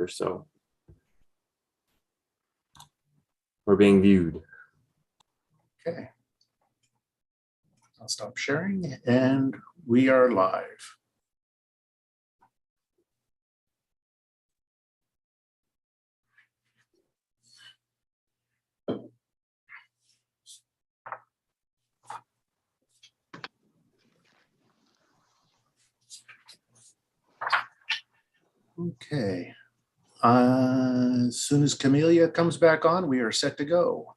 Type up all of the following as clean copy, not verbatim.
so we're being viewed. Okay. I'll stop sharing and we are live. Okay. As soon as Camellia comes back on, we are set to go.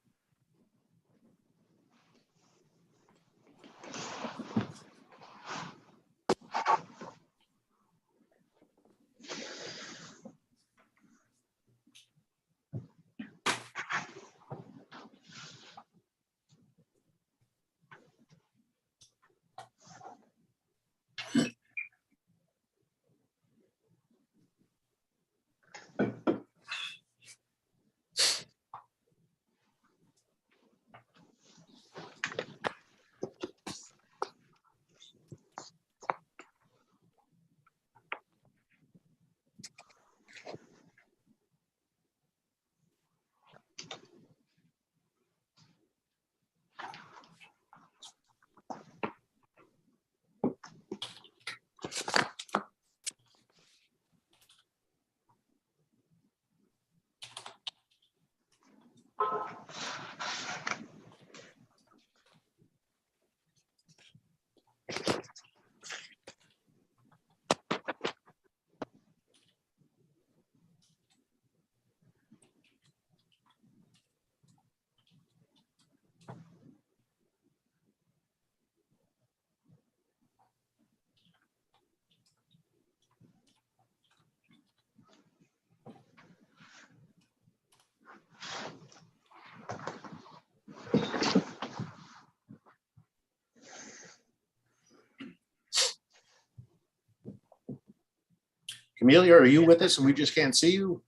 Camellia, are you with us and we just can't see you?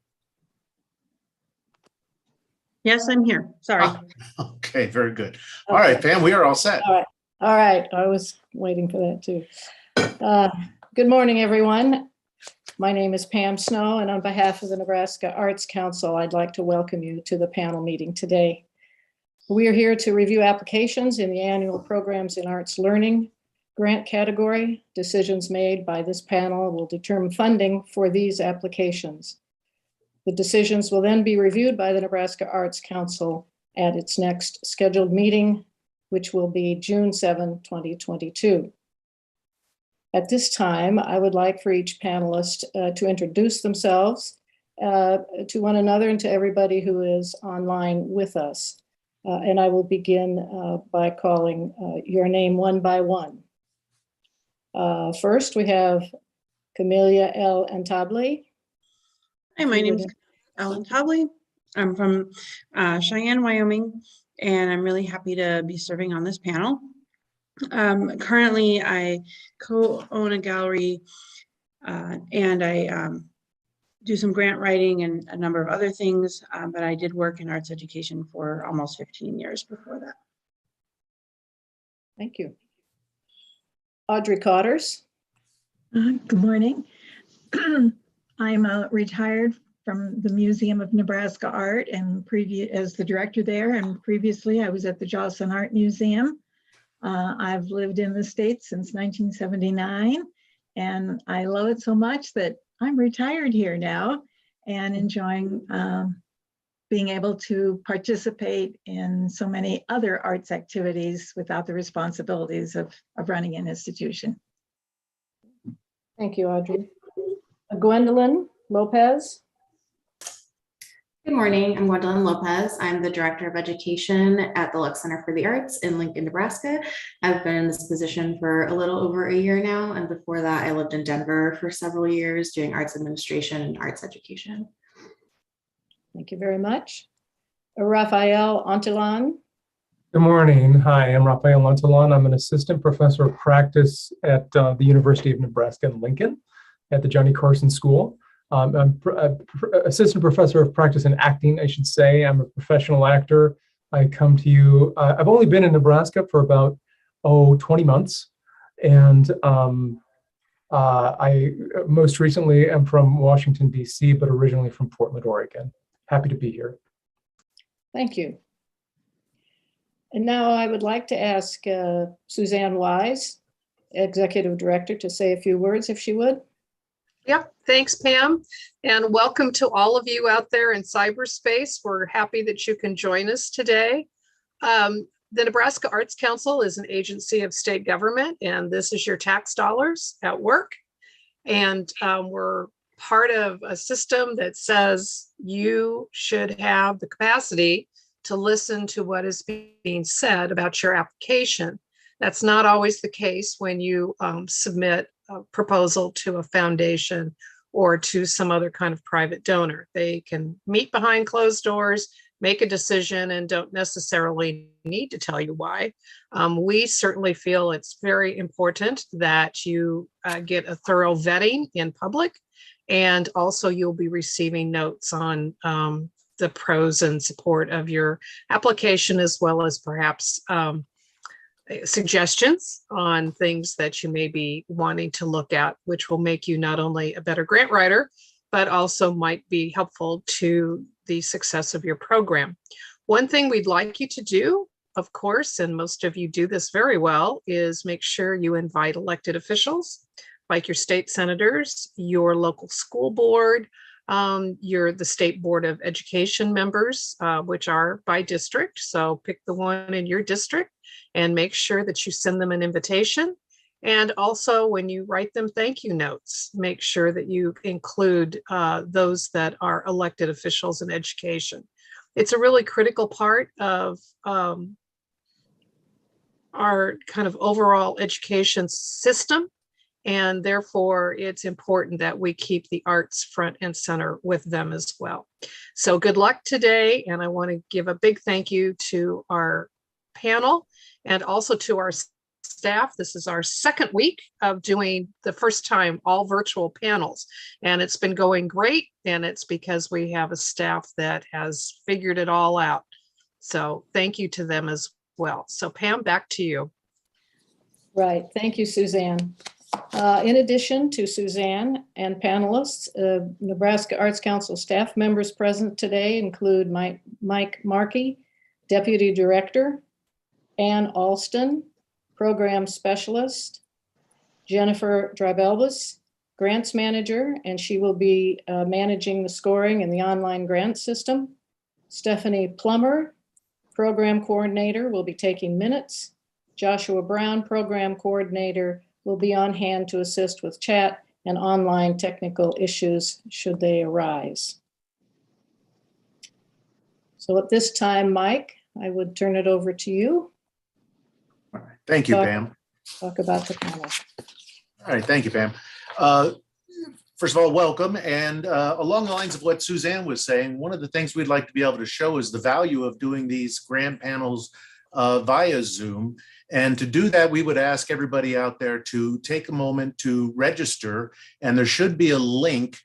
Yes, I'm here. Sorry. Okay, very good. All right, Pam, we are all set. All right. I was waiting for that too. Good morning, everyone. My name is Pam Snow, and on behalf of the Nebraska Arts Council, I'd like to welcome you to the panel meeting today. We are here to review applications in the annual Programs in Arts Learning grant category. Decisions made by this panel will determine funding for these applications. The decisions will then be reviewed by the Nebraska Arts Council at its next scheduled meeting, which will be June 7, 2022. At this time, I would like for each panelist to introduce themselves to one another and to everybody who is online with us. And I will begin by calling your name one by one. First, we have Camellia L. and Tobley. Hi, my name is Ellen Tobley. I'm from Cheyenne, Wyoming, and I'm really happy to be serving on this panel. Currently, I co-own a gallery and I do some grant writing and a number of other things, but I did work in arts education for almost 15 years before that. Thank you. Audrey Carters. Good morning. I'm retired from the Museum of Nebraska Art and as the director there, and previously I was at the Joslin Art Museum. I've lived in the States since 1979, and I love it so much that I'm retired here now and enjoying being able to participate in so many other arts activities without the responsibilities of running an institution. Thank you, Audrey. Gwendolyn Lopez. Good morning, I'm Gwendolyn Lopez. I'm the Director of Education at the Lux Center for the Arts in Lincoln, Nebraska. I've been in this position for a little over a year now, and before that I lived in Denver for several years doing arts administration and arts education. Thank you very much. Rafael Lonzolon. Good morning. Hi, I'm Rafael Lonzolon. I'm an assistant professor of practice at the University of Nebraska in Lincoln at the Johnny Carson School. I'm assistant professor of practice in acting, I should say. I'm a professional actor. I come to you, I've only been in Nebraska for about, 20 months. And I most recently am from Washington, D.C., but originally from Portland, Oregon. Happy to be here. Thank you. And now I would like to ask Suzanne Wise, Executive Director, to say a few words, if she would. Yep, thanks, Pam. And welcome to all of you out there in cyberspace. We're happy that you can join us today. The Nebraska Arts Council is an agency of state government, and this is your tax dollars at work. And we're part of a system that says you should have the capacity to listen to what is being said about your application. That's not always the case when you submit a proposal to a foundation or to some other kind of private donor. They can meet behind closed doors, make a decision, and don't necessarily need to tell you why. We certainly feel it's very important that you get a thorough vetting in public, and also you'll be receiving notes on the pros and support of your application, as well as perhaps suggestions on things that you may be wanting to look at, which will make you not only a better grant writer, but also might be helpful to the success of your program. One thing we'd like you to do, of course, and most of you do this very well, is make sure you invite elected officials, like your state senators, your local school board, the State Board of Education members, which are by district. So pick the one in your district and make sure that you send them an invitation. And also when you write them thank you notes, make sure that you include those that are elected officials in education. It's a really critical part of our kind of overall education system. And therefore, it's important that we keep the arts front and center with them as well. So good luck today. And I want to give a big thank you to our panel and also to our staff. This is our second week of doing the first time all virtual panels. And it's been going great. And it's because we have a staff that has figured it all out. So thank you to them as well. So Pam, back to you. Right. Thank you, Suzanne. In addition to Suzanne and panelists, Nebraska Arts Council staff members present today include Mike Markey, Deputy Director, Ann Alston, Program Specialist, Jennifer Drybelbus, Grants Manager, and she will be managing the scoring in the online grant system. Stephanie Plummer, Program Coordinator, will be taking minutes. Joshua Brown, Program Coordinator, will be on hand to assist with chat and online technical issues should they arise. So at this time, Mike, I would turn it over to you. All right. Thank you, Pam. Talk about the panel. All right. Thank you, Pam. First of all, welcome. And along the lines of what Suzanne was saying, one of the things we'd like to be able to show is the value of doing these grant panels via Zoom. And to do that, we would ask everybody out there to take a moment to register. And there should be a link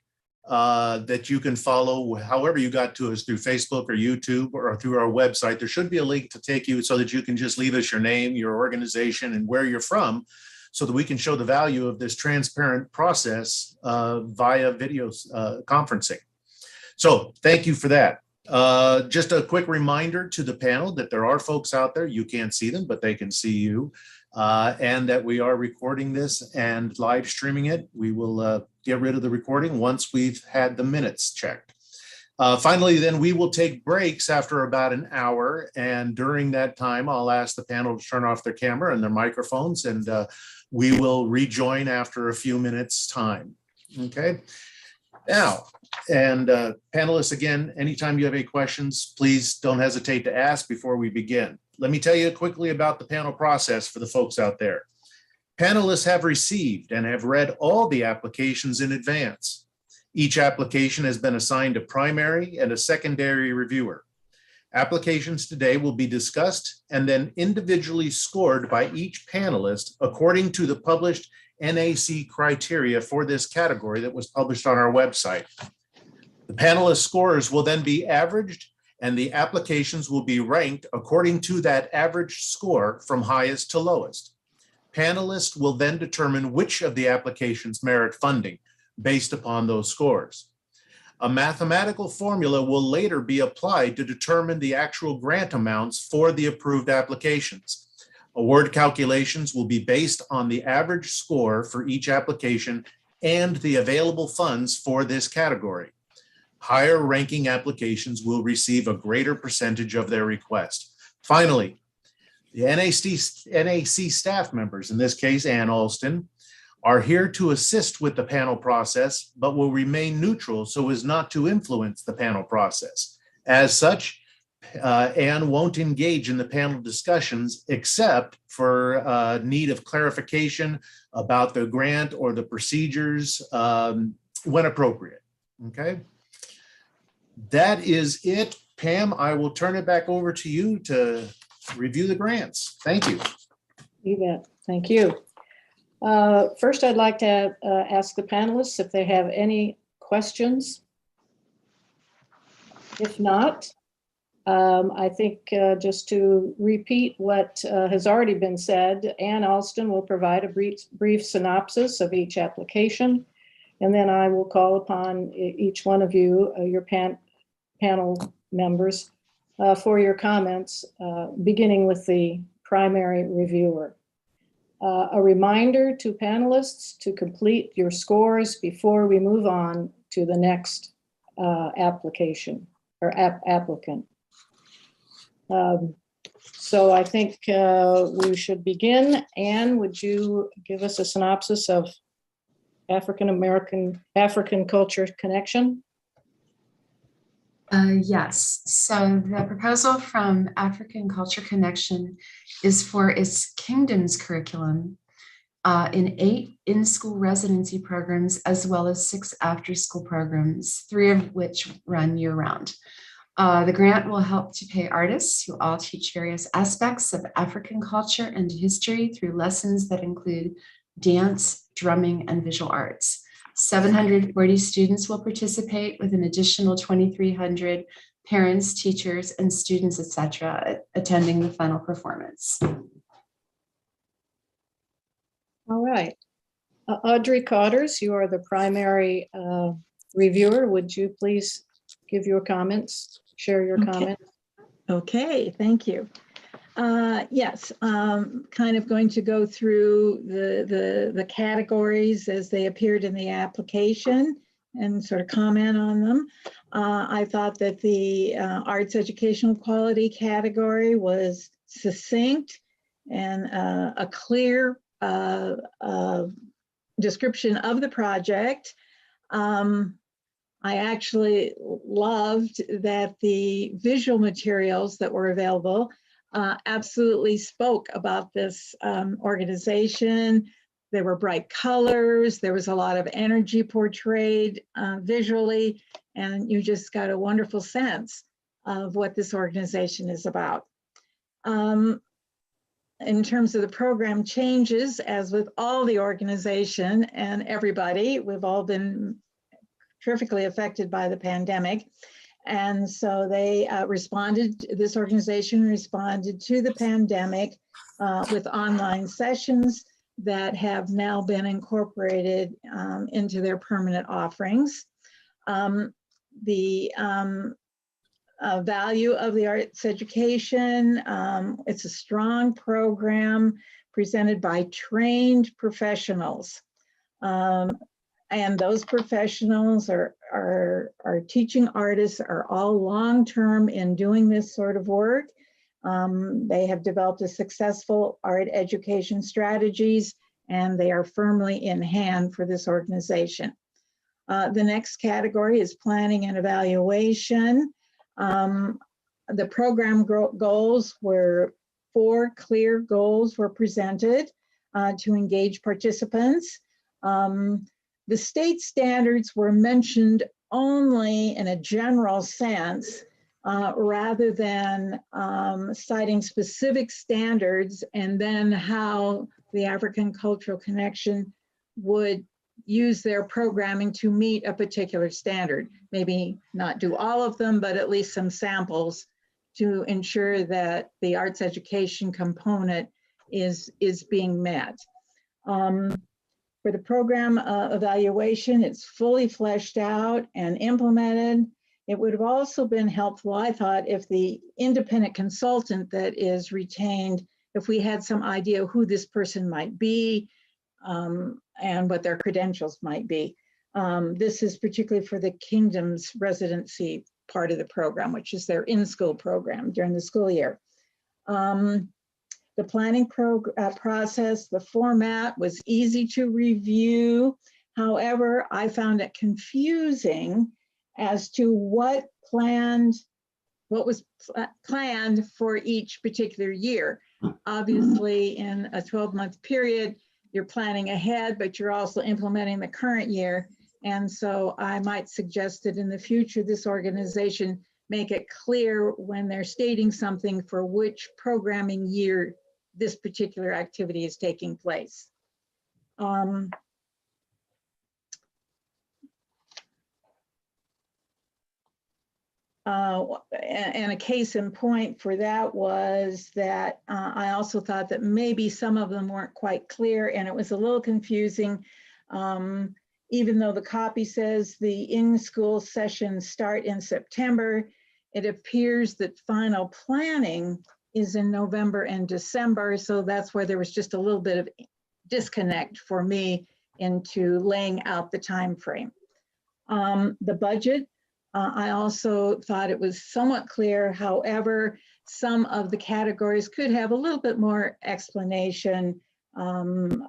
that you can follow however you got to us, through Facebook or YouTube or through our website. There should be a link to take you so that you can just leave us your name, your organization, and where you're from, so that we can show the value of this transparent process via video conferencing. So thank you for that. Just a quick reminder to the panel that there are folks out there, you can't see them, but they can see you, and that we are recording this and live streaming it. We will get rid of the recording once we've had the minutes checked. Finally, then we will take breaks after about an hour, and during that time, I'll ask the panel to turn off their camera and their microphones, and we will rejoin after a few minutes time. Okay. Now, and panelists, again, anytime you have any questions, please don't hesitate to ask before we begin. Let me tell you quickly about the panel process for the folks out there. Panelists have received and have read all the applications in advance. Each application has been assigned a primary and a secondary reviewer. Applications today will be discussed and then individually scored by each panelist according to the published NAC criteria for this category that was published on our website. The panelist scores will then be averaged, and the applications will be ranked according to that average score from highest to lowest. Panelists will then determine which of the applications merit funding based upon those scores. A mathematical formula will later be applied to determine the actual grant amounts for the approved applications. Award calculations will be based on the average score for each application and the available funds for this category. Higher ranking applications will receive a greater percentage of their request. Finally, the NAC staff members, in this case, Ann Alston, are here to assist with the panel process, but will remain neutral so as not to influence the panel process. As such, Ann won't engage in the panel discussions except for need of clarification about the grant or the procedures when appropriate. Okay. That is it. Pam, I will turn it back over to you to review the grants. Thank you. You bet. Thank you. First, I'd like to ask the panelists if they have any questions. If not, I think just to repeat what has already been said, Ann Alston will provide a brief synopsis of each application, and then I will call upon each one of you, your panel members, for your comments, beginning with the primary reviewer. A reminder to panelists to complete your scores before we move on to the next application or applicant. So I think we should begin. Anne, would you give us a synopsis of African Culture Connection? Yes, so the proposal from African Culture Connection is for its Kingdoms curriculum in 8 in-school residency programs, as well as 6 after-school programs, 3 of which run year-round. The grant will help to pay artists who all teach various aspects of African culture and history through lessons that include dance, drumming, and visual arts. 740 students will participate, with an additional 2,300 parents, teachers, and students, etc., attending the final performance. All right. Audrey Carters, you are the primary reviewer. Would you please give your comments, share your comments? Okay, thank you. Yes, kind of going to go through the categories as they appeared in the application and sort of comment on them. I thought that the arts educational quality category was succinct and a clear description of the project. I actually loved that the visual materials that were available absolutely spoke about this organization. There were bright colors, there was a lot of energy portrayed visually, and you just got a wonderful sense of what this organization is about. In terms of the program changes, as with all the organization and everybody, we've all been terrifically affected by the pandemic. And so they this organization responded to the pandemic with online sessions that have now been incorporated into their permanent offerings. The value of the arts education, it's a strong program presented by trained professionals. And those professionals are teaching artists, are all long-term in doing this sort of work. They have developed a successful art education strategies, and they are firmly in hand for this organization. The next category is planning and evaluation. The program goals were 4 clear goals were presented to engage participants. The state standards were mentioned only in a general sense, rather than citing specific standards and then how the African Cultural Connection would use their programming to meet a particular standard. Maybe not do all of them, but at least some samples to ensure that the arts education component is being met. For the program evaluation, it's fully fleshed out and implemented. It would have also been helpful, I thought, if the independent consultant that is retained, if we had some idea who this person might be and what their credentials might be. This is particularly for the Kingdom's residency part of the program, which is their in-school program during the school year. The planning process, the format was easy to review. However, I found it confusing as to what was planned for each particular year. Obviously, in a 12-month period, you're planning ahead, but you're also implementing the current year. And so I might suggest that in the future, this organization make it clear when they're stating something for which programming year this particular activity is taking place. And a case in point for that was that I also thought that maybe some of them weren't quite clear and it was a little confusing. Even though the copy says the in-school sessions start in September, it appears that final planning is in November and December. So that's where there was just a little bit of disconnect for me into laying out the time frame. The budget, I also thought it was somewhat clear. However, some of the categories could have a little bit more explanation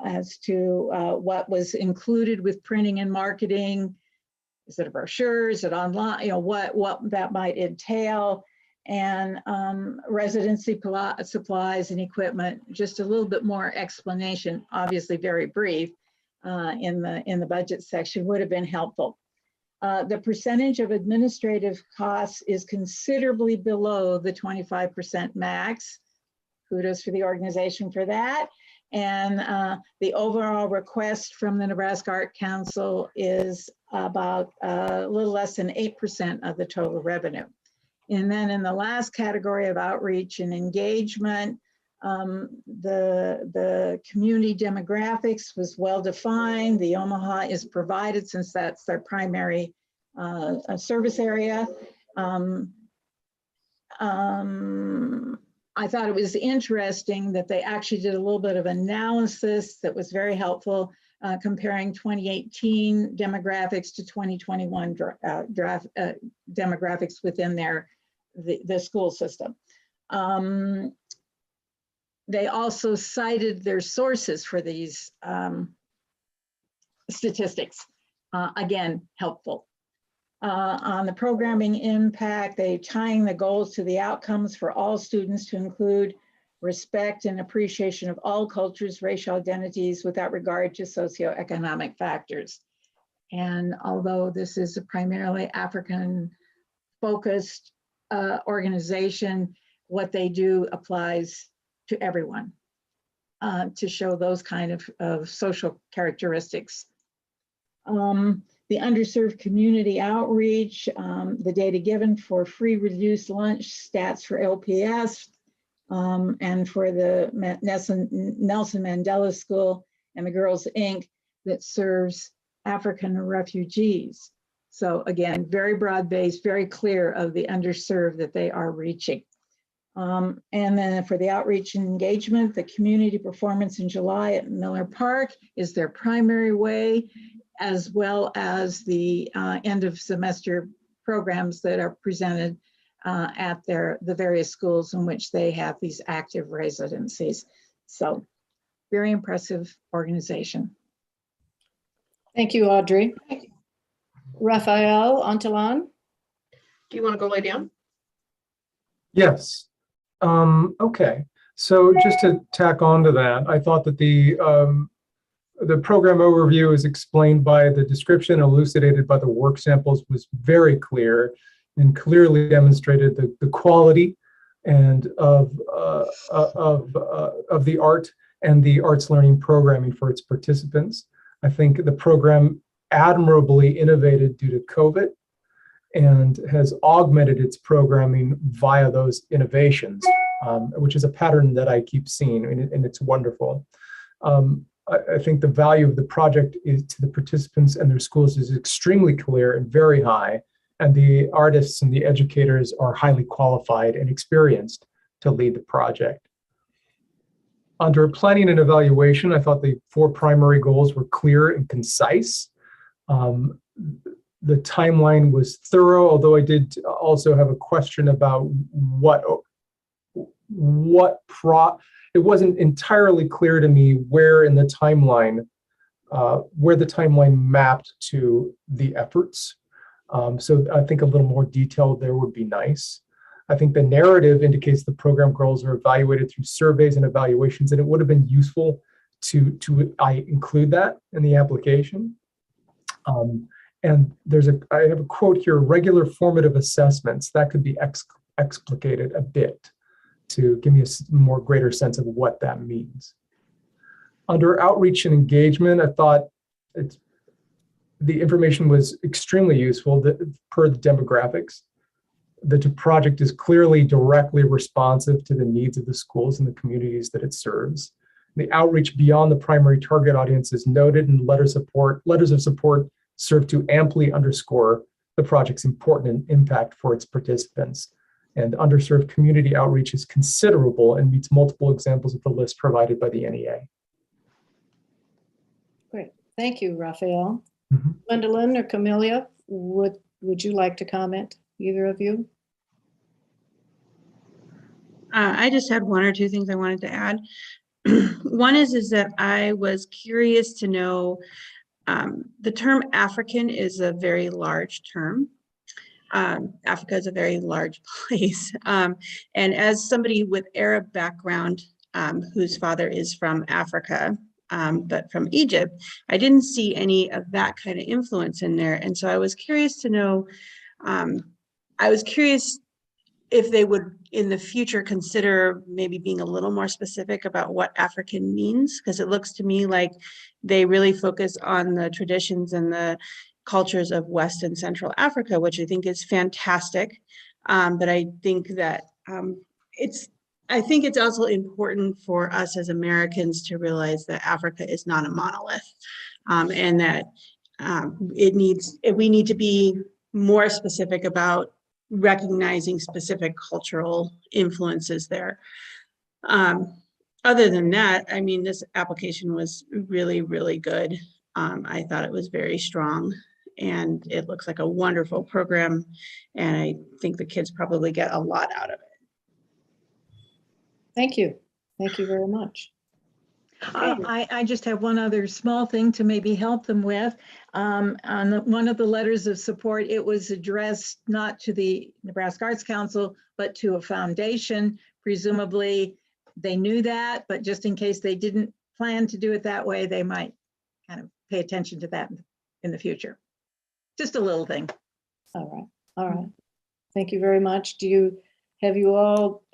as to what was included with printing and marketing. Is it a brochure? Is it online? You know, what that might entail, and residency supplies and equipment. Just a little bit more explanation, obviously very brief, in the budget section would have been helpful. The percentage of administrative costs is considerably below the 25% max. Kudos for the organization for that. And the overall request from the Nebraska Art Council is about a little less than 8% of the total revenue. And then in the last category of outreach and engagement, the community demographics was well defined. The Omaha is provided since that's their primary service area. I thought it was interesting that they actually did a little bit of analysis that was very helpful, comparing 2018 demographics to 2021 demographics within the school system. They also cited their sources for these statistics. Again, helpful. On the programming impact, they tying the goals to the outcomes for all students to include respect and appreciation of all cultures, racial identities without regard to socioeconomic factors. And although this is a primarily African focused organization, what they do applies to everyone to show those kind of social characteristics. The underserved community outreach, the data given for free reduced lunch stats for LPS, and for the Nelson Mandela School and the Girls Inc. that serves African refugees. So again, very broad-based, very clear of the underserved that they are reaching. And then for the outreach and engagement, the community performance in July at Miller Park is their primary way, as well as the end of semester programs that are presented at the various schools in which they have these active residencies. So very impressive organization. Thank you, Audrey. Rafael Lonzolon. Do you want to go lay down? Yes. Okay. So just to tack on to that, I thought that the program overview is explained by the description, elucidated by the work samples, was very clear and clearly demonstrated the quality and of the art and the arts learning programming for its participants. I think the program admirably innovated due to COVID and has augmented its programming via those innovations. which is a pattern that I keep seeing, and it's wonderful. I think the value of the project is to the participants and their schools is extremely clear and very high, and the artists and the educators are highly qualified and experienced to lead the project. Under planning and evaluation, I thought the 4 primary goals were clear and concise. The timeline was thorough, although I did also have a question about it wasn't entirely clear to me where in the timeline, mapped to the efforts. So I think a little more detail there would be nice. I think the narrative indicates the program goals are evaluated through surveys and evaluations, and it would have been useful to include that in the application. And I have a quote here: regular formative assessments. That could be explicated a bit to give me a more greater sense of what that means. Under outreach and engagement, I thought the information was extremely useful per the demographics. The project is clearly directly responsive to the needs of the schools and the communities that it serves. The outreach beyond the primary target audience is noted, and letters of support serve to amply underscore the project's important impact for its participants. And underserved community outreach is considerable and meets multiple examples of the list provided by the NEA. Great, thank you, Rafael. Mm-hmm. Gwendolyn or Camelia, would you like to comment, either of you? I just had 1 or 2 things I wanted to add. One is that I was curious to know, the term African is a very large term. Africa is a very large place. And as somebody with Arab background, whose father is from Africa, but from Egypt, I didn't see any of that kind of influence in there. And so I was curious to know, if they would in the future consider maybe being a little more specific about what African means, because it looks to me like they really focus on the traditions and the cultures of West and Central Africa, which I think is fantastic. But I think that it's also important for us as Americans to realize that Africa is not a monolith, and that we need to be more specific about recognizing specific cultural influences there. Other than that, I mean, this application was really, really good. I thought it was very strong, and it looks like a wonderful program, and I think the kids probably get a lot out of it. Thank you. Thank you very much. I just have one other small thing to maybe help them with. On one of the letters of support, it was addressed not to the Nebraska Arts Council, but to a foundation. Presumably they knew that, but just in case they didn't plan to do it that way, they might kind of pay attention to that in the future. Just a little thing. All right. Thank you very much. Have you all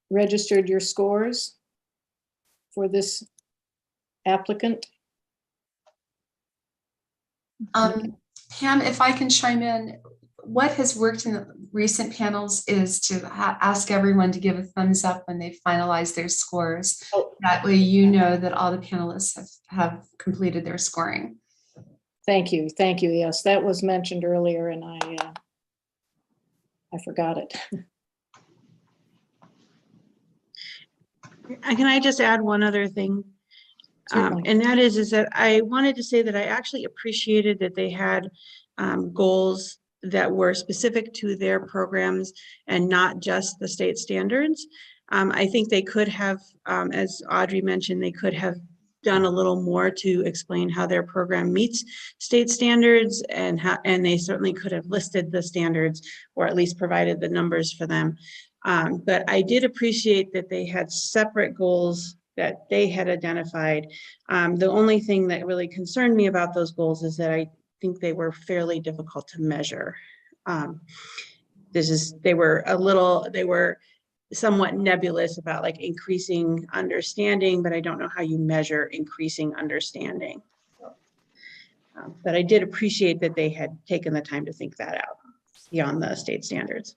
registered your scores for this applicant? Pam, if I can chime in, what has worked in the recent panels is to ask everyone to give a thumbs up when they finalize their scores. Oh. That way you know that all the panelists have completed their scoring. Thank you. Yes, that was mentioned earlier, and I forgot it. Can I just add one other thing? And that is that I wanted to say that I actually appreciated that they had goals that were specific to their programs and not just the state standards. I think they could have, as Audrey mentioned, they could have done a little more to explain how their program meets state standards, and they certainly could have listed the standards or at least provided the numbers for them. But I did appreciate that they had separate goals that they had identified. The only thing that really concerned me about those goals is that I think they were fairly difficult to measure. They were somewhat nebulous about like increasing understanding, but I don't know how you measure increasing understanding. But I did appreciate that they had taken the time to think that out beyond the state standards.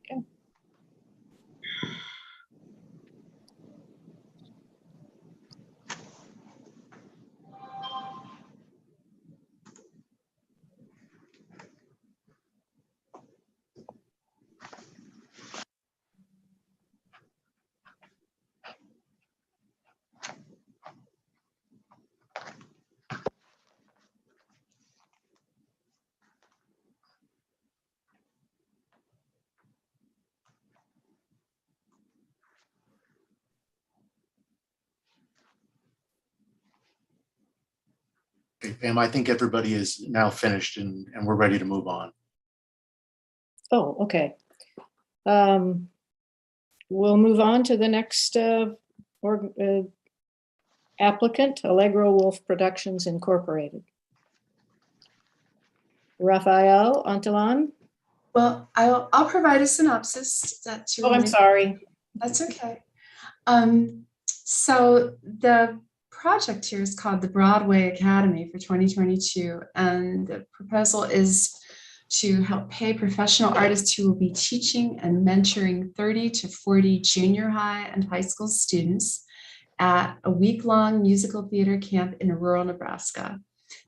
Okay. Okay, Pam, I think everybody is now finished and we're ready to move on. Oh, okay. We'll move on to the next applicant, Allegro Wolf Productions Incorporated. Rafael Lonzolon. Well, I'll provide a synopsis. Is that too Oh, I'm late? sorry. That's okay. So the project here is called the Broadway Academy for 2022, and the proposal is to help pay professional artists who will be teaching and mentoring 30 to 40 junior high and high school students at a week-long musical theater camp in rural Nebraska.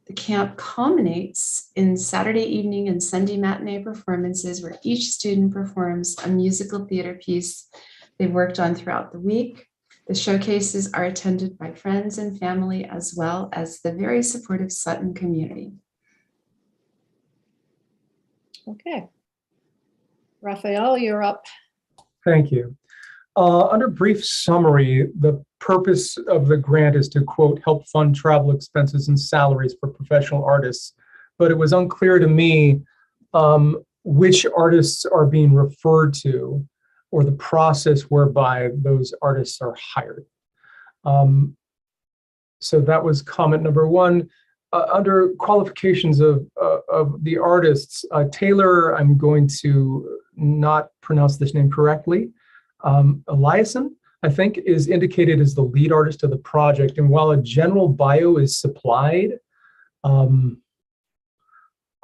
The camp culminates in Saturday evening and Sunday matinee performances where each student performs a musical theater piece they've worked on throughout the week. The showcases are attended by friends and family as well as the very supportive Sutton community. Okay. Rafael, you're up. Thank you. Under brief summary, the purpose of the grant is to, quote, help fund travel expenses and salaries for professional artists. But it was unclear to me which artists are being referred to or the process whereby those artists are hired. So that was comment number one. Under qualifications of the artists, Taylor, I'm going to not pronounce this name correctly, Eliason, I think, is indicated as the lead artist of the project. And while a general bio is supplied,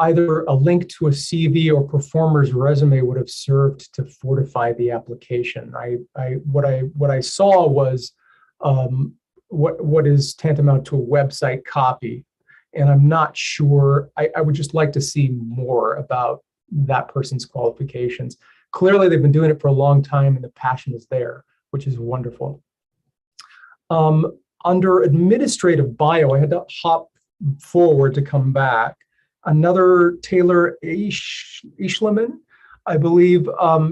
either a link to a CV or performer's resume would have served to fortify the application. What I saw was what is tantamount to a website copy. And I'm not sure, I would just like to see more about that person's qualifications. Clearly, they've been doing it for a long time and the passion is there, which is wonderful. Under administrative bio, I had to hop forward to come back. Another Taylor Ishleman, I believe,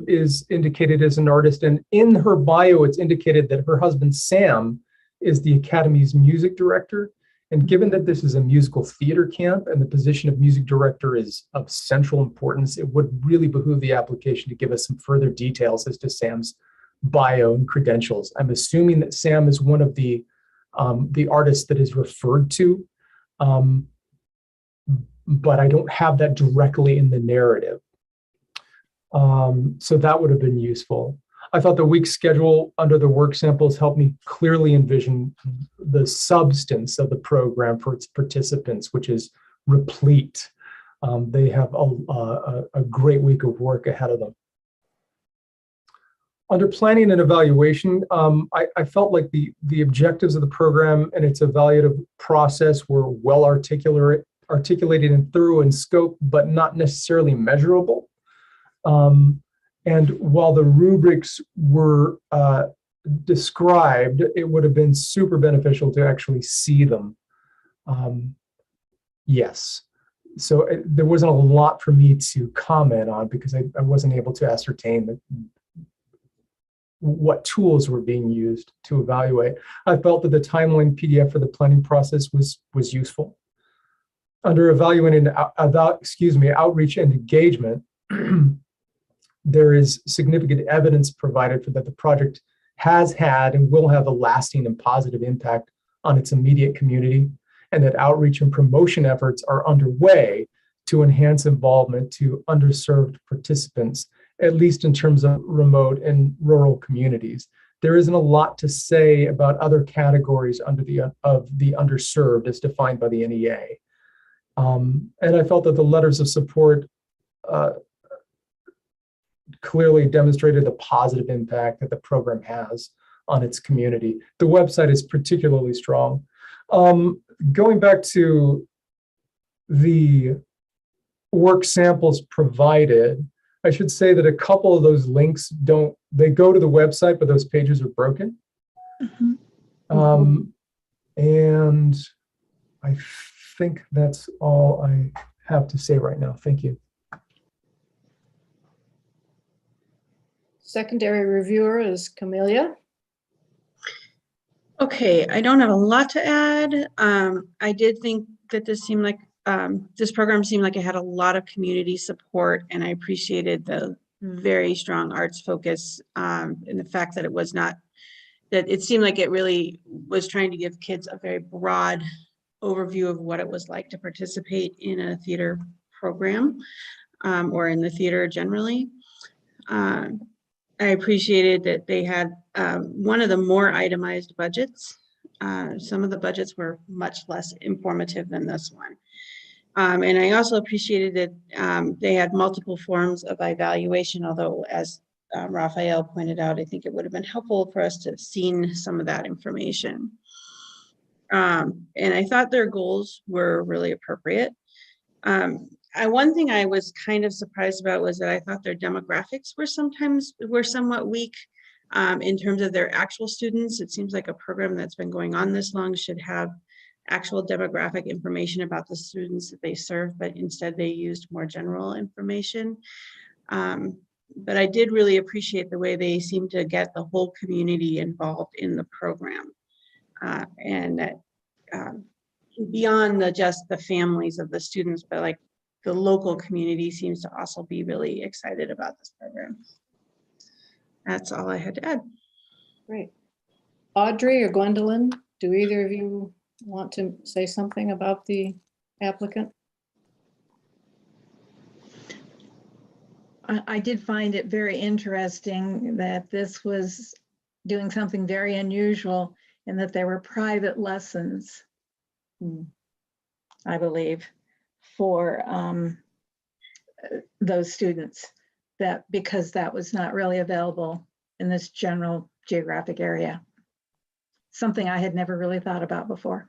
is indicated as an artist. And in her bio, it's indicated that her husband, Sam, is the Academy's music director. And given that this is a musical theater camp and the position of music director is of central importance, it would really behoove the application to give us some further details as to Sam's bio and credentials. I'm assuming that Sam is one of the artists that is referred to, but I don't have that directly in the narrative. So that would have been useful. I thought the week schedule under the work samples helped me clearly envision the substance of the program for its participants, which is replete. They have a great week of work ahead of them. Under planning and evaluation, I felt like the objectives of the program and its evaluative process were well articulated and thorough in scope, but not necessarily measurable. And while the rubrics were described, it would have been super beneficial to actually see them. Yes. So there wasn't a lot for me to comment on because I wasn't able to ascertain what tools were being used to evaluate. I felt that the timeline PDF for the planning process was useful. Under evaluating outreach and engagement, there is significant evidence provided for that the project has had and will have a lasting and positive impact on its immediate community, and that outreach and promotion efforts are underway to enhance involvement to underserved participants, at least in terms of remote and rural communities. There isn't a lot to say about other categories under of the underserved as defined by the NEA. And I felt that the letters of support clearly demonstrated the positive impact that the program has on its community. The website is particularly strong. Going back to the work samples provided, I should say that a couple of those links they go to the website, but those pages are broken. Mm-hmm. And I think that's all I have to say right now. Thank you. Secondary reviewer is Camelia. Okay, I don't have a lot to add. I did think that this program seemed like it had a lot of community support, and I appreciated the very strong arts focus, and the fact that it seemed like it really was trying to give kids a very broad overview of what it was like to participate in a theater program, or in the theater generally. I appreciated that they had one of the more itemized budgets. Some of the budgets were much less informative than this one. And I also appreciated that they had multiple forms of evaluation, although as Rafael pointed out, I think it would have been helpful for us to have seen some of that information. And I thought their goals were really appropriate. One thing I was kind of surprised about was that I thought their demographics were somewhat weak in terms of their actual students. It seems like a program that's been going on this long should have actual demographic information about the students that they serve, but instead they used more general information. But I did really appreciate the way they seemed to get the whole community involved in the program. And that beyond just the families of the students, but like the local community seems to also be really excited about this program. That's all I had to add. Great. Audrey or Gwendolyn, do either of you want to say something about the applicant? I did find it very interesting that this was doing something very unusual and that there were private lessons, I believe, for those students, because that was not really available in this general geographic area. Something I had never really thought about before.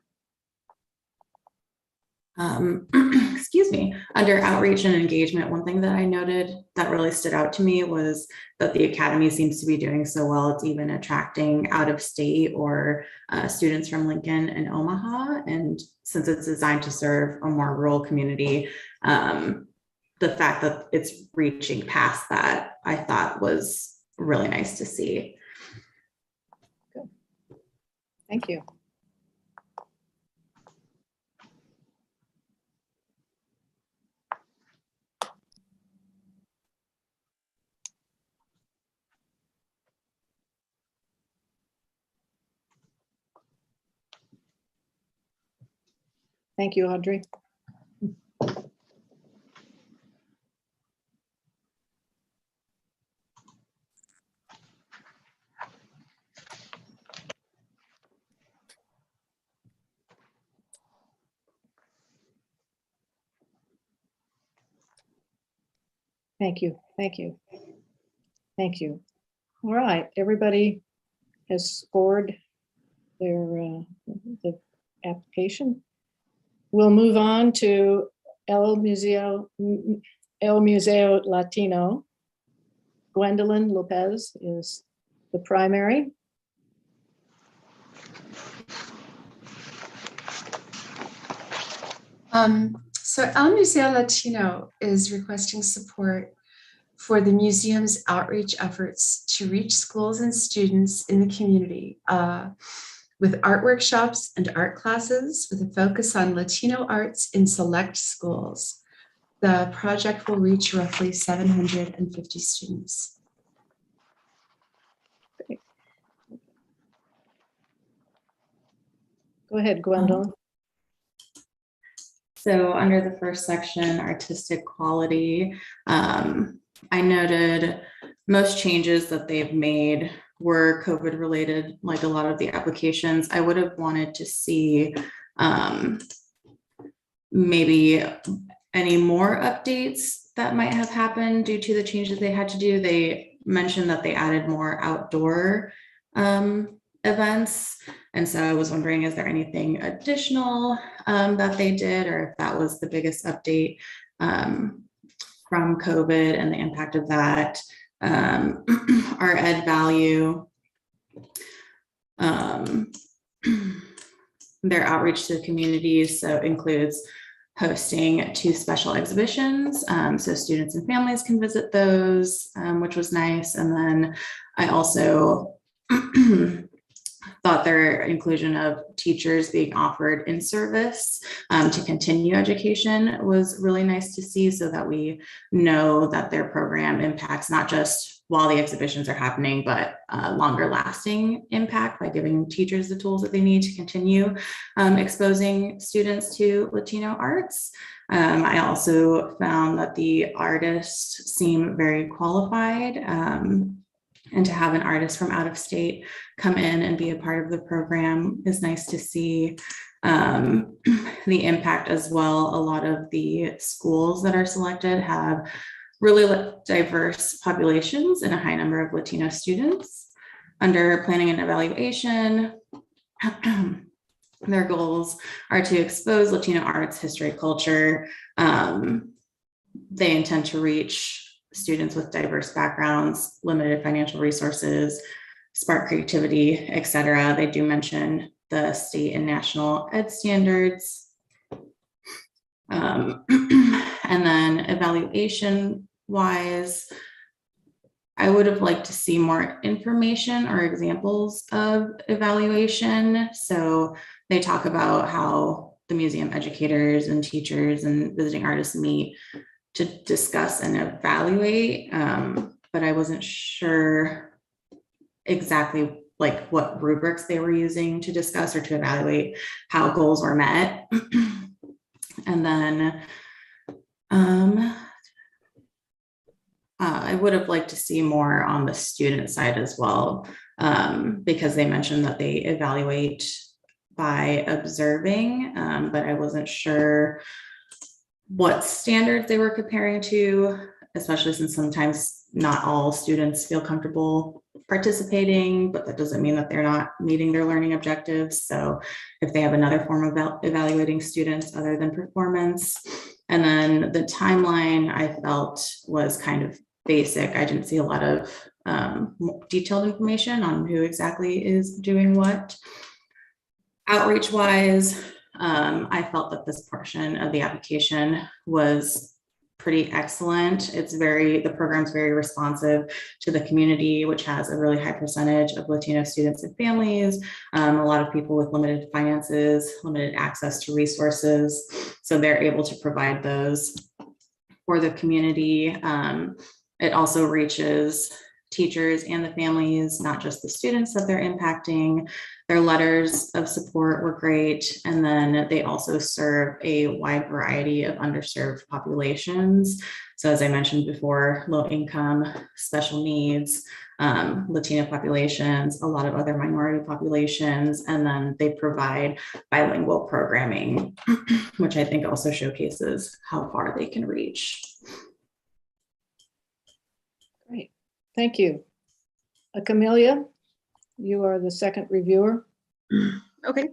Excuse me, under outreach and engagement, one thing that I noted that really stood out to me was that the Academy seems to be doing so well. It's even attracting out of state or students from Lincoln and Omaha. And since it's designed to serve a more rural community, the fact that it's reaching past that, I thought was really nice to see. Good. Thank you. Thank you, Audrey. Thank you, thank you, thank you. All right, everybody has scored their the application. We'll move on to El Museo Latino. Gwendolyn Lopez is the primary. So El Museo Latino is requesting support for the museum's outreach efforts to reach schools and students in the community with art workshops and art classes with a focus on Latino arts in select schools. The project will reach roughly 750 students. Go ahead, Gwendolyn. So under the first section, artistic quality, I noted most changes that they've made were COVID related, like a lot of the applications. I would have wanted to see maybe any more updates that might have happened due to the changes they had to do. They mentioned that they added more outdoor events. And so I was wondering, is there anything additional that they did, or if that was the biggest update from COVID and the impact of that. Our ed value, their outreach to the communities, so includes hosting 2 special exhibitions, so students and families can visit those, which was nice. And then I also thought their inclusion of teachers being offered in service to continue education was really nice to see, so that we know that their program impacts not just while the exhibitions are happening, but longer lasting impact by giving teachers the tools that they need to continue exposing students to Latino arts. I also found that the artists seem very qualified, and to have an artist from out of state come in and be a part of the program is nice to see. The impact as well. A lot of the schools that are selected have really diverse populations and a high number of Latino students. Under planning and evaluation, their goals are to expose Latino arts, history, culture. They intend to reach students with diverse backgrounds, limited financial resources, spark creativity, etc. They do mention the state and national ed standards. And then evaluation wise, I would have liked to see more information or examples of evaluation. So they talk about how the museum educators and teachers and visiting artists meet to discuss and evaluate, but I wasn't sure exactly like what rubrics they were using to discuss or to evaluate how goals were met. And then I would have liked to see more on the student side as well, because they mentioned that they evaluate by observing, but I wasn't sure what standards they were comparing to, especially since sometimes not all students feel comfortable participating, but that doesn't mean that they're not meeting their learning objectives. So if they have another form of evaluating students other than performance. And then the timeline I felt was kind of basic. I didn't see a lot of detailed information on who exactly is doing what. Outreach wise, I felt that this portion of the application was pretty excellent. The program's very responsive to the community, which has a really high percentage of Latino students and families, a lot of people with limited finances, limited access to resources. So they're able to provide those for the community. It also reaches teachers and the families, not just the students that they're impacting. Their letters of support were great. And then they also serve a wide variety of underserved populations. So as I mentioned before, low income, special needs, Latino populations, a lot of other minority populations, and then they provide bilingual programming, which I think also showcases how far they can reach. Great, thank you. Camelia, you are the second reviewer. Okay.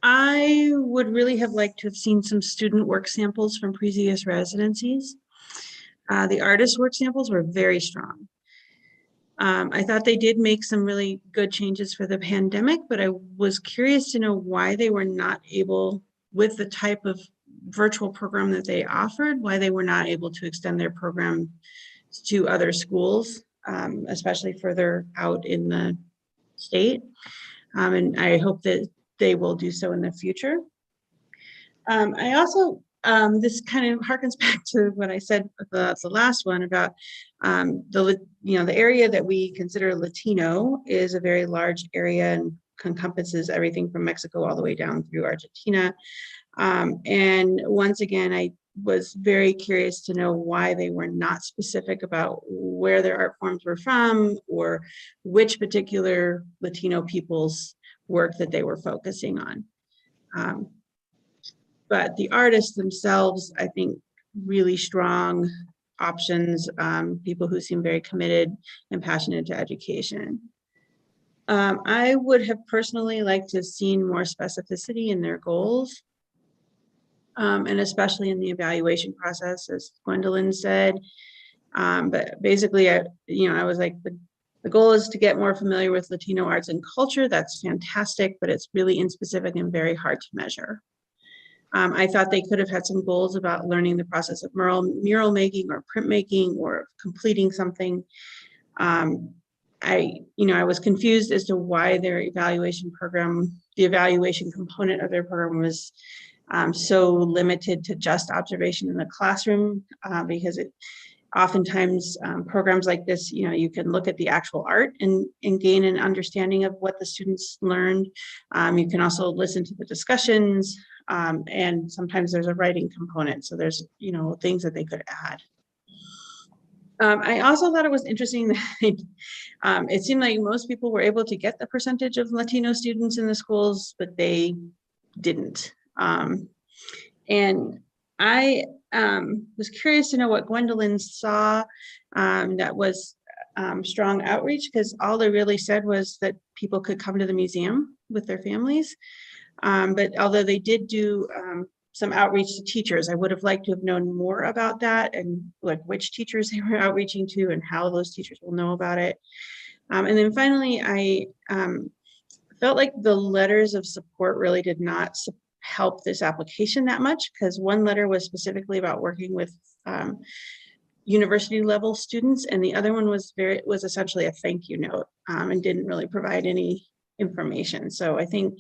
I would really have liked to have seen some student work samples from previous residencies. The artist work samples were very strong. I thought they did make some really good changes for the pandemic, but I was curious to know why they were not able, with the type of virtual program that they offered, why they were not able to extend their program to other schools, especially further out in the state. And I hope that they will do so in the future. I also, this kind of harkens back to what I said the last one about the area that we consider Latino is a very large area and encompasses everything from Mexico all the way down through Argentina. And once again, I was very curious to know why they were not specific about where their art forms were from or which particular Latino people's work that they were focusing on. But the artists themselves, I think, really strong options, people who seem very committed and passionate to education. I would have personally liked to have seen more specificity in their goals. And especially in the evaluation process, as Gwendolyn said. But basically, I was like, the goal is to get more familiar with Latino arts and culture. That's fantastic, but it's really inspecific and very hard to measure. I thought they could have had some goals about learning the process of mural making or printmaking or completing something. I was confused as to why their evaluation program, the evaluation component of their program was so limited to just observation in the classroom, because oftentimes programs like this, you can look at the actual art and gain an understanding of what the students learned. You can also listen to the discussions, and sometimes there's a writing component. So there's, things that they could add. I also thought it was interesting that it seemed like most people were able to get the percentage of Latino students in the schools, but they didn't. And I was curious to know what Gwendolyn saw that was strong outreach, because all they really said was that people could come to the museum with their families. But although they did do some outreach to teachers, I would have liked to have known more about that, and like which teachers they were outreaching to and how those teachers will know about it. And then finally, I felt like the letters of support really did not help this application that much, because one letter was specifically about working with university level students, and the other one was essentially a thank you note, and didn't really provide any information. So I think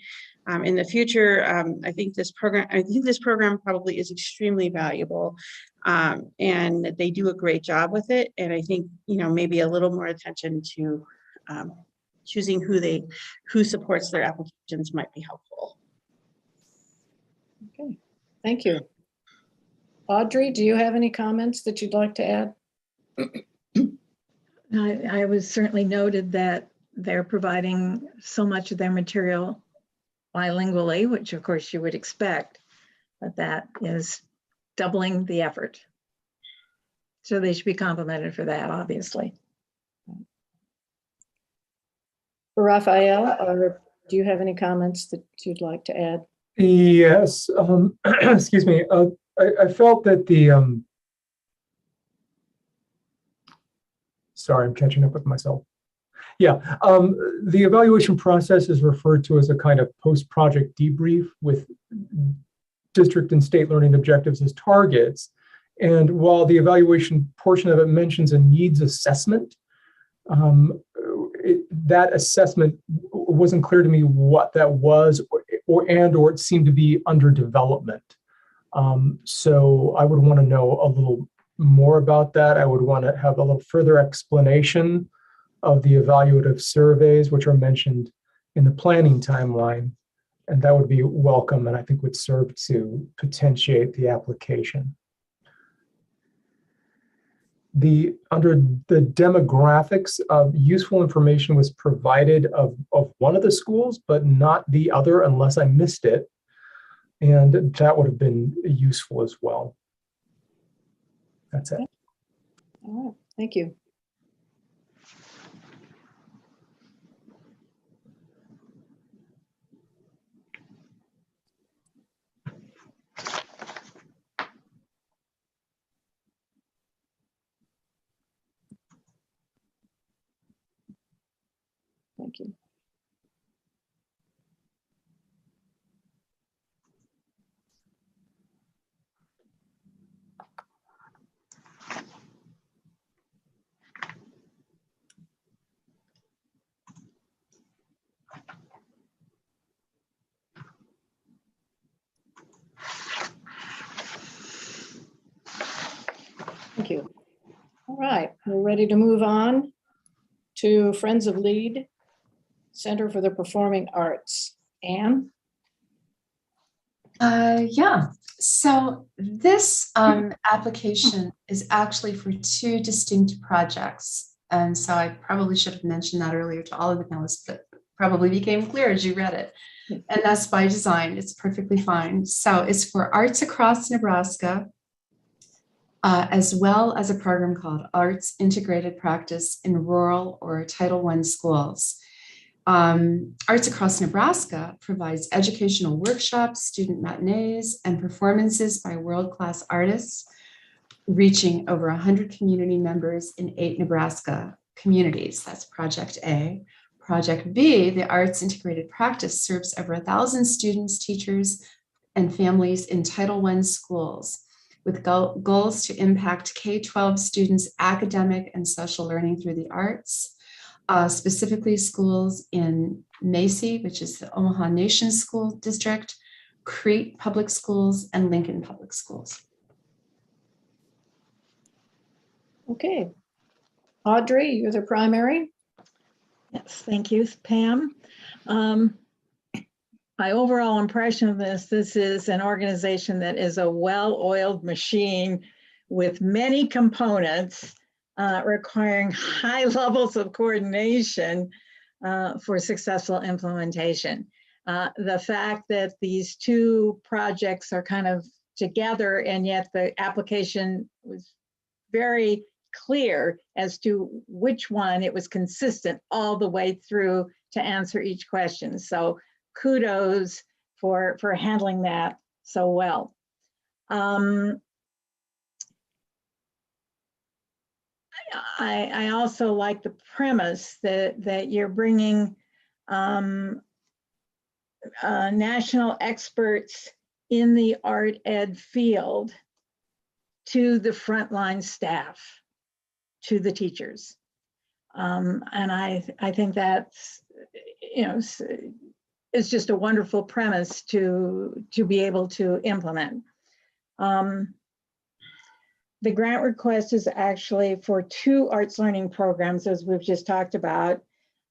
in the future, I think this program probably is extremely valuable, and they do a great job with it. And I think, maybe a little more attention to choosing who supports their applications might be helpful. Okay, thank you. Audrey, do you have any comments that you'd like to add? I was certainly noted that they're providing so much of their material bilingually, which of course you would expect, but that is doubling the effort. So they should be complimented for that, obviously. Rafael, or do you have any comments that you'd like to add? Yes, excuse me. I felt that sorry, I'm catching up with myself. Yeah, the evaluation process is referred to as a kind of post-project debrief with district and state learning objectives as targets. And while the evaluation portion of it mentions a needs assessment, that assessment wasn't clear to me what that was, or it seemed to be under development. So I would want to know a little more about that. I would want to have a little further explanation of the evaluative surveys, which are mentioned in the planning timeline, and that would be welcome, and I think would serve to potentiate the application. Under the demographics, useful information was provided of one of the schools, but not the other unless I missed it. And that would have been useful as well. That's it. All right, thank you. Thank you. Thank you. All right, we're ready to move on to Friends of Lead, Center for the Performing Arts. Anne? Yeah, so this application is actually for two distinct projects. And so I probably should have mentioned that earlier to all of the panelists, but probably became clear as you read it. And that's by design, it's perfectly fine. So it's for Arts Across Nebraska, as well as a program called Arts Integrated Practice in Rural or Title I Schools. Arts Across Nebraska provides educational workshops, student matinees, and performances by world-class artists, reaching over 100 community members in 8 Nebraska communities. That's Project A. Project B, the Arts Integrated Practice, serves over 1,000 students, teachers, and families in Title I schools, with goals to impact K-12 students' academic and social learning through the arts. specifically schools in Macy, which is the Omaha Nation School District, Crete Public Schools, and Lincoln Public Schools. Okay. Audrey, you're the primary. Yes, thank you, Pam. My overall impression of this is an organization that is a well-oiled machine with many components requiring high levels of coordination for successful implementation. The fact that these two projects are kind of together and yet the application was very clear as to which one, it was consistent all the way through to answer each question. So kudos for handling that so well. I also like the premise that you're bringing national experts in the art ed field to the frontline staff, to the teachers. And I think that's, you know, it's just a wonderful premise to be able to implement. The grant request is actually for 2 arts learning programs, as we've just talked about.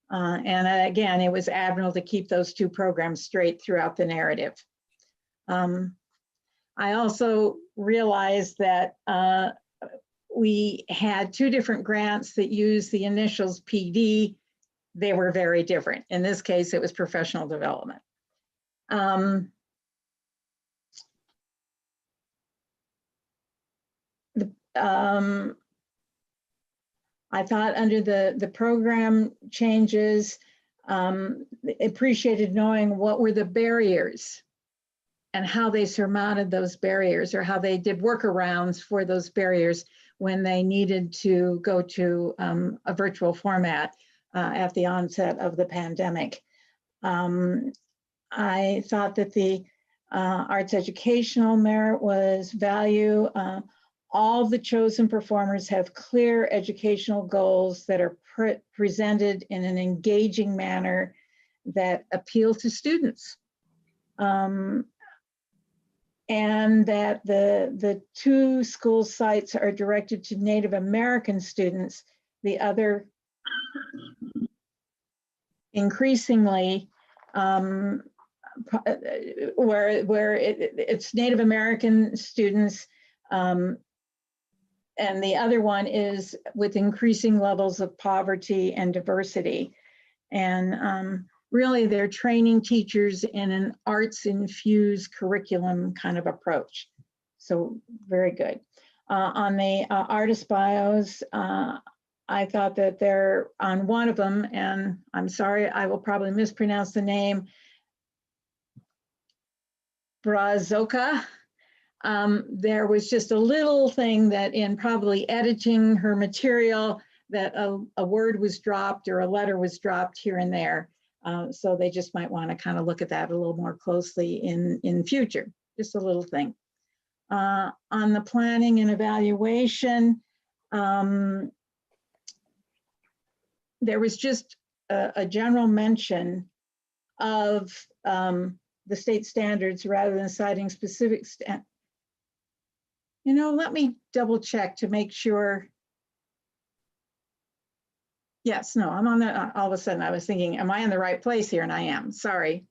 And again, it was admirable to keep those 2 programs straight throughout the narrative. I also realized that we had 2 different grants that used the initials PD. They were very different. In this case, it was professional development. I thought under the program changes, appreciated knowing what were the barriers and how they surmounted those barriers, or how they did workarounds for those barriers when they needed to go to a virtual format at the onset of the pandemic. I thought that the arts educational merit was value. All the chosen performers have clear educational goals that are presented in an engaging manner that appeal to students. And that the 2 school sites are directed to Native American students. The other, increasingly, where it's Native American students, and the other one is with increasing levels of poverty and diversity. And really, they're training teachers in an arts-infused curriculum kind of approach. So very good. On the artist bios, I thought that they're on one of them, and I'm sorry, I will probably mispronounce the name, Brazoka. There was just a little thing that in probably editing her material that a word was dropped or a letter was dropped here and there. So they just might want to kind of look at that a little more closely in future, just a little thing. On the planning and evaluation, there was just a general mention of the state standards rather than citing specific You know, let me double check to make sure. Yes, no, I'm on the, all of a sudden I was thinking, am I in the right place here? And I am, sorry.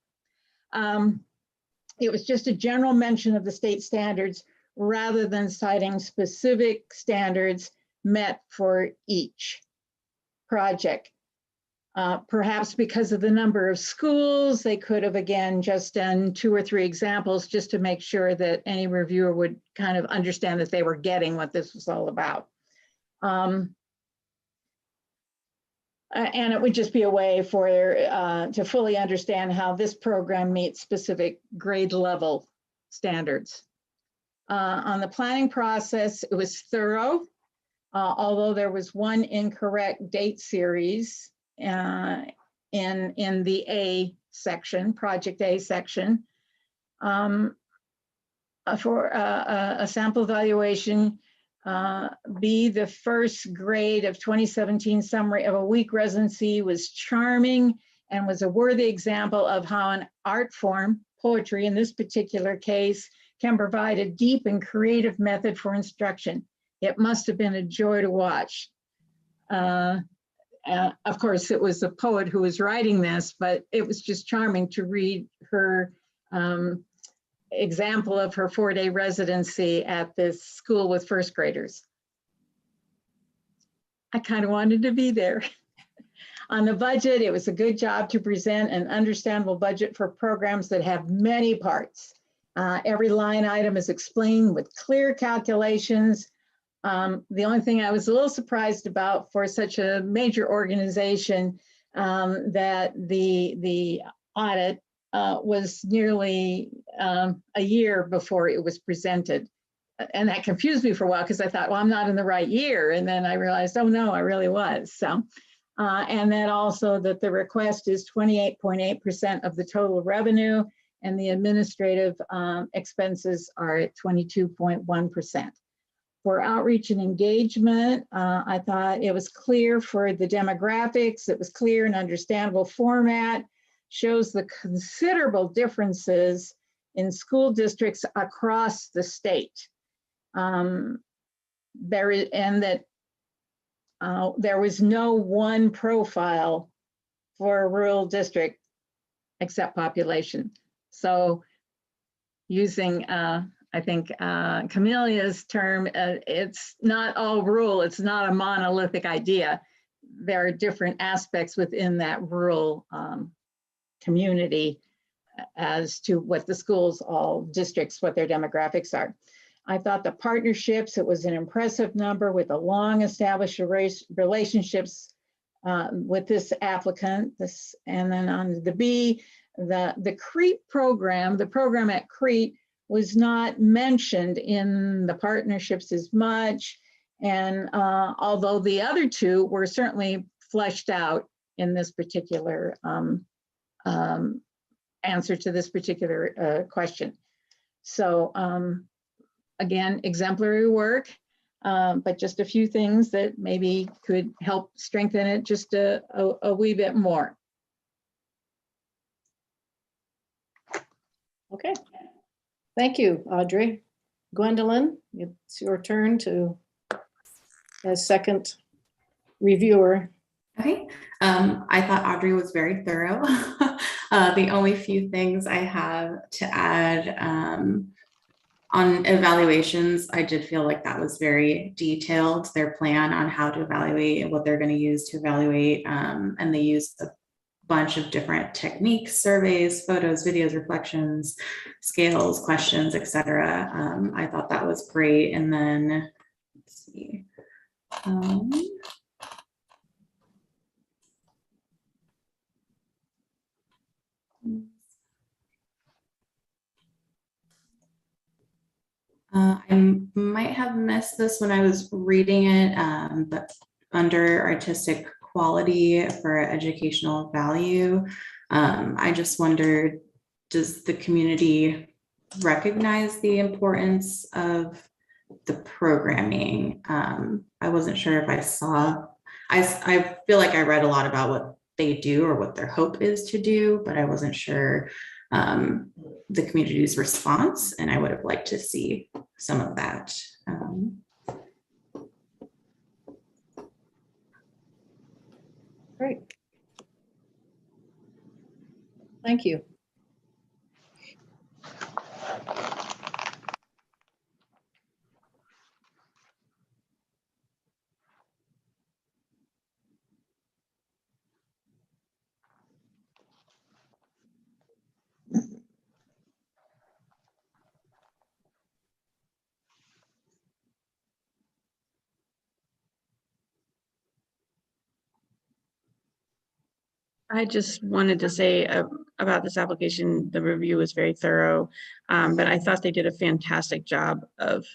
It was just a general mention of the state standards rather than citing specific standards met for each project. Perhaps because of the number of schools, they could have again just done 2 or 3 examples just to make sure that any reviewer would kind of understand that they were getting what this was all about. And it would just be a way for to fully understand how this program meets specific grade level standards. On the planning process, it was thorough, although there was one incorrect date series in the A section, project A section. For a sample evaluation, B, the first grade of 2017 summary of a week residency was charming and was a worthy example of how an art form, poetry in this particular case, can provide a deep and creative method for instruction. It must have been a joy to watch. Of course, it was a poet who was writing this, but it was just charming to read her example of her 4-day residency at this school with first graders. I kind of wanted to be there. On the budget, it was a good job to present an understandable budget for programs that have many parts. Every line item is explained with clear calculations. The only thing I was a little surprised about for such a major organization, that the audit was nearly a year before it was presented. And that confused me for a while because I thought, well, I'm not in the right year. And then I realized, oh no, I really was. So, and then also that the request is 28.8% of the total revenue, and the administrative expenses are at 22.1%. For outreach and engagement, I thought it was clear for the demographics. It was clear and understandable format, shows the considerable differences in school districts across the state. There was no one profile for a rural district except population. So using, I think Camelia's term, it's not all rural, it's not a monolithic idea. There are different aspects within that rural community as to what the schools, all districts, what their demographics are. I thought the partnerships, it was an impressive number with a long established relationships with this applicant. And then on the B, the CREET program, the program at CREET was not mentioned in the partnerships as much. And although the other two were certainly fleshed out in this particular answer to this particular question. So again, exemplary work, but just a few things that maybe could help strengthen it just a wee bit more. Okay, thank you, Audrey. Gwendolyn, it's your turn to, as second reviewer. Okay, I thought Audrey was very thorough. The only few things I have to add on evaluations, I did feel like that was very detailed, their plan on how to evaluate and what they're going to use to evaluate, and they used a bunch of different techniques, surveys, photos, videos, reflections, scales, questions, etc. I thought that was great. And then let's see. I might have missed this when I was reading it, but under artistic quality for educational value, I just wondered, does the community recognize the importance of the programming? I wasn't sure if I saw, I feel like I read a lot about what they do or what their hope is to do, but I wasn't sure the community's response, and I would have liked to see some of that. Great. Thank you. I just wanted to say about this application, the review was very thorough, but I thought they did a fantastic job of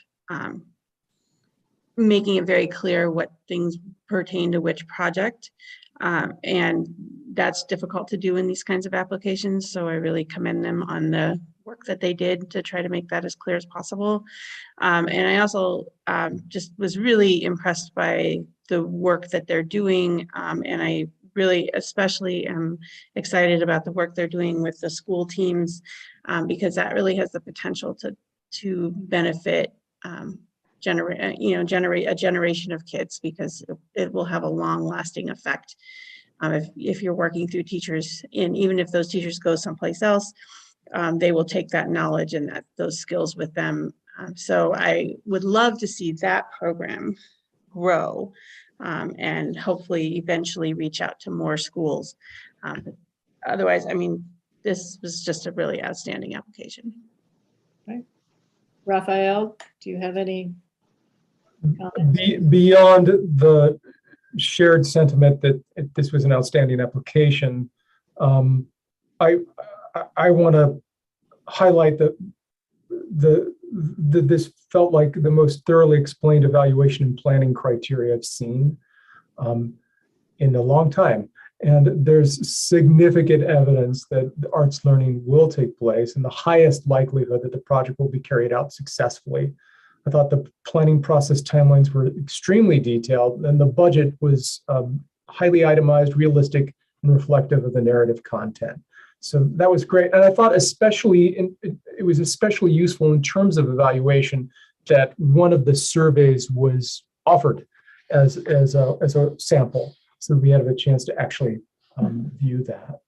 making it very clear what things pertain to which project. And that's difficult to do in these kinds of applications. So I really commend them on the work that they did to try to make that as clear as possible. And I also just was really impressed by the work that they're doing. And I really especially am excited about the work they're doing with the school teams, because that really has the potential to benefit generate a generation of kids, because it will have a long lasting effect. If you're working through teachers, and even if those teachers go someplace else, they will take that knowledge and those skills with them. So I would love to see that program grow, and hopefully eventually reach out to more schools. Otherwise, I mean, this was just a really outstanding application. Right. Rafael, do you have any comments? Beyond the shared sentiment that this was an outstanding application, I want to highlight that this felt like the most thoroughly explained evaluation and planning criteria I've seen in a long time. And there's significant evidence that the arts learning will take place and the highest likelihood that the project will be carried out successfully. I thought the planning process timelines were extremely detailed, and the budget was highly itemized, realistic, and reflective of the narrative content. So that was great. And I thought it was especially useful in terms of evaluation that one of the surveys was offered as a sample, so we had a chance to actually view that.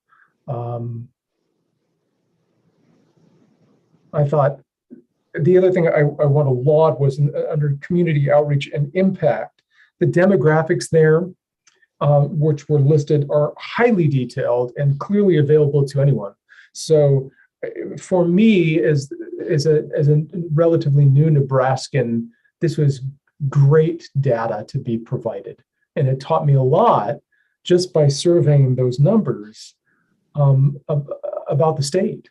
I thought the other thing I want to laud was under community outreach and impact, the demographics there, which were listed, are highly detailed and clearly available to anyone. So for me, as a relatively new Nebraskan, this was great data to be provided. And it taught me a lot just by surveying those numbers about the state.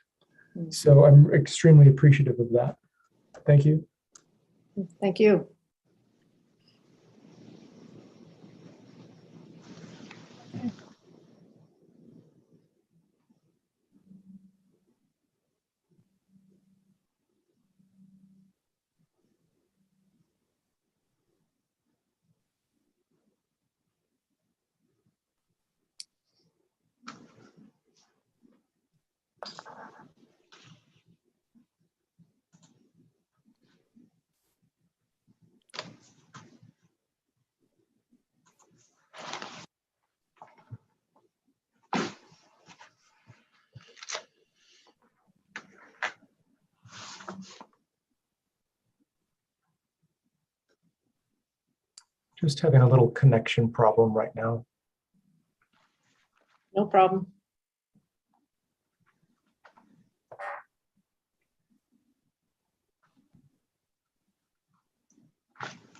So I'm extremely appreciative of that. Thank you. Thank you. Just having a little connection problem right now. No problem.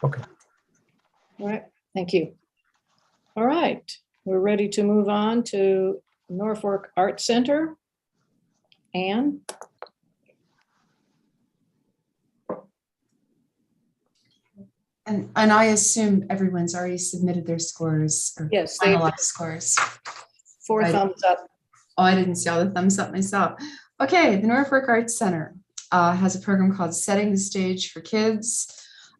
Okay. All right, thank you. All right, we're ready to move on to Norfolk Art Center. Anne? And I assume everyone's already submitted their scores or Yes, they finalized scores. 4 Right. thumbs up. Oh, I didn't see all the thumbs up myself. Okay, the Norfolk Art Center has a program called Setting the Stage for Kids.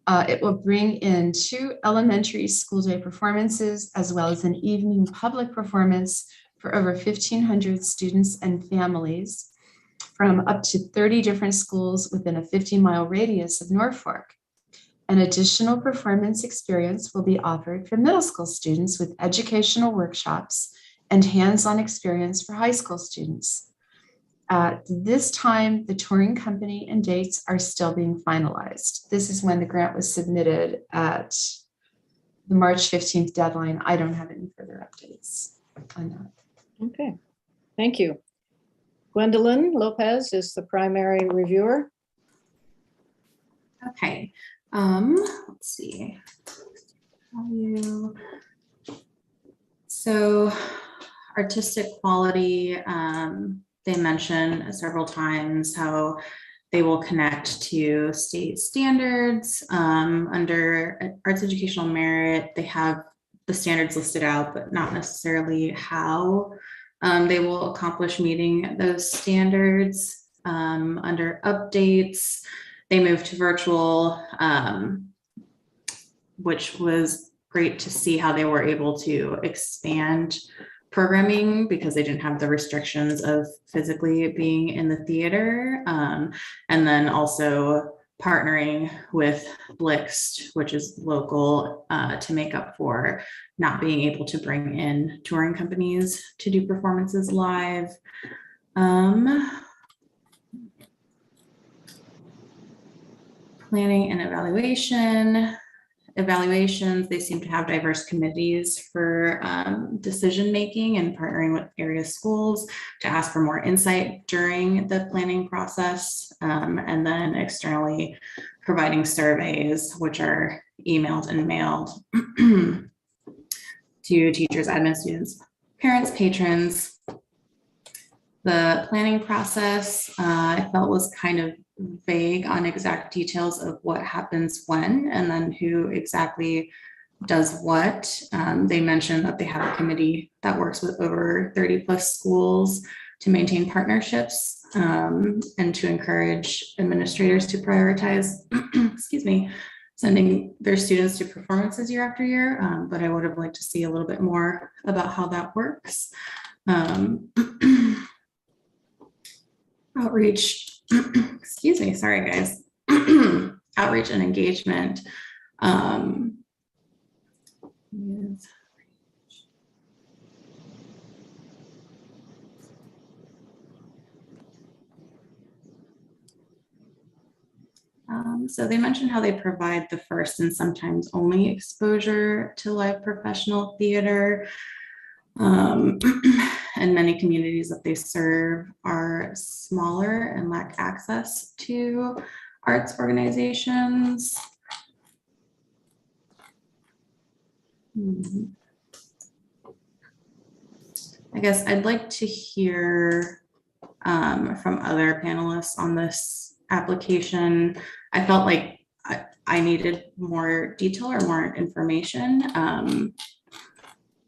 It will bring in 2 elementary school day performances as well as an evening public performance for over 1,500 students and families from up to 30 different schools within a 50-mile radius of Norfolk. An additional performance experience will be offered for middle school students with educational workshops and hands-on experience for high school students. At this time, the touring company and dates are still being finalized. This is when the grant was submitted at the March 15th deadline. I don't have any further updates on that. Okay, thank you. Gwendolyn Lopez is the primary reviewer. Okay, let's see. So artistic quality, they mention several times how they will connect to state standards. Under arts educational merit, they have the standards listed out, but not necessarily how they will accomplish meeting those standards. Under updates, they moved to virtual, which was great to see how they were able to expand programming because they didn't have the restrictions of physically being in the theater. And then also partnering with Blixt, which is local, to make up for not being able to bring in touring companies to do performances live. Planning and evaluations, they seem to have diverse committees for decision making and partnering with area schools to ask for more insight during the planning process, and then externally providing surveys which are emailed and mailed to teachers, admin, students, parents, patrons. The planning process I felt was kind of vague on exact details of what happens when and then who exactly does what. They mentioned that they have a committee that works with over 30+ schools to maintain partnerships and to encourage administrators to prioritize, excuse me, sending their students to performances year after year. But I would have liked to see a little bit more about how that works. Outreach, excuse me, sorry guys. Outreach and engagement. So they mentioned how they provide the first and sometimes only exposure to live professional theater. And many communities that they serve are smaller and lack access to arts organizations. I guess I'd like to hear from other panelists on this application. I felt like I needed more detail or more information.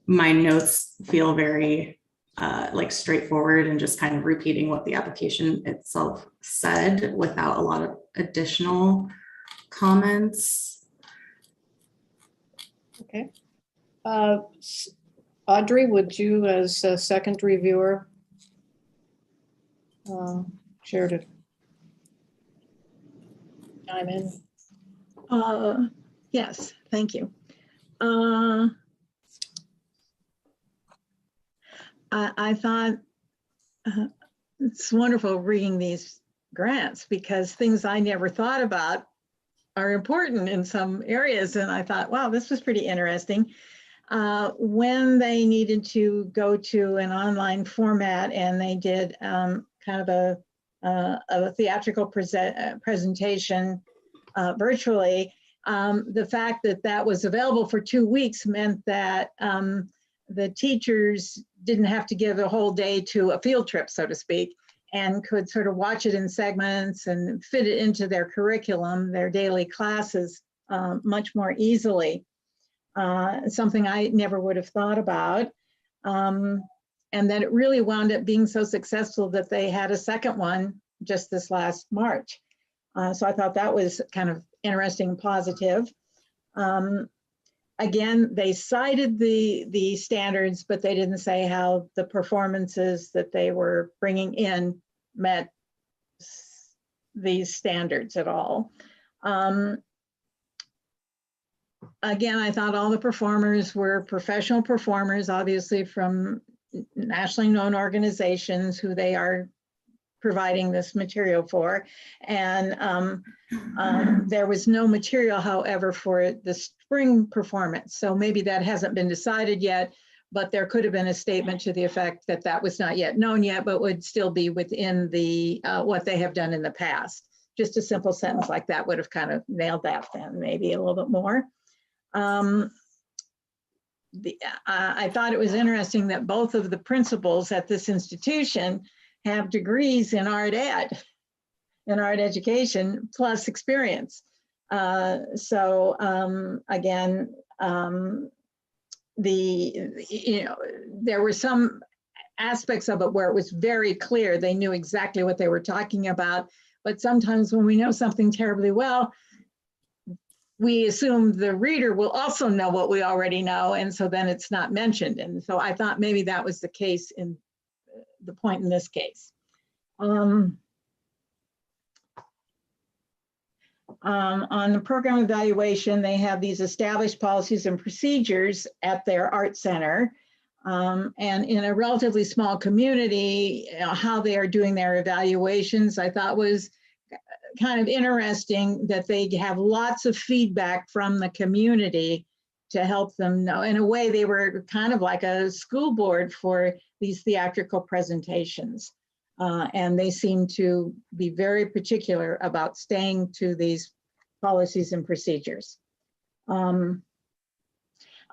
My notes feel very like straightforward and just kind of repeating what the application itself said without a lot of additional comments. Okay. Audrey, would you, as a second reviewer, share to chime in? Yes, thank you. I thought it's wonderful reading these grants because things I never thought about are important in some areas. And I thought, wow, this was pretty interesting. When they needed to go to an online format and they did kind of a theatrical presentation virtually, the fact that that was available for 2 weeks meant that the teachers didn't have to give a whole day to a field trip, so to speak, and could sort of watch it in segments and fit it into their curriculum, their daily classes, much more easily. Something I never would have thought about. And then it really wound up being so successful that they had a second one just this last March. So I thought that was kind of interesting and positive. Again, they cited the standards, but they didn't say how the performances that they were bringing in met these standards at all. Again, I thought all the performers were professional performers, obviously from nationally known organizations who they are providing this material for. And there was no material, however, for the spring performance. So maybe that hasn't been decided yet, but there could have been a statement to the effect that that was not yet known yet, but would still be within the what they have done in the past. Just a simple sentence like that would have kind of nailed that then, maybe a little bit more. I thought it was interesting that both of the principals at this institution have degrees in art ed, in art education, plus experience. Again, there were some aspects of it where it was very clear. They knew exactly what they were talking about. But sometimes when we know something terribly well, we assume the reader will also know what we already know. And so then it's not mentioned. And so I thought maybe that was the case in the point in this case. On the program evaluation, they have these established policies and procedures at their art center. And in a relatively small community, how they are doing their evaluations, I thought was kind of interesting that they have lots of feedback from the community to help them know. In a way, they were kind of like a school board for these theatrical presentations. And they seem to be very particular about staying to these policies and procedures. On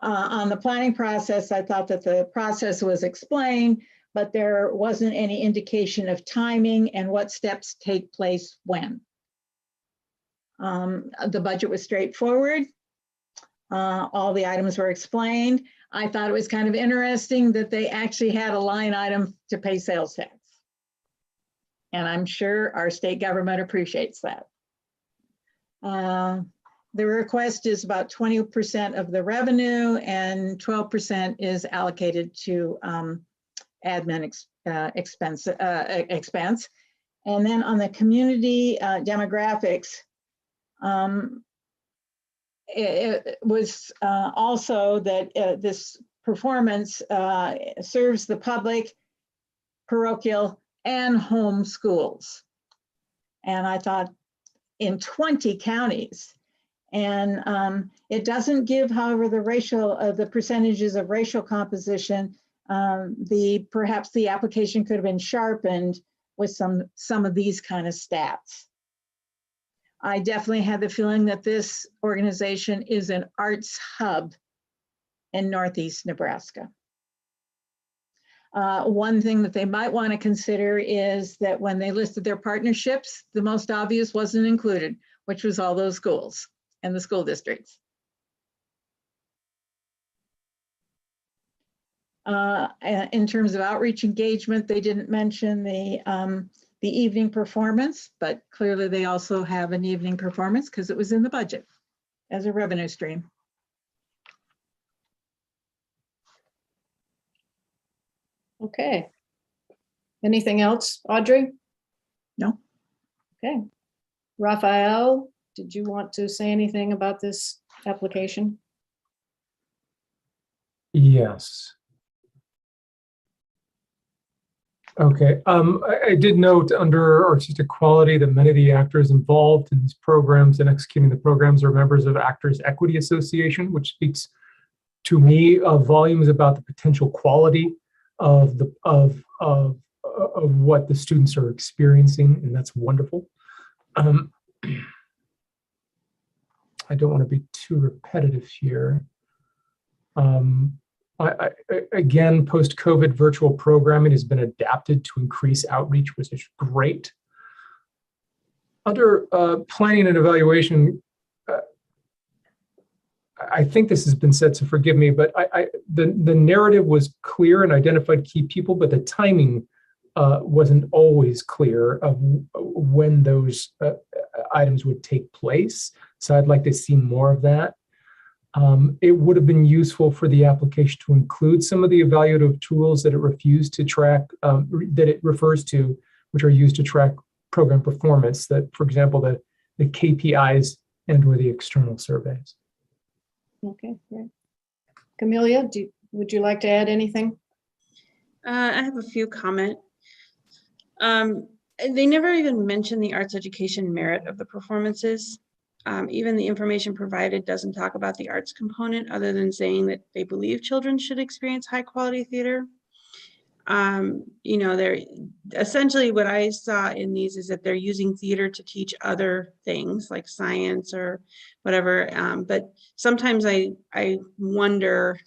the planning process, I thought that the process was explained, but there wasn't any indication of timing and what steps take place when. The budget was straightforward. All the items were explained. I thought it was kind of interesting that they actually had a line item to pay sales tax. And I'm sure our state government appreciates that. The request is about 20% of the revenue and 12% is allocated to admin expense. And then on the community demographics, it was also that this performance serves the public, parochial, and home schools. And I thought in 20 counties. And it doesn't give, however, the percentages of racial composition. Perhaps the application could have been sharpened with some of these kind of stats. I definitely had the feeling that this organization is an arts hub in Northeast Nebraska. One thing that they might want to consider is that when they listed their partnerships, the most obvious wasn't included, which was all those schools and the school districts. In terms of outreach engagement, they didn't mention the evening performance, but clearly they also have an evening performance because it was in the budget as a revenue stream. Okay. Anything else, Audrey? No. Okay. Rafael, did you want to say anything about this application? Yes. Okay, I did note under artistic quality that many of the actors involved in these programs and executing the programs are members of Actors Equity Association, which speaks to me of volumes about the potential quality of what the students are experiencing, and that's wonderful. I don't want to be too repetitive here. Again, post-COVID virtual programming has been adapted to increase outreach, which is great. Under planning and evaluation, I think this has been said, so forgive me, but the narrative was clear and identified key people, but the timing wasn't always clear of when those items would take place. So I'd like to see more of that. It would have been useful for the application to include some of the evaluative tools that it refused to track, that it refers to, which are used to track program performance, that, for example, the KPIs and or the external surveys. Okay, great. Camelia, would you like to add anything? I have a few comments. They never even mention the arts education merit of the performances. Even the information provided doesn't talk about the arts component other than saying that they believe children should experience high quality theater. You know, they're essentially what I saw in these is that they're using theater to teach other things like science or whatever. But sometimes I wonder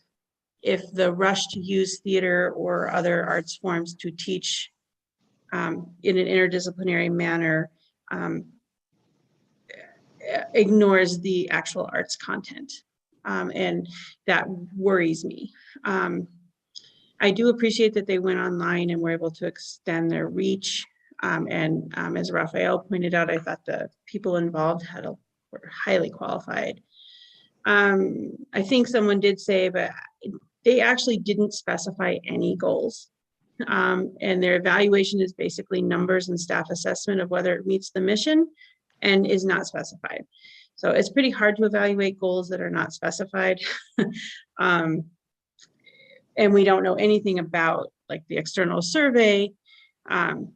if the rush to use theater or other arts forms to teach in an interdisciplinary manner ignores the actual arts content. and that worries me. I do appreciate that they went online and were able to extend their reach. As Rafael pointed out, I thought the people involved were highly qualified. I think someone did say, but they actually didn't specify any goals. And their evaluation is basically numbers and staff assessment of whether it meets the mission and is not specified. So it's pretty hard to evaluate goals that are not specified. And we don't know anything about like the external survey. And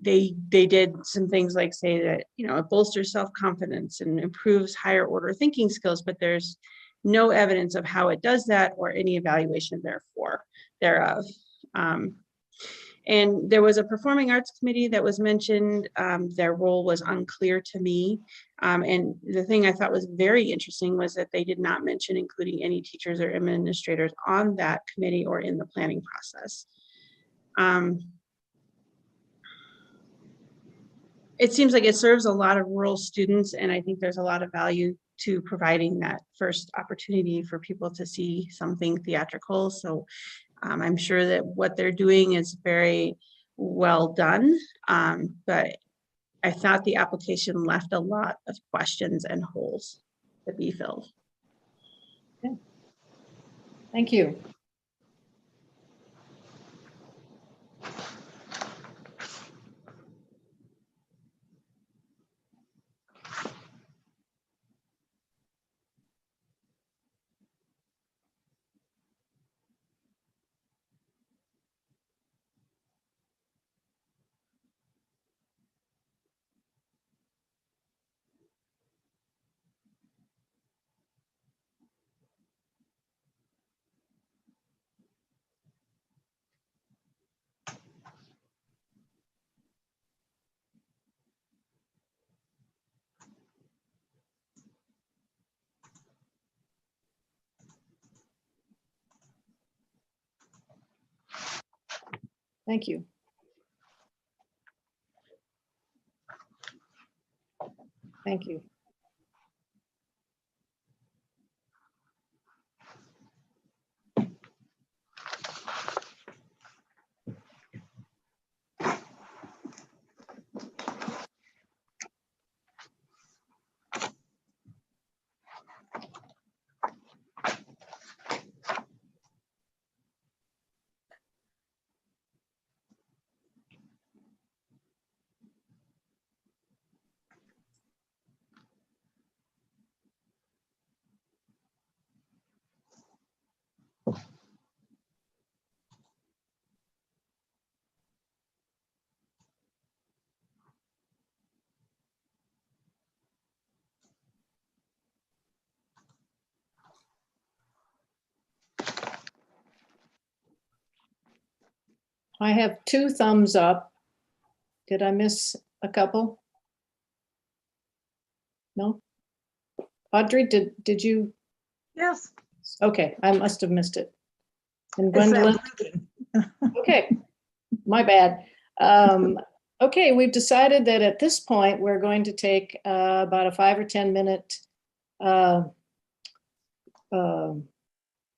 they did some things like say that, it bolsters self-confidence and improves higher order thinking skills, but there's no evidence of how it does that or any evaluation thereof. And there was a performing arts committee that was mentioned. Their role was unclear to me. And the thing I thought was very interesting was that they did not mention including any teachers or administrators on that committee or in the planning process. It seems like it serves a lot of rural students, and I think there's a lot of value to providing that first opportunity for people to see something theatrical. So I'm sure that what they're doing is very well done, but I thought the application left a lot of questions and holes to be filled. Okay. Thank you. Thank you. Thank you. I have 2 thumbs up. Did I miss a couple? No? Audrey, did you? Yes. Okay, I must have missed it. And It's that Gwendolyn? blinking. Okay, my bad. Okay, we've decided that at this point, we're going to take about a 5 or 10 minute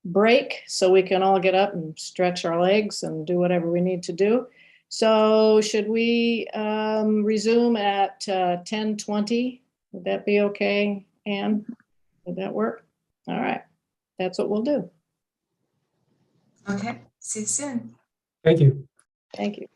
break so we can all get up and stretch our legs and do whatever we need to do. So should we resume at 10:20? Would that be okay, Anne? Would that work? All right, that's what we'll do. Okay, see you soon. Thank you. Thank you.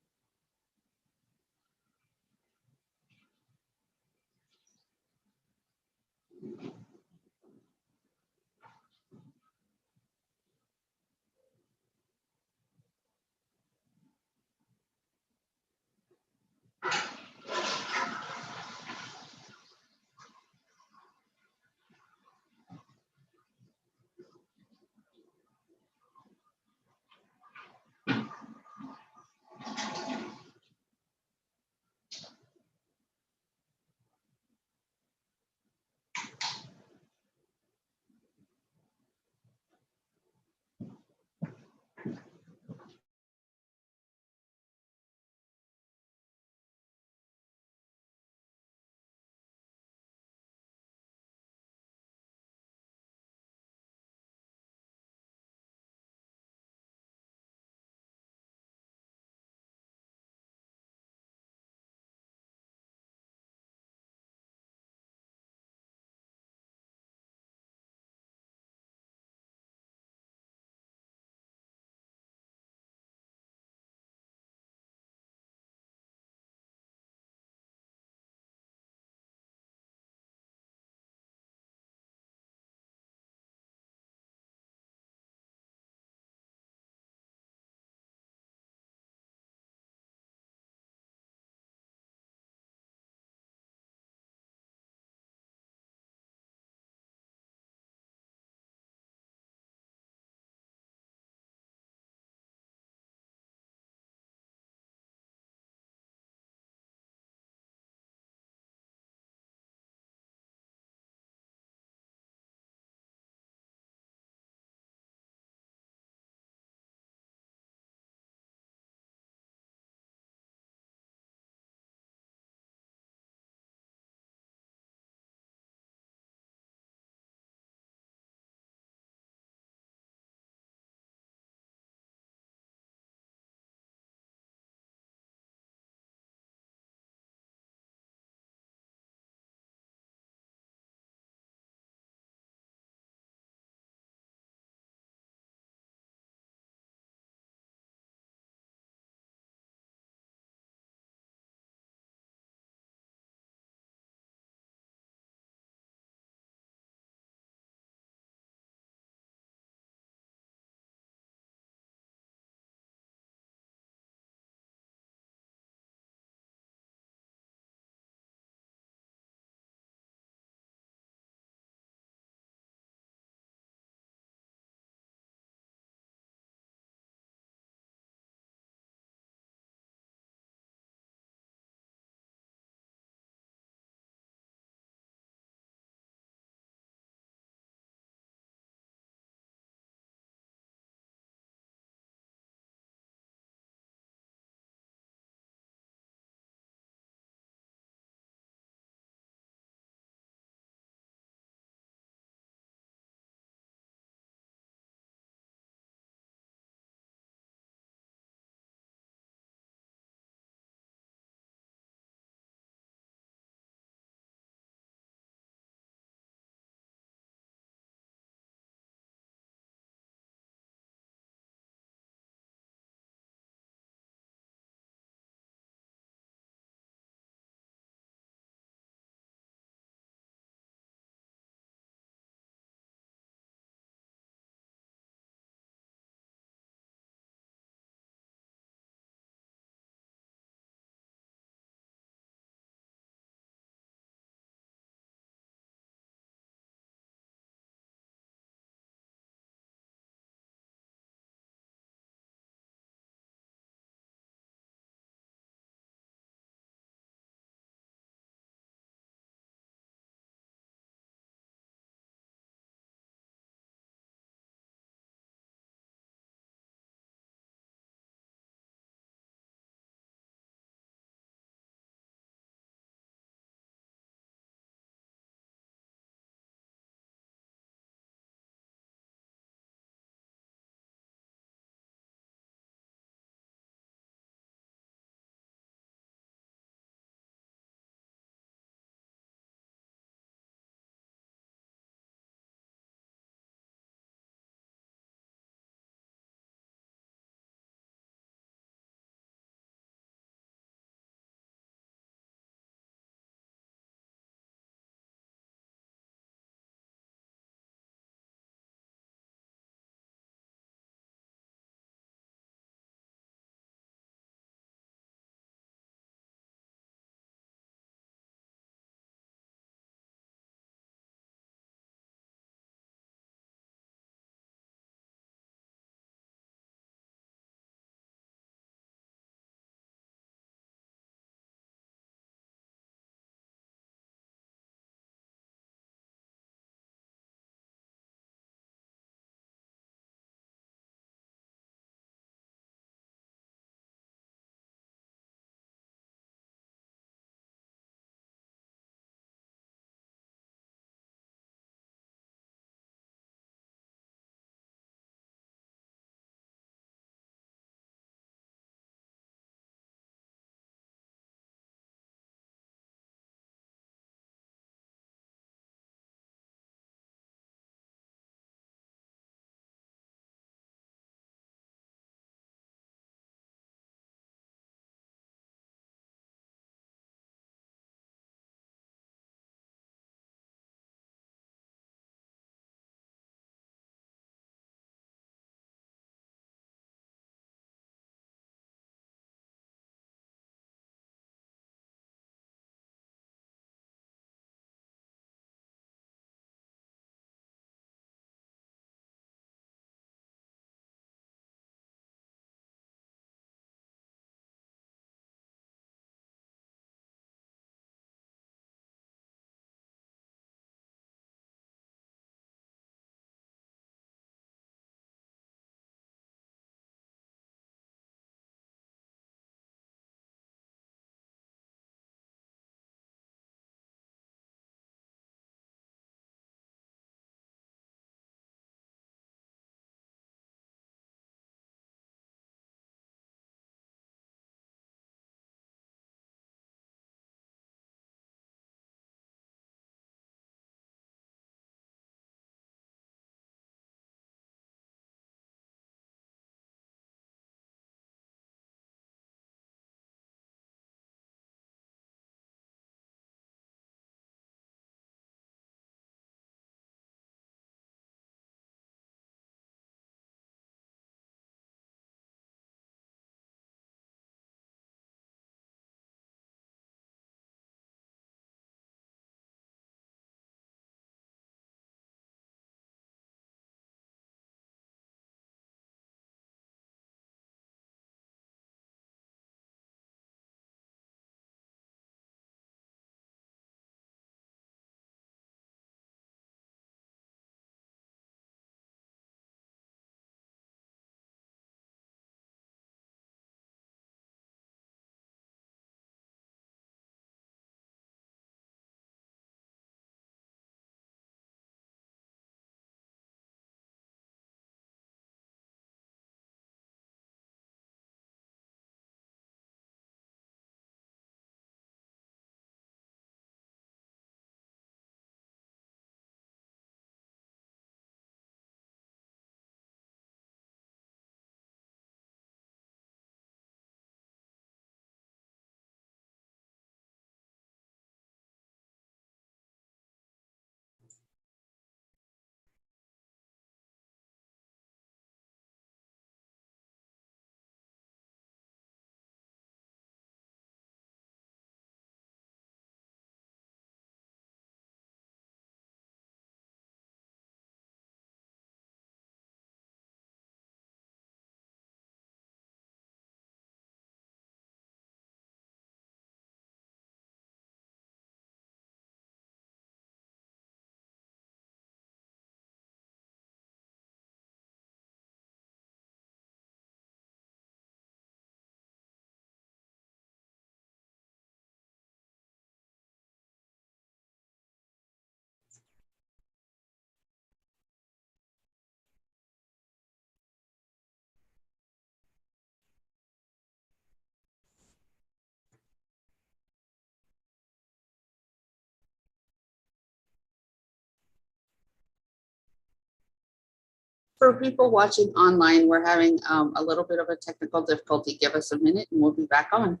For people watching online, we're having a little bit of a technical difficulty. Give us a minute and we'll be back on.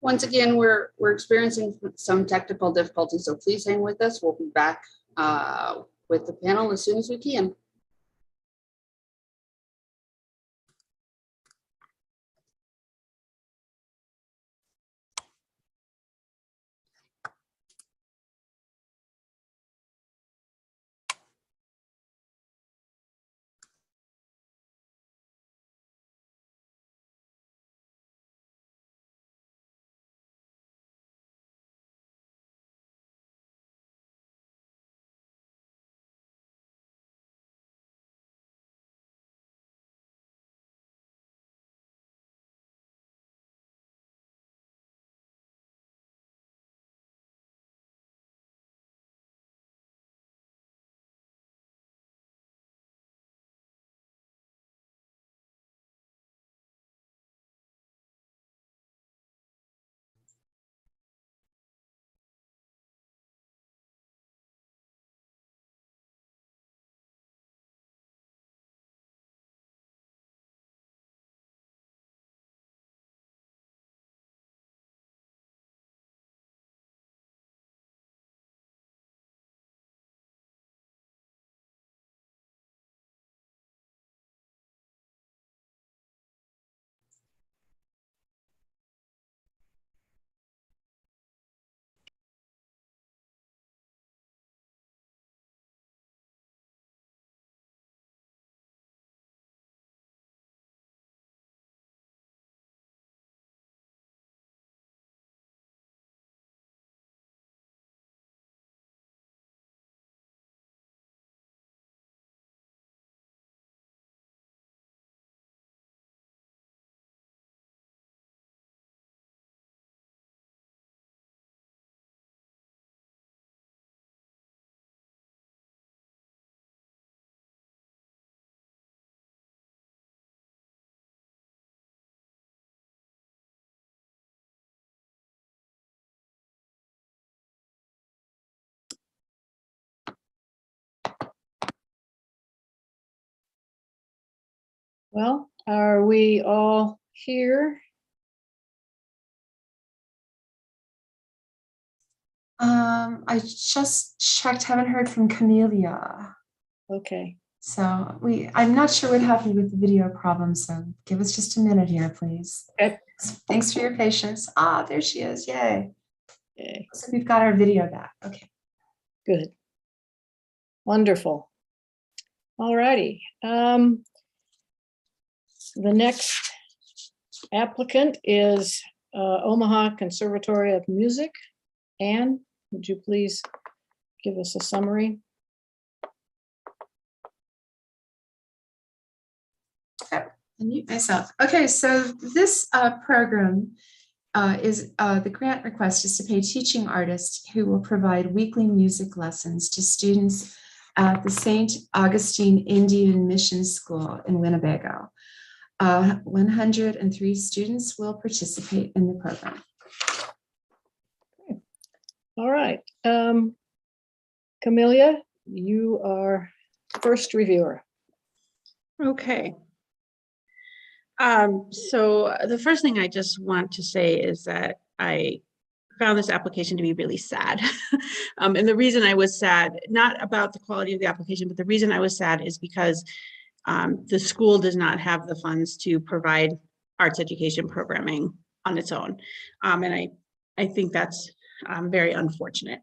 Once again, we're experiencing some technical difficulties, so please hang with us. We'll be back with the panel as soon as we can. Well, are we all here? I just checked, haven't heard from Camellia. Okay. So I'm not sure what happened with the video problem, so give us just a minute here, please. Okay. Thanks for your patience. Ah, there she is, yay. Okay, So we've got our video back, okay. good. Wonderful. All righty. The next applicant is Omaha Conservatory of Music. Anne, would you please give us a summary? Unmute myself. Okay, so this program is the grant request is to pay teaching artists who will provide weekly music lessons to students at the St. Augustine Indian Mission School in Winnebago. 103 students will participate in the program. All right. Camellia, you are first reviewer. Okay. So the first thing I just want to say is that I found this application to be really sad. And the reason I was sad, not about the quality of the application, but the reason I was sad is because the school does not have the funds to provide arts education programming on its own. And I think that's very unfortunate.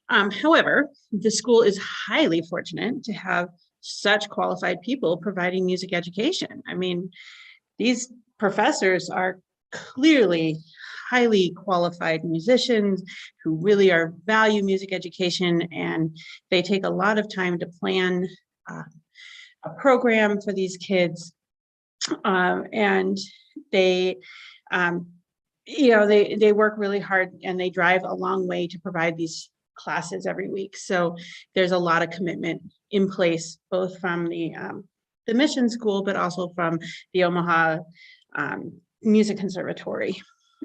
However, the school is highly fortunate to have such qualified people providing music education. I mean, these professors are clearly highly qualified musicians who really value music education, and they take a lot of time to plan a program for these kids. And they, they work really hard, and they drive a long way to provide these classes every week. So there's a lot of commitment in place, both from the mission school, but also from the Omaha Music Conservatory.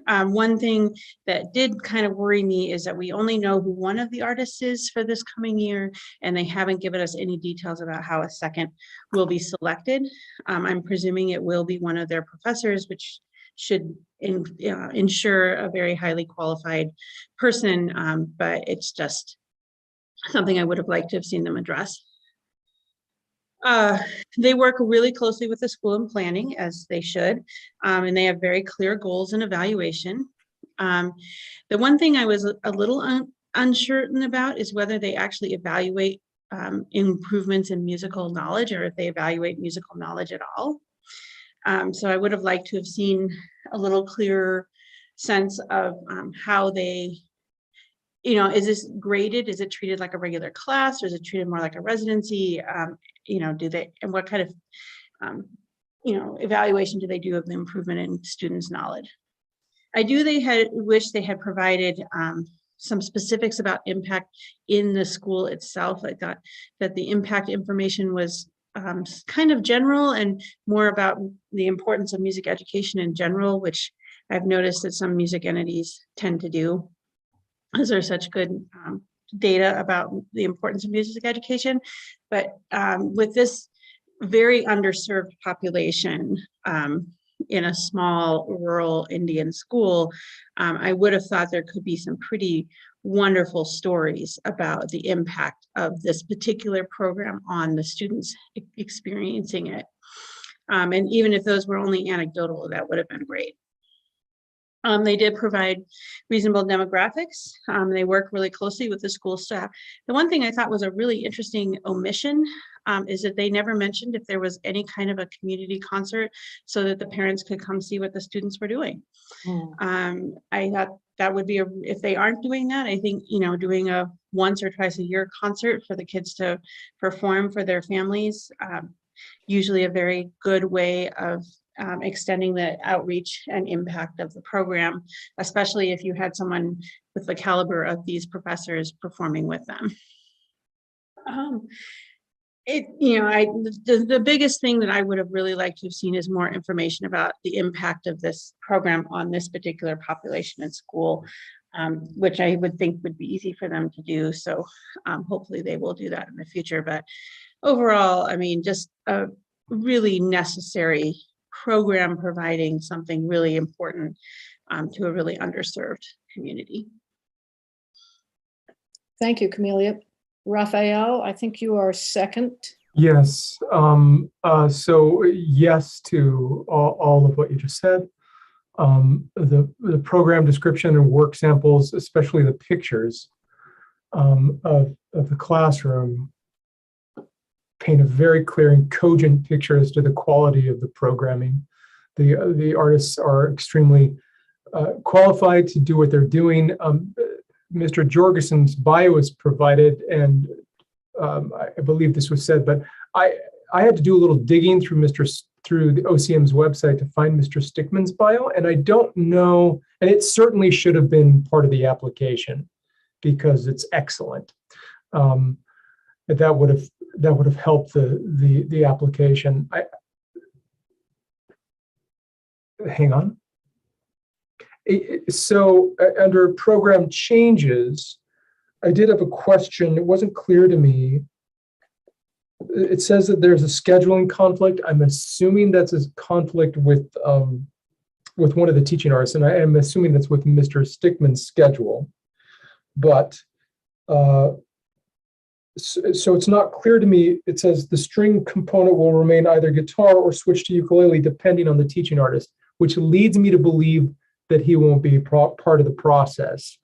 One thing that did kind of worry me is that we only know who one of the artists is for this coming year, and they haven't given us any details about how a second will be selected. I'm presuming it will be one of their professors, which should ensure a very highly qualified person, but it's just something I would have liked to have seen them address. They work really closely with the school in planning, as they should, and they have very clear goals and evaluation. The one thing I was a little uncertain about is whether they actually evaluate improvements in musical knowledge, or if they evaluate musical knowledge at all. So I would have liked to have seen a little clearer sense of how they, is this graded? Is it treated like a regular class, or is it treated more like a residency? Do they, and what kind of, evaluation do they do of the improvement in students' knowledge? Wish they had provided some specifics about impact in the school itself. I thought that the impact information was kind of general and more about the importance of music education in general, which I've noticed that some music entities tend to do, as there's such good data about the importance of music education. But with this very underserved population in a small rural Indian school, I would have thought there could be some pretty wonderful stories about the impact of this particular program on the students experiencing it. And even if those were only anecdotal, that would have been great. They did provide reasonable demographics. They work really closely with the school staff. The one thing I thought was a really interesting omission is that they never mentioned if there was any kind of a community concert so that the parents could come see what the students were doing. I thought that would be, if they aren't doing that, I think, doing a once or twice a year concert for the kids to perform for their families, usually a very good way of extending the outreach and impact of the program, especially if you had someone with the caliber of these professors performing with them. The biggest thing that I would have really liked to have seen is more information about the impact of this program on this particular population in school, which I would think would be easy for them to do. So hopefully they will do that in the future. But overall, I mean, just a really necessary program providing something really important to a really underserved community. Thank you, Camelia. Rafael, I think you are second. Yes. So yes to all of what you just said. The program description and work samples, especially the pictures of the classroom, paint a very clear and cogent picture as to the quality of the programming. The artists are extremely qualified to do what they're doing. Mr. Jorgensen's bio is provided, and I believe this was said, but I had to do a little digging through the OCM's website to find Mr. Stickman's bio, and I don't know, and it certainly should have been part of the application because it's excellent. That would have helped the application. Hang on. So under program changes, I did have a question. It wasn't clear to me. It says that there's a scheduling conflict. I'm assuming that's a conflict with one of the teaching artists, and I am assuming that's with Mr. Stickman's schedule. But so it's not clear to me. It says the string component will remain either guitar or switch to ukulele depending on the teaching artist, which leads me to believe that he won't be part of the process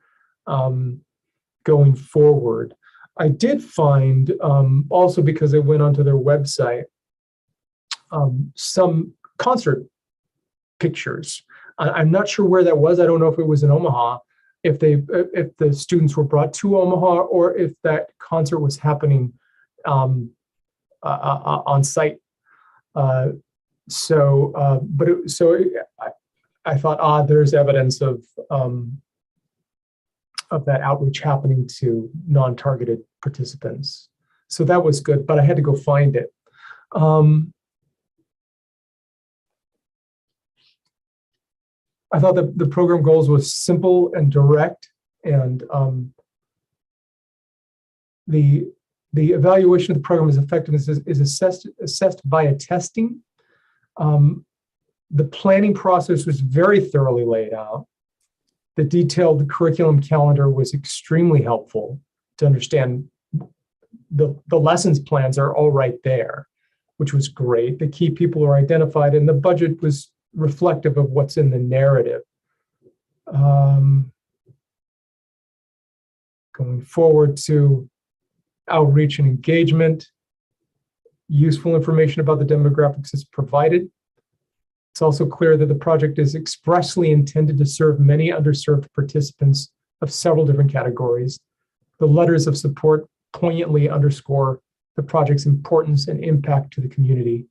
going forward. I did find, also because I went onto their website, some concert pictures. I'm not sure where that was. I don't know if it was in Omaha, if the students were brought to Omaha, or if that concert was happening on site. I thought, there's evidence of that outreach happening to non-targeted participants. So that was good, but I had to go find it. I thought that the program goals was simple and direct, and the evaluation of the program's effectiveness is assessed via testing. The planning process was very thoroughly laid out. The detailed curriculum calendar was extremely helpful to understand. The lessons plans are all right there, which was great. The key people are identified, and the budget was reflective of what's in the narrative. Going forward to outreach and engagement, useful information about the demographics is provided. It's also clear that the project is expressly intended to serve many underserved participants of several different categories. The letters of support poignantly underscore the project's importance and impact to the community.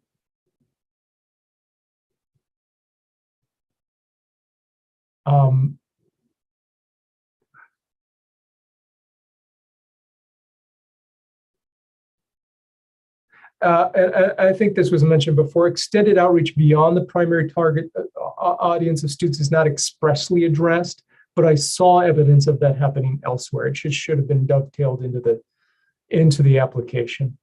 And I think this was mentioned before, extended outreach beyond the primary target audience of students is not expressly addressed, but I saw evidence of that happening elsewhere. It should have been dovetailed into the application.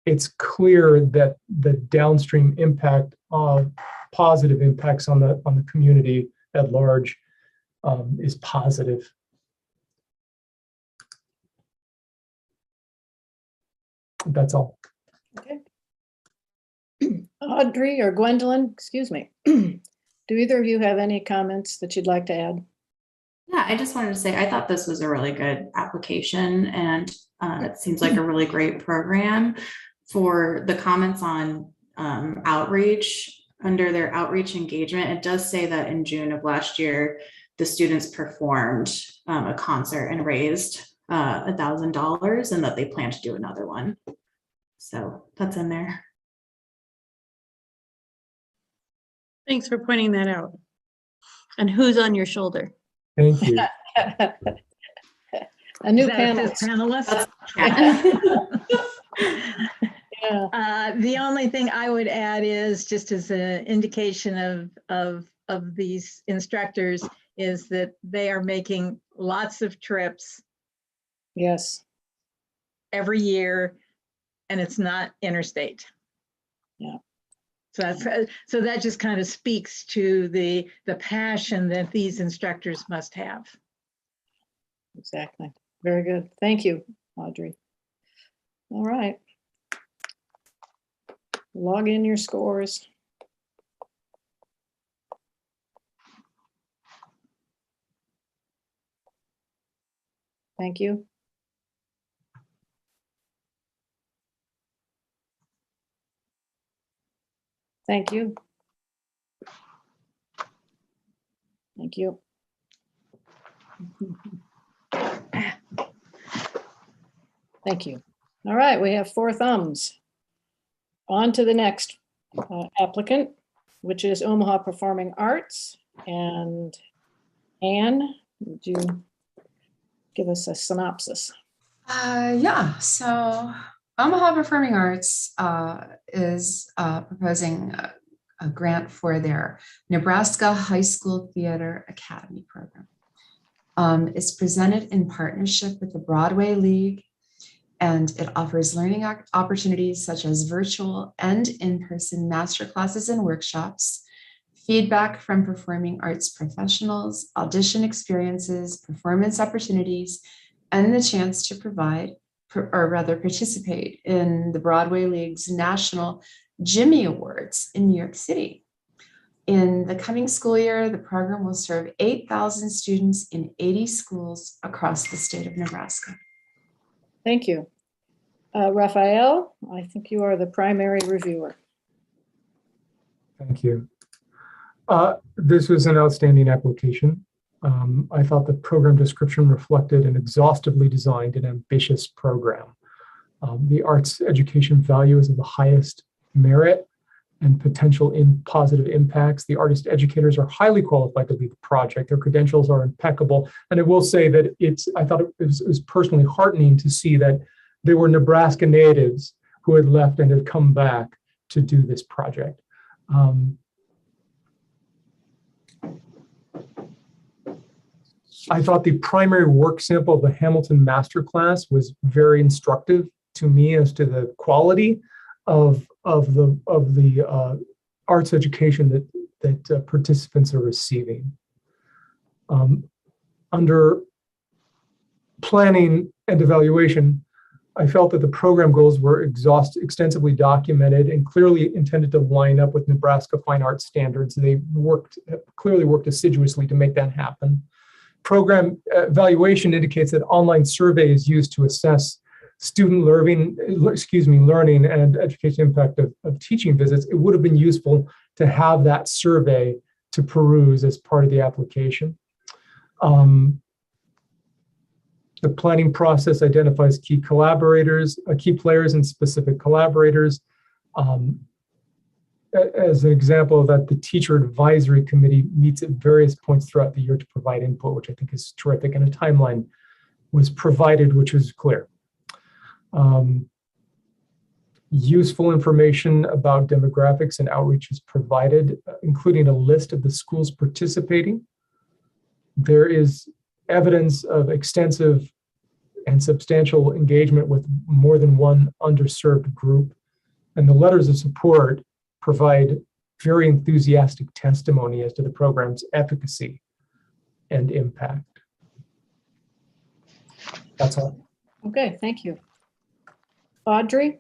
It's clear that the downstream impact of positive impacts on the community at large is positive. That's all. Okay. Audrey or Gwendolyn, excuse me. Do either of you have any comments that you'd like to add? Yeah, I just wanted to say, I thought this was a really good application, and it seems like a really great program. For the comments on outreach, under their outreach engagement, it does say that in June of last year, the students performed a concert and raised $1,000, and that they plan to do another one. So that's in there. Thanks for pointing that out. And who's on your shoulder? Thank you. A new Is that a fifth panelist. Yeah. The only thing I would add is, just as an indication of these instructors, is that they are making lots of trips. Yes. every year, and it's not interstate. Yeah. So that just kind of speaks to the passion that these instructors must have. Exactly. Very good. Thank you, Audrey. All right. Log in your scores. Thank you. Thank you. Thank you. Thank you. All right, we have 4 thumbs. On to the next applicant, which is Omaha Performing Arts. And Anne, would you give us a synopsis? Yeah, so Omaha Performing Arts is proposing a grant for their Nebraska High School Theater Academy program. It's presented in partnership with the Broadway League, and it offers learning opportunities such as virtual and in-person masterclasses and workshops, feedback from performing arts professionals, audition experiences, performance opportunities, and the chance to participate in the Broadway League's National Jimmy Awards in New York City. In the coming school year, the program will serve 8,000 students in 80 schools across the state of Nebraska. Thank you. Rafael, I think you are the primary reviewer. Thank you. This was an outstanding application. I thought the program description reflected an exhaustively designed and ambitious program. The arts education value is of the highest merit and potential in positive impacts. The artist educators are highly qualified to lead the project. Their credentials are impeccable. And I will say that I thought it was personally heartening to see that there were Nebraska natives who had left and had come back to do this project. I thought the primary work sample of the Hamilton Masterclass was very instructive to me as to the quality of the arts education that participants are receiving. Under planning and evaluation, I felt that the program goals were extensively documented and clearly intended to line up with Nebraska fine arts standards. They clearly worked assiduously to make that happen. Program evaluation indicates that online survey is used to assess student learning and education impact of teaching visits. It would have been useful to have that survey to peruse as part of the application. The planning process identifies key players and specific collaborators. As an example of that, the teacher advisory committee meets at various points throughout the year to provide input, which I think is terrific, and a timeline was provided, which was clear. Useful information about demographics and outreach is provided, including a list of the schools participating. There is evidence of extensive and substantial engagement with more than one underserved group, and the letters of support provide very enthusiastic testimony as to the program's efficacy and impact. That's all. Okay, thank you. Audrey?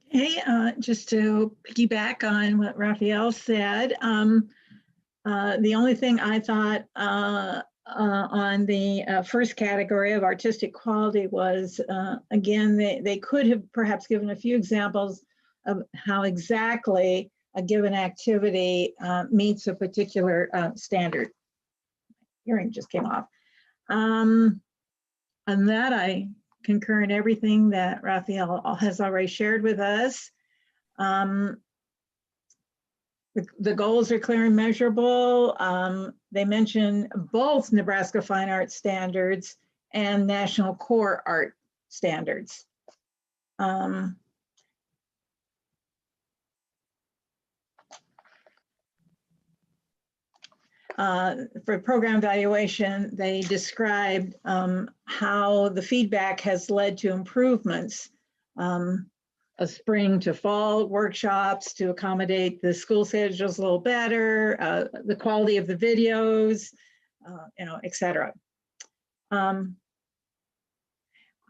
Hey, just to piggyback on what Rafael said, the only thing I thought on the first category of artistic quality was, again, they could have perhaps given a few examples of how exactly a given activity meets a particular standard. Hearing just came off. On that, I concur in everything that Rafael has already shared with us. The goals are clear and measurable. They mention both Nebraska Fine Arts Standards and National Core Art Standards. for program evaluation, they described how the feedback has led to improvements, a spring to fall workshops to accommodate the school schedules a little better, the quality of the videos, et cetera.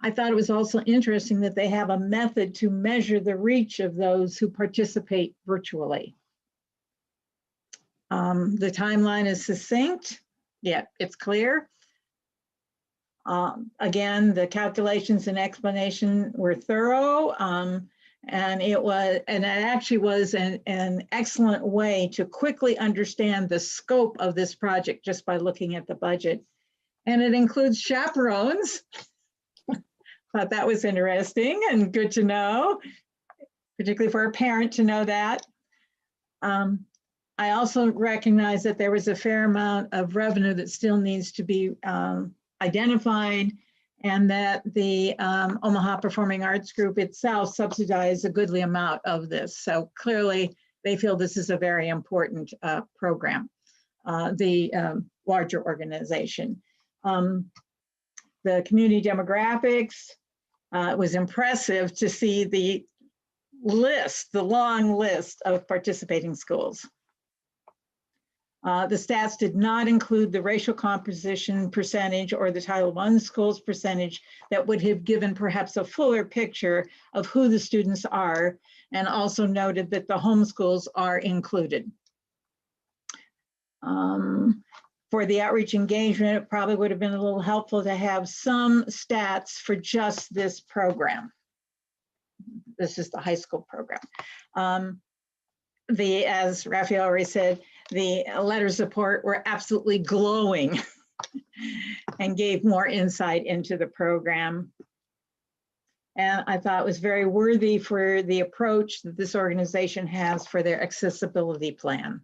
I thought it was also interesting that they have a method to measure the reach of those who participate virtually. The timeline is succinct, yet it's clear. Again, the calculations and explanation were thorough, and it actually was an excellent way to quickly understand the scope of this project just by looking at the budget. And it includes chaperones. Thought that was interesting and good to know, particularly for a parent to know that. I also recognize that there was a fair amount of revenue that still needs to be identified, and that the Omaha Performing Arts Group itself subsidized a goodly amount of this. So clearly they feel this is a very important program, the larger organization. The community demographics, it was impressive to see the long list of participating schools. The stats did not include the racial composition percentage or the Title I schools percentage that would have given perhaps a fuller picture of who the students are, and also noted that the homeschools are included. For the outreach engagement, it probably would have been a little helpful to have some stats for just this program. This is the high school program. As Rafael already said, the letters of support were absolutely glowing and gave more insight into the program. And I thought it was very worthy for the approach that this organization has for their accessibility plan.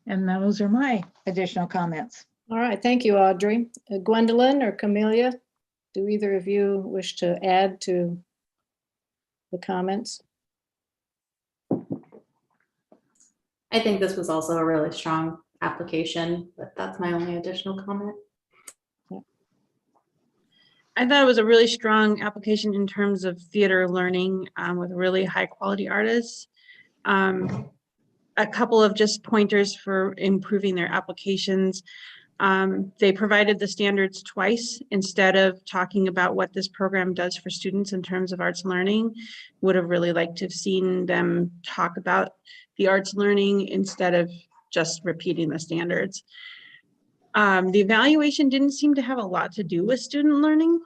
And those are my additional comments. All right, thank you, Audrey. Gwendolyn or Camelia, do either of you wish to add to the comments? I think this was also a really strong application, but that's my only additional comment. I thought it was a really strong application in terms of theater learning with really high quality artists. A couple of just pointers for improving their applications. They provided the standards twice instead of talking about what this program does for students in terms of arts learning. Would have really liked to have seen them talk about the arts learning instead of just repeating the standards. The evaluation didn't seem to have a lot to do with student learning,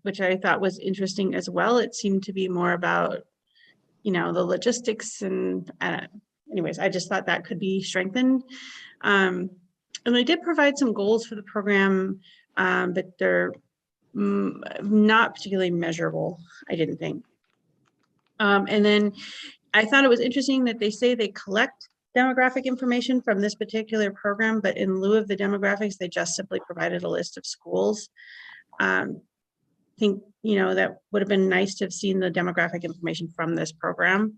which I thought was interesting as well. It seemed to be more about, the logistics and anyways, I just thought that could be strengthened. And they did provide some goals for the program, but they're not particularly measurable, I didn't think. And then I thought it was interesting that they say they collect demographic information from this particular program, but in lieu of the demographics, they just simply provided a list of schools. I think, that would have been nice to have seen the demographic information from this program.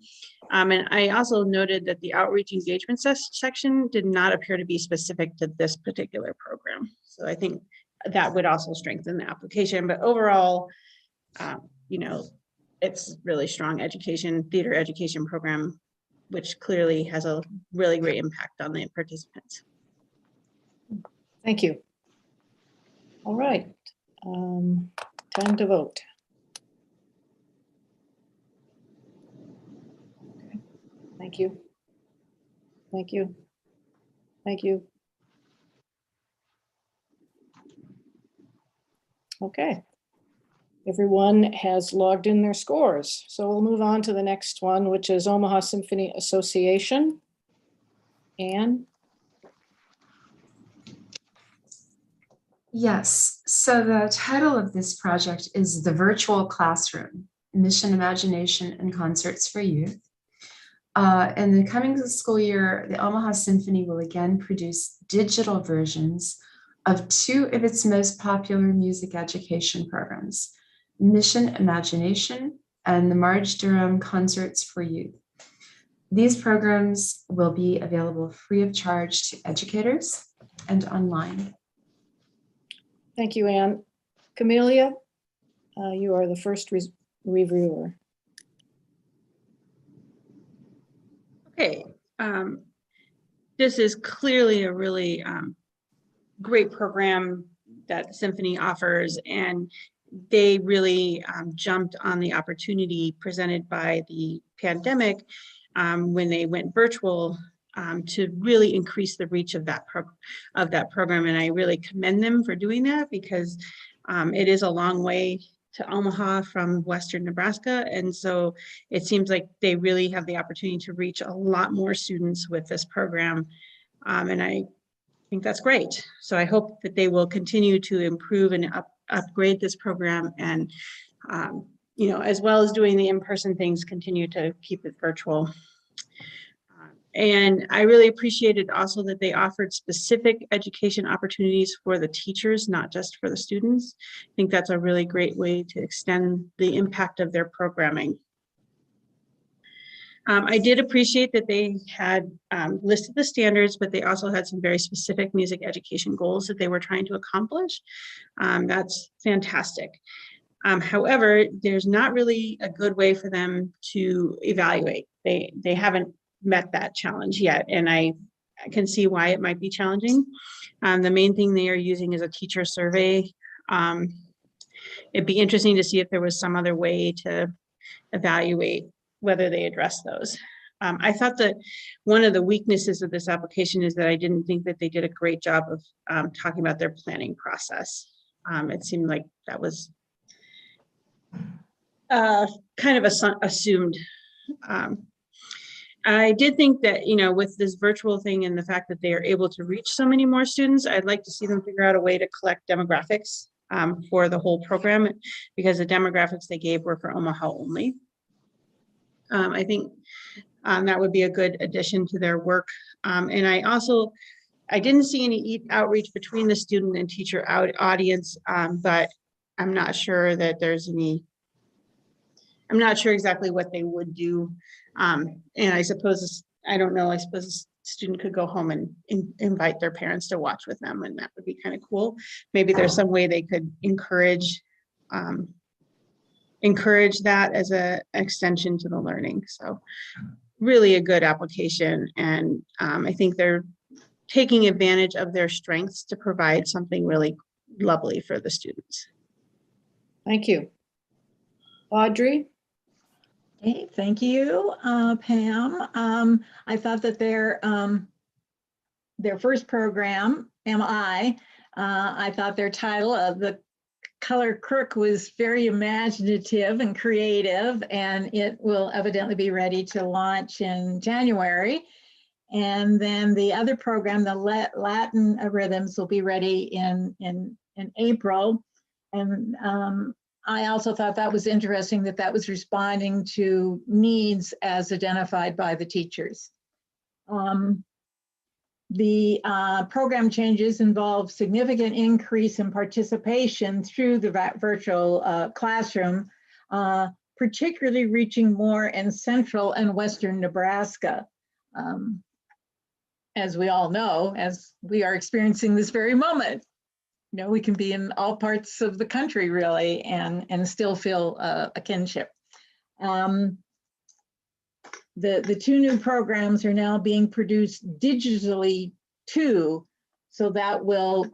And I also noted that the outreach engagement section did not appear to be specific to this particular program. So I think that would also strengthen the application, but overall, it's really strong theater education program, which clearly has a really great impact on the participants. Thank you. All right, time to vote. Okay. Thank you. Thank you. Thank you. Okay. Everyone has logged in their scores. So we'll move on to the next one, which is Omaha Symphony Association. Anne? Yes, so the title of this project is The Virtual Classroom, Mission, Imagination, and Concerts for Youth. In the coming school year, the Omaha Symphony will again produce digital versions of two of its most popular music education programs, Mission, Imagination, and the Marge Durham Concerts for Youth. These programs will be available free of charge to educators and online. Thank you, Anne. Camelia, you are the first reviewer. Okay, this is clearly a really great program that Symphony offers, and they really jumped on the opportunity presented by the pandemic when they went virtual to really increase the reach of that program. And I really commend them for doing that, because it is a long way to Omaha from Western Nebraska. And so it seems like they really have the opportunity to reach a lot more students with this program. And I think that's great. So I hope that they will continue to improve and upgrade this program, and you know, as well as doing the in-person things, continue to keep it virtual. And I really appreciated also that they offered specific education opportunities for the teachers, not just for the students. I think that's a really great way to extend the impact of their programming. I did appreciate that they had listed the standards, but they also had some very specific music education goals that they were trying to accomplish. That's fantastic. However, there's not really a good way for them to evaluate. They haven't met that challenge yet, and I can see why it might be challenging. The main thing they are using is a teacher survey. It'd be interesting to see if there was some other way to evaluate whether they address those. I thought that one of the weaknesses of this application is that I didn't think that they did a great job of talking about their planning process. It seemed like that was kind of assumed. I did think that, you know, with this virtual thing and the fact that they are able to reach so many more students, I'd like to see them figure out a way to collect demographics for the whole program, because the demographics they gave were for Omaha only. I think that would be a good addition to their work. And I didn't see any outreach between the student and teacher audience, but I'm not sure that there's any, I'm not sure exactly what they would do. And I suppose, I don't know, I suppose a student could go home and invite their parents to watch with them, and that would be kind of cool. Maybe there's some way they could encourage that as an extension to the learning. So really a good application. And I think they're taking advantage of their strengths to provide something really lovely for the students. Thank you. Audrey? Okay, thank you, Pam. I thought that their first program, MI, I thought their title of the Color Crook was very imaginative and creative, and it will evidently be ready to launch in January. And then the other program, the Latin rhythms, will be ready in April. And I also thought that was interesting that was responding to needs as identified by the teachers. The program changes involve significant increase in participation through the virtual classroom, particularly reaching more in central and western Nebraska. As we all know, as we are experiencing this very moment. You know, we can be in all parts of the country really and still feel a kinship. The two new programs are now being produced digitally too, so that will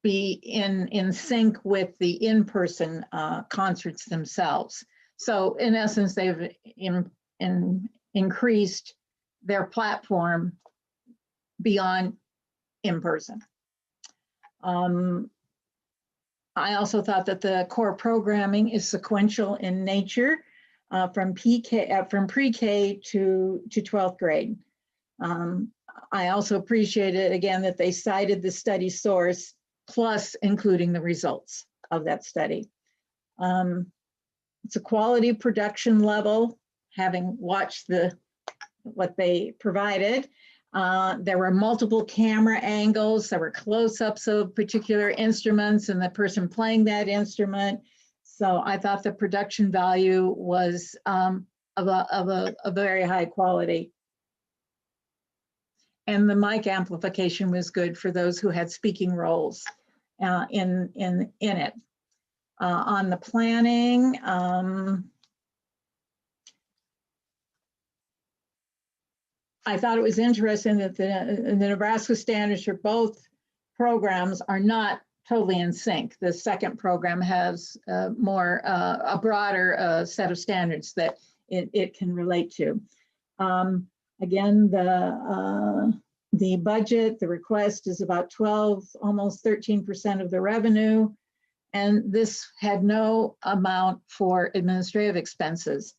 be in sync with the in-person concerts themselves. So in essence, they've increased their platform beyond in-person. I also thought that the core programming is sequential in nature from pre-K to 12th grade. I also appreciated again that they cited the study source plus including the results of that study. It's a quality production level, having watched what they provided. There were multiple camera angles, there were close-ups of particular instruments and the person playing that instrument. So I thought the production value was of a very high quality. And the mic amplification was good for those who had speaking roles in it. On the planning, I thought it was interesting that the Nebraska standards for both programs are not totally in sync. The second program has a broader set of standards that it can relate to. Again, the budget, the request is about 12, almost 13% of the revenue. And this had no amount for administrative expenses,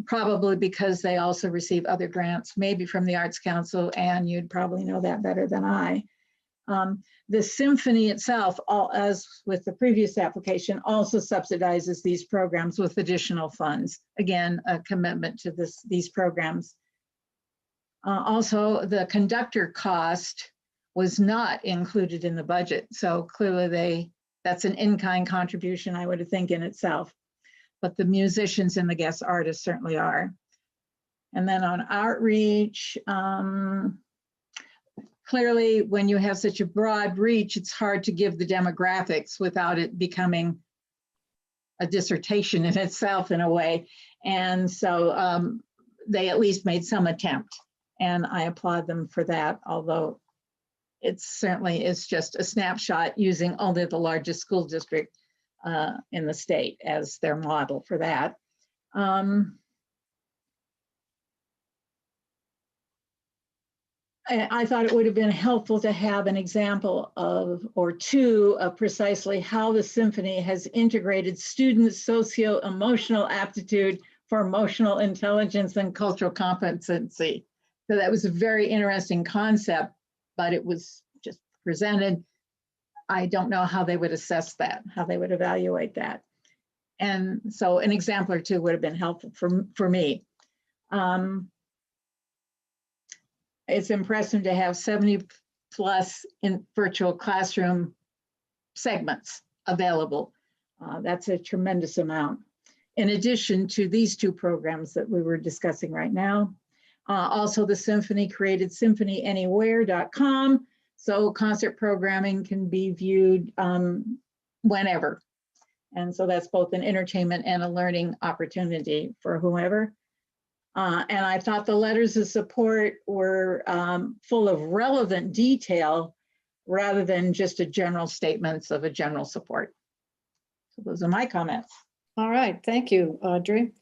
probably because they also receive other grants, maybe from the Arts Council, and you'd probably know that better than I. The Symphony itself, as with the previous application, also subsidizes these programs with additional funds. Again, a commitment to these programs. Also, the conductor cost was not included in the budget. So clearly that's an in-kind contribution, I would think, in itself. But the musicians and the guest artists certainly are. And then on outreach, clearly when you have such a broad reach, it's hard to give the demographics without it becoming a dissertation in itself in a way. And so they at least made some attempt, and I applaud them for that, although it certainly is just a snapshot using only the largest school district in the state as their model for that. I thought it would have been helpful to have an example or two of precisely how the Symphony has integrated students' socio-emotional aptitude for emotional intelligence and cultural competency. So that was a very interesting concept, but it was just presented. I don't know how they would assess that, how they would evaluate that. And so an example or two would have been helpful for me. It's impressive to have 70 plus in virtual classroom segments available. That's a tremendous amount. In addition to these two programs that we were discussing right now, also the Symphony created symphonyanywhere.com, so concert programming can be viewed whenever. And so that's both an entertainment and a learning opportunity for whoever. And I thought the letters of support were full of relevant detail rather than just a general statements of a general support. So those are my comments. All right, thank you, Audrey.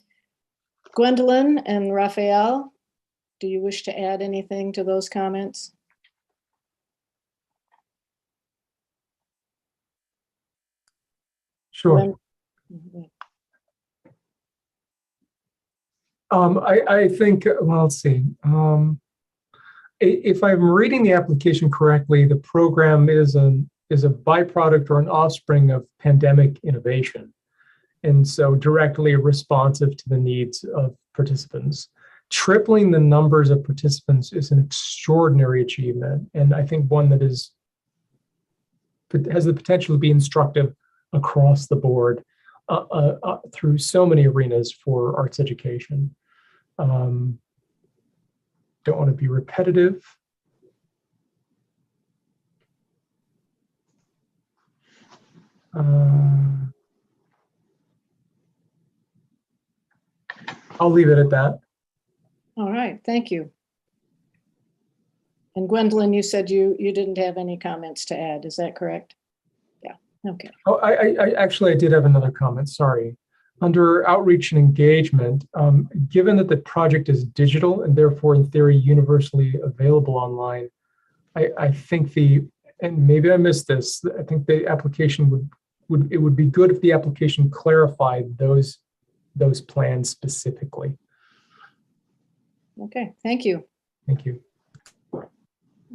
Gwendolyn and Rafael, do you wish to add anything to those comments? Sure. I think, well, let's see. If I'm reading the application correctly, the program is a byproduct or an offspring of pandemic innovation, and so directly responsive to the needs of participants. Tripling the numbers of participants is an extraordinary achievement, and I think one that has the potential to be instructive across the board through so many arenas for arts education. Don't want to be repetitive. I'll leave it at that. All right, thank you. And Gwendolyn, you said you didn't have any comments to add, is that correct? Yeah, okay. Oh, I actually did have another comment, sorry. Under outreach and engagement, given that the project is digital and therefore in theory universally available online, I think and maybe I missed this, I think the application it would be good if the application clarified those plans specifically. Okay, thank you. Thank you.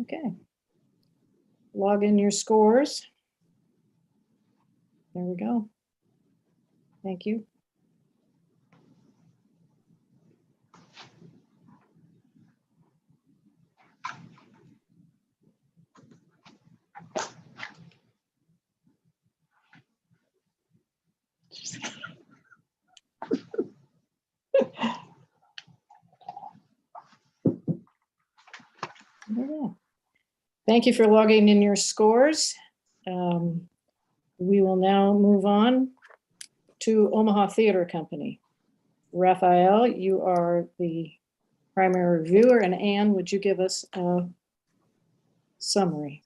Okay. Log in your scores. There we go. Thank you. All Thank you for logging in your scores. We will now move on to Omaha Theater Company. Rafael, you are the primary reviewer, and Anne, would you give us a summary?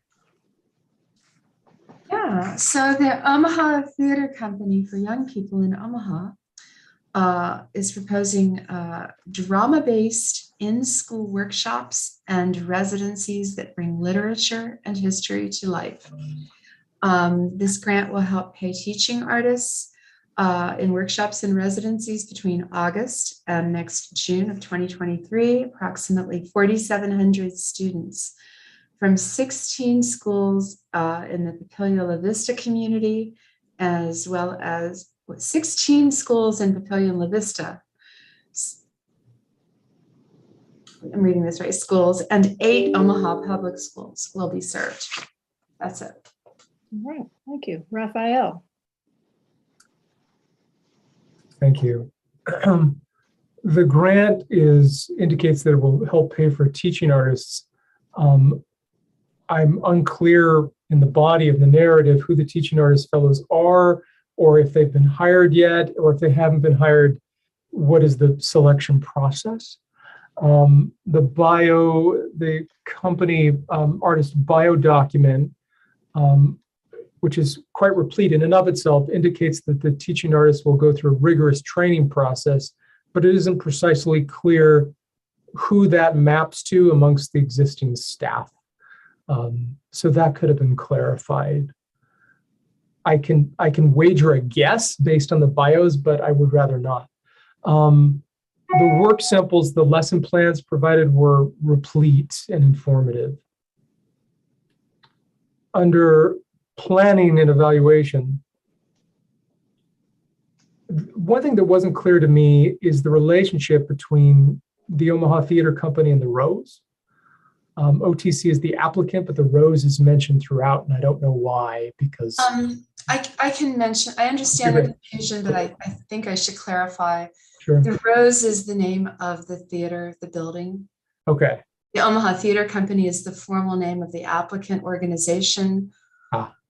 Yeah, so the Omaha Theater Company for young people in Omaha is proposing drama-based in-school workshops and residencies that bring literature and history to life. This grant will help pay teaching artists in workshops and residencies between August and next June of 2023, approximately 4,700 students from 16 schools in the Papillion Vista community, as well as 16 schools in Papillion Vista. I'm reading this right, schools, and 8 Omaha public schools will be served. That's it. All right, thank you. Rafael. Thank you. The grant indicates that it will help pay for teaching artists. I'm unclear in the body of the narrative who the teaching artist fellows are, or if they've been hired yet, or if they haven't been hired, what is the selection process? The company artist bio document, which is quite replete in and of itself, indicates that the teaching artist will go through a rigorous training process, but it isn't precisely clear who that maps to amongst the existing staff. So that could have been clarified. I can wager a guess based on the bios, but I would rather not. The work samples, the lesson plans provided were replete and informative. Under planning and evaluation, one thing that wasn't clear to me is the relationship between the Omaha Theater Company and the Rose. OTC is the applicant, but the Rose is mentioned throughout, and I don't know why, because... I can mention, I understand the confusion, but I think I should clarify. Sure. The Rose is the name of the theater, the building. Okay. The Omaha Theater Company is the formal name of the applicant organization.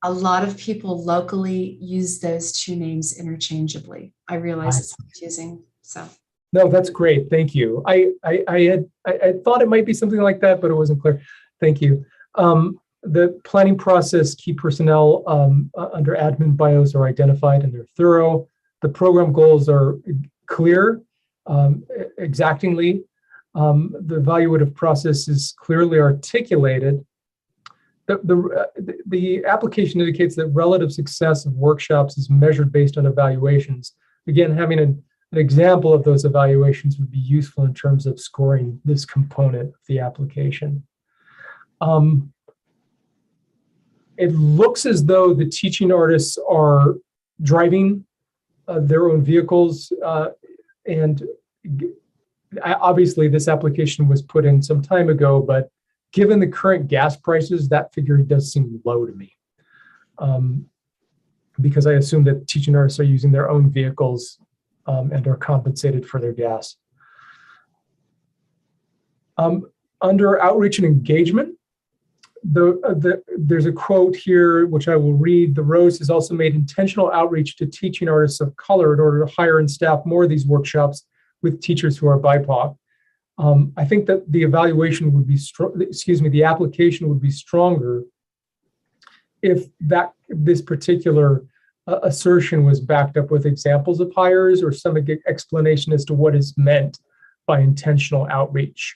A lot of people locally use those two names interchangeably. I realize it's confusing, so. No, that's great. Thank you. I thought it might be something like that, but it wasn't clear. Thank you. The planning process, key personnel under admin bios are identified and they're thorough. The program goals are clear, exactingly. The evaluative process is clearly articulated. The application indicates that relative success of workshops is measured based on evaluations. Again, having an example of those evaluations would be useful in terms of scoring this component of the application. It looks as though the teaching artists are driving their own vehicles, and obviously this application was put in some time ago, but given the current gas prices, that figure does seem low to me, because I assume that teaching artists are using their own vehicles and are compensated for their gas. Under outreach and engagement, there's a quote here, which I will read. The Rose has also made intentional outreach to teaching artists of color in order to hire and staff more of these workshops with teachers who are BIPOC. I think that the evaluation would be the application would be stronger if this particular assertion was backed up with examples of hires or some explanation as to what is meant by intentional outreach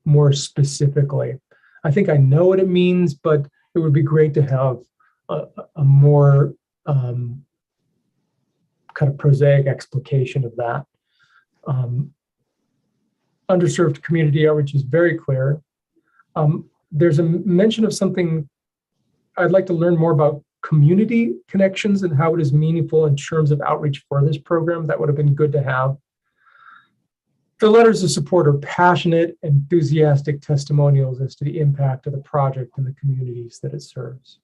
more specifically. I think I know what it means, but it would be great to have a more kind of prosaic explication of that. Underserved community outreach is very clear. There's a mention of something I'd like to learn more about: community connections and how it is meaningful in terms of outreach for this program. That would have been good to have. The letters of support are passionate, enthusiastic testimonials as to the impact of the project and the communities that it serves.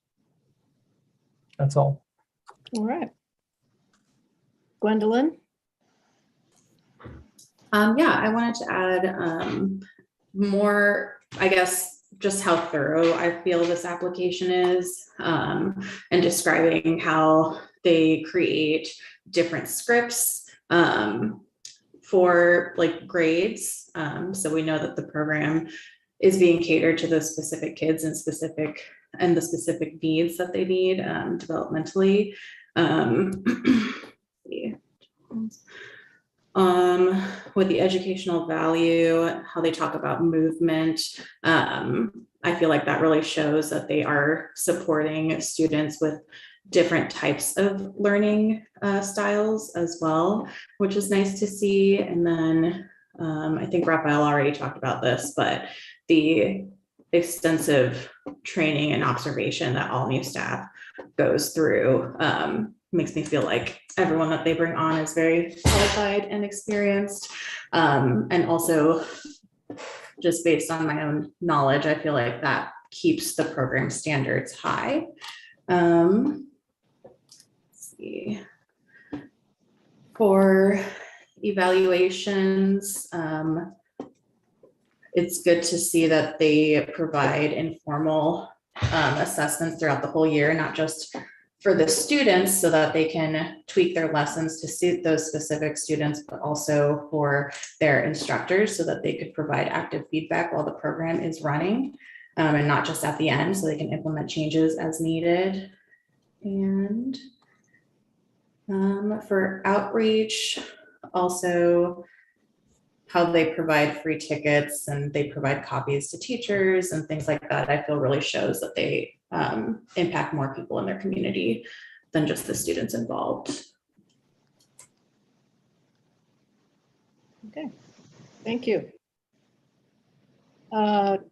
That's all. All right. Gwendolyn? Yeah, I wanted to add more, I guess, just how thorough I feel this application is, and describing how they create different scripts for like grades. So we know that the program is being catered to those specific kids and the specific needs that they need developmentally. With the educational value, how they talk about movement, I feel like that really shows that they are supporting students with different types of learning styles as well, which is nice to see. And then I think Rafael already talked about this, but the extensive training and observation that all new staff goes through makes me feel like everyone that they bring on is very qualified and experienced. And also just based on my own knowledge, I feel like that keeps the program standards high. Let's see. For evaluations, it's good to see that they provide informal assessments throughout the whole year, not just for the students so that they can tweak their lessons to suit those specific students, but also for their instructors so that they could provide active feedback while the program is running, and not just at the end, so they can implement changes as needed. And for outreach, also how they provide free tickets and they provide copies to teachers and things like that, I feel really shows that they impact more people in their community than just the students involved. Okay, thank you.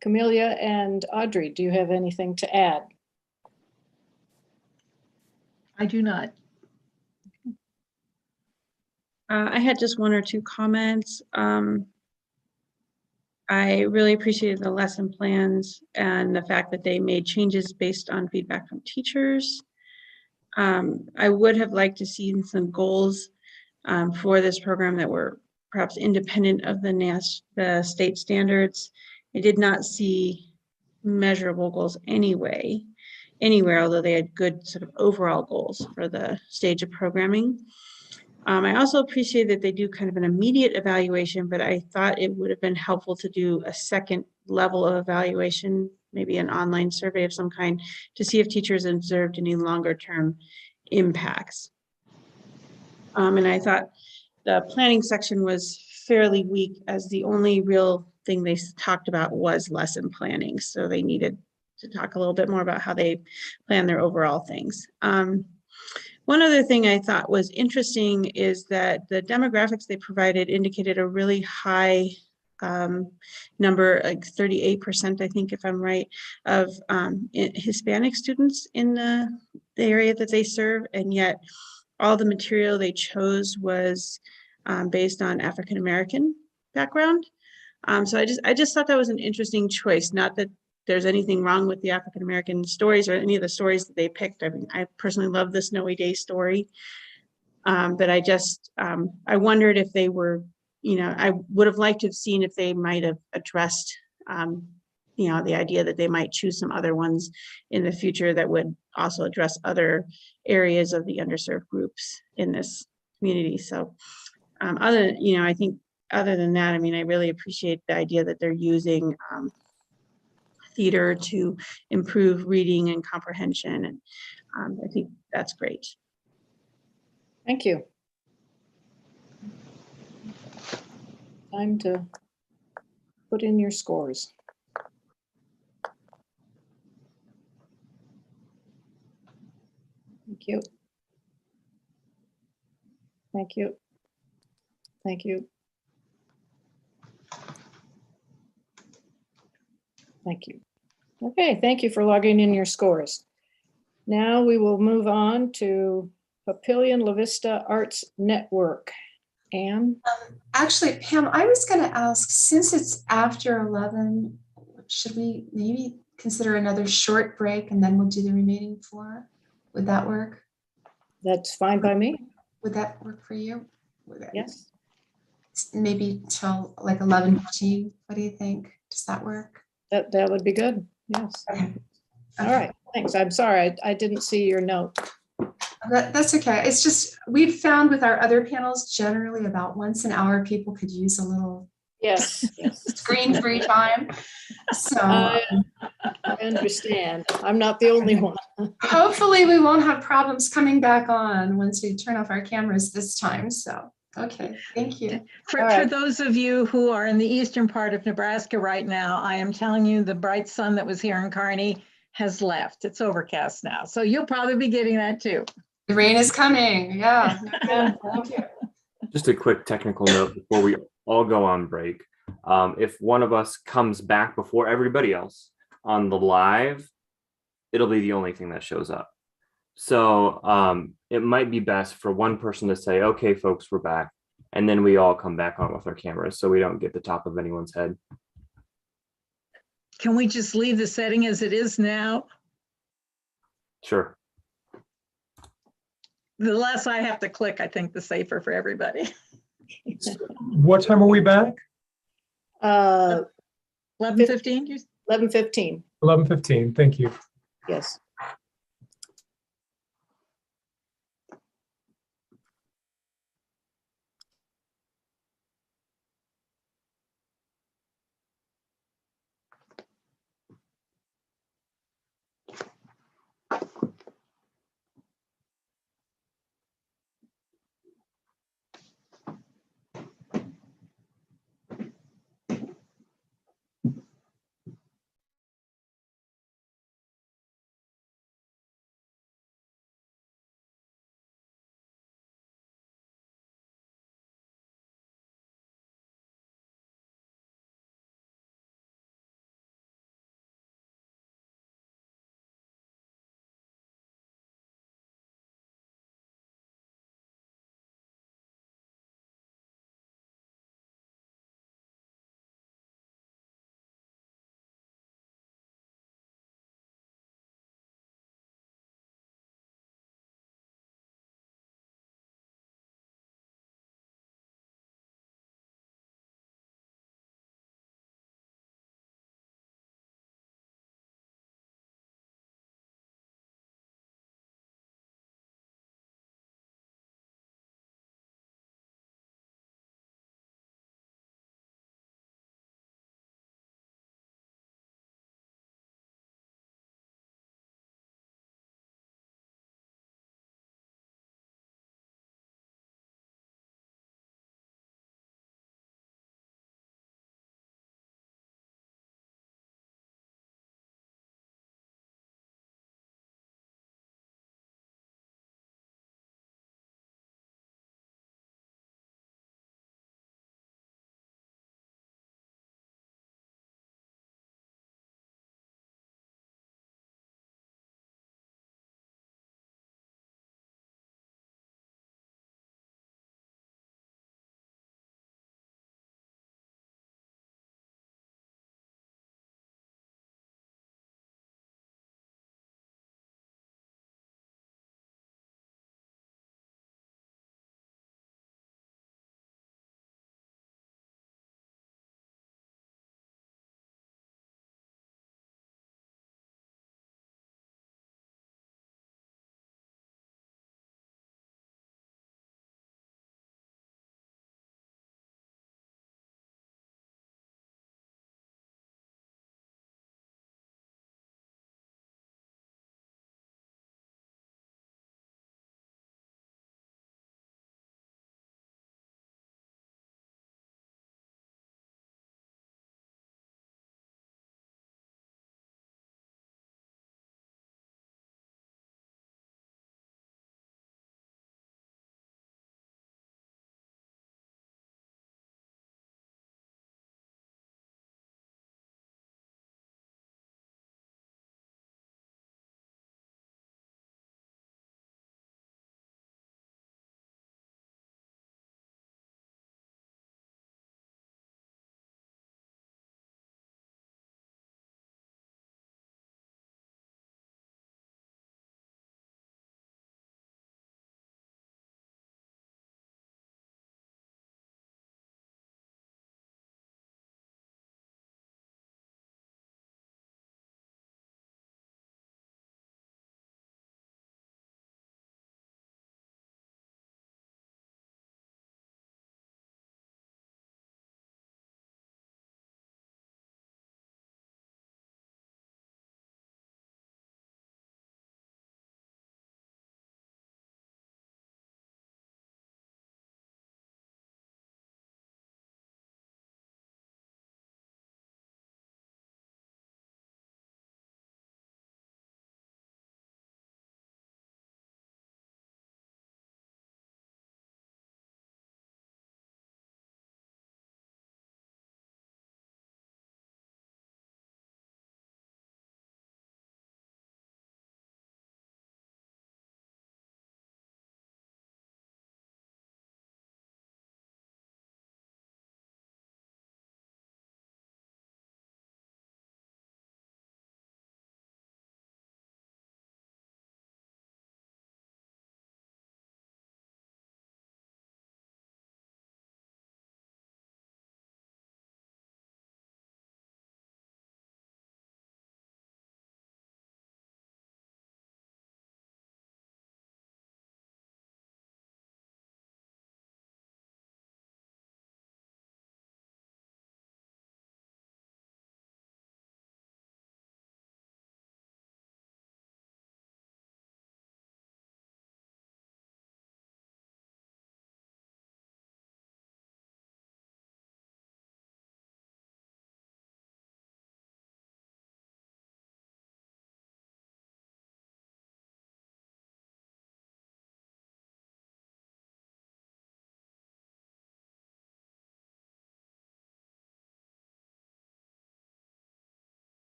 Camelia and Audrey, do you have anything to add? I do not. I had just one or two comments. I really appreciated the lesson plans and the fact that they made changes based on feedback from teachers. I would have liked to see some goals for this program that were perhaps independent of the state standards. I did not see measurable goals anywhere, although they had good sort of overall goals for the stage of programming. I also appreciate that they do kind of an immediate evaluation, but I thought it would have been helpful to do a second level of evaluation, maybe an online survey of some kind, to see if teachers observed any longer term impacts. And I thought the planning section was fairly weak, as the only real thing they talked about was lesson planning. So they needed to talk a little bit more about how they plan their overall things. One other thing I thought was interesting is that the demographics they provided indicated a really high number, like 38%, I think, if I'm right, of Hispanic students in the area that they serve. And yet all the material they chose was based on African-American background. So I just thought that was an interesting choice. Not that there's anything wrong with the African-American stories or any of the stories that they picked. I mean, I personally love the Snowy Day story, but I just, I wondered if they were, I would have liked to have seen if they might have addressed, the idea that they might choose some other ones in the future that would also address other areas of the underserved groups in this community. So I think other than that, I mean, I really appreciate the idea that they're using theater to improve reading and comprehension. And I think that's great. Thank you. Time to put in your scores. Thank you. Thank you. Thank you. Thank you. Okay, thank you for logging in your scores. Now we will move on to Papillion La Vista Arts Network. Anne? Actually, Pam, I was going to ask, since it's after 11, should we maybe consider another short break and then we'll do the remaining 4? Would that work? That's fine by me. Would that work for you? Yes. Maybe till like 11:15. What do you think? Does that work? That would be good. Yes. Okay. All right. Thanks. I'm sorry. I didn't see your note. That's okay. It's just, we've found with our other panels, generally about once an hour, people could use a little Yes. Yes. screen-free time. So I understand. I'm not the only one. hopefully we won't have problems coming back on once we turn off our cameras this time. So, okay, thank you. For, All right. for those of you who are in the eastern part of Nebraska right now, I am telling you the bright sun that was here in Kearney has left. It's overcast now. So you'll probably be getting that too. The rain is coming. Yeah. Yeah. Thank you. Just a quick technical note before we all go on break. If one of us comes back before everybody else on the live, it'll be the only thing that shows up. So it might be best for one person to say, okay, folks, we're back. And then we all come back on with our cameras so we don't get the top of anyone's head. Can we just leave the setting as it is now? Sure. The less I have to click, I think the safer for everybody. What time are we back? 11:15? 11:15. 11:15. Thank you. Yes.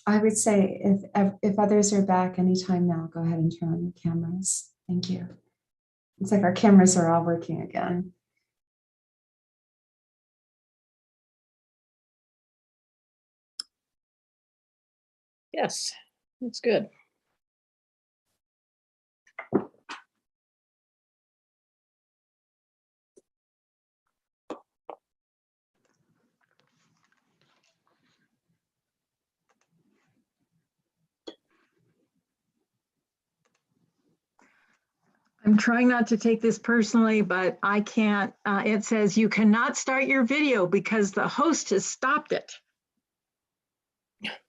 I would say if others are back anytime now, go ahead and turn on your cameras. Thank you. It's like our cameras are all working again. Yes, that's good. I'm trying not to take this personally, but I can't. It says you cannot start your video because the host has stopped it.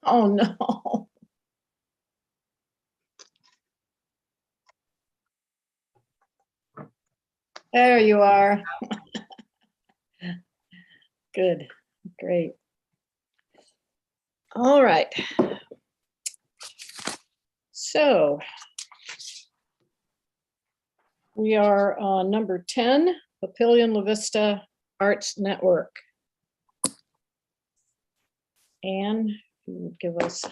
Oh, no. There you are. Good, great. All right. So we are on number 10, Papillion La Vista Arts Network. Anne, you would give us.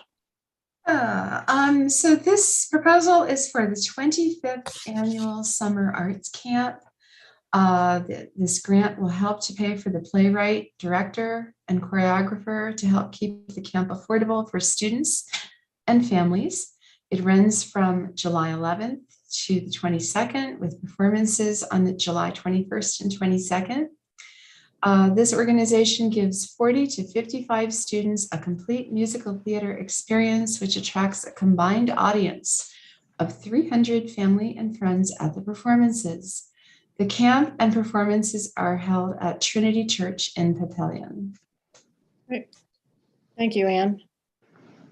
So this proposal is for the 25th annual Summer Arts Camp. This grant will help to pay for the playwright, director, and choreographer to help keep the camp affordable for students and families. It runs from July 11th to the 22nd with performances on the July 21st and 22nd. This organization gives 40 to 55 students a complete musical theater experience, which attracts a combined audience of 300 family and friends at the performances. The camp and performances are held at Trinity Church in Papillion. Great. Thank you, Anne.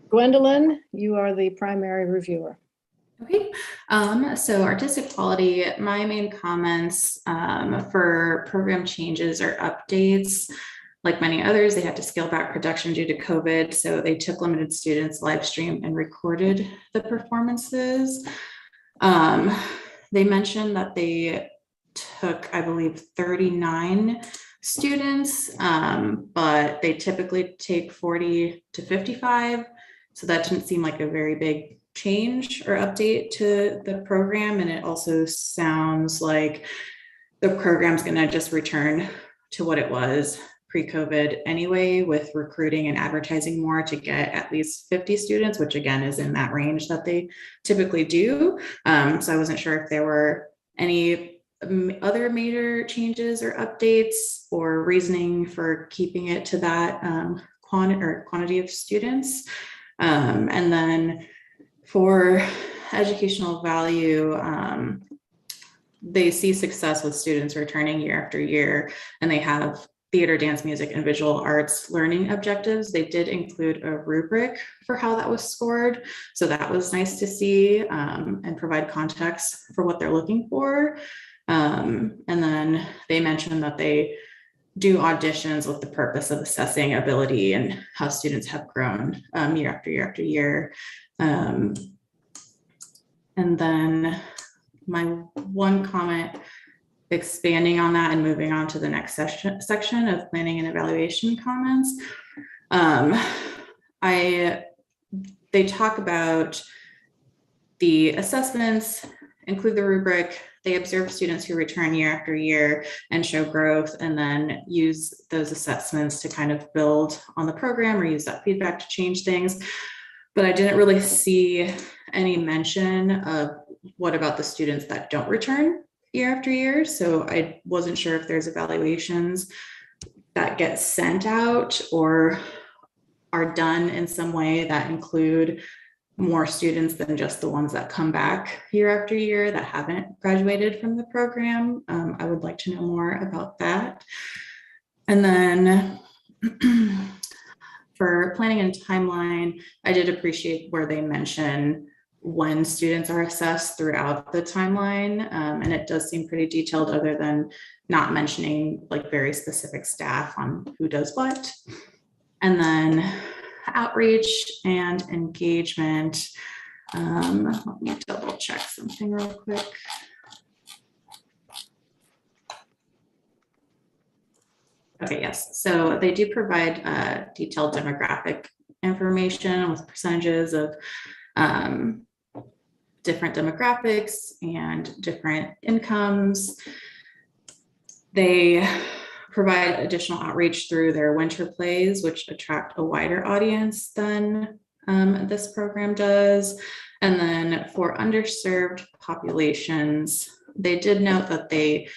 Gwendolyn, you are the primary reviewer. Okay, so artistic quality, my main comments for program changes or updates, like many others, they had to scale back production due to COVID. So they took limited students, live streamed and recorded the performances. They mentioned that they took, I believe, 39 students, but they typically take 40 to 55. So that didn't seem like a very big change or update to the program. And it also sounds like the program's going to just return to what it was pre-COVID anyway, with recruiting and advertising more to get at least 50 students, which again is in that range that they typically do. So I wasn't sure if there were any other major changes or updates or reasoning for keeping it to that quantity of students. And then for educational value, they see success with students returning year after year, and they have theater, dance, music, and visual arts learning objectives. They did include a rubric for how that was scored. So that was nice to see and provide context for what they're looking for. And then they mentioned that they do auditions with the purpose of assessing ability and how students have grown year after year after year. And then my one comment, expanding on that and moving on to the next section of planning and evaluation comments. They talk about the assessments, include the rubric. They observe students who return year after year and show growth, and then use those assessments to kind of build on the program or use that feedback to change things. But I didn't really see any mention of what about the students that don't return year after year. So I wasn't sure if there's evaluations that get sent out or are done in some way that include more students than just the ones that come back year after year that haven't graduated from the program. I would like to know more about that. And then for planning and timeline, I did appreciate where they mention when students are assessed throughout the timeline. And it does seem pretty detailed, other than not mentioning like very specific staff on who does what. And then outreach and engagement. Let me double check something real quick. Okay, yes. So they do provide detailed demographic information with percentages of different demographics and different incomes. They provide additional outreach through their winter plays, which attract a wider audience than this program does. And then for underserved populations, they did note that they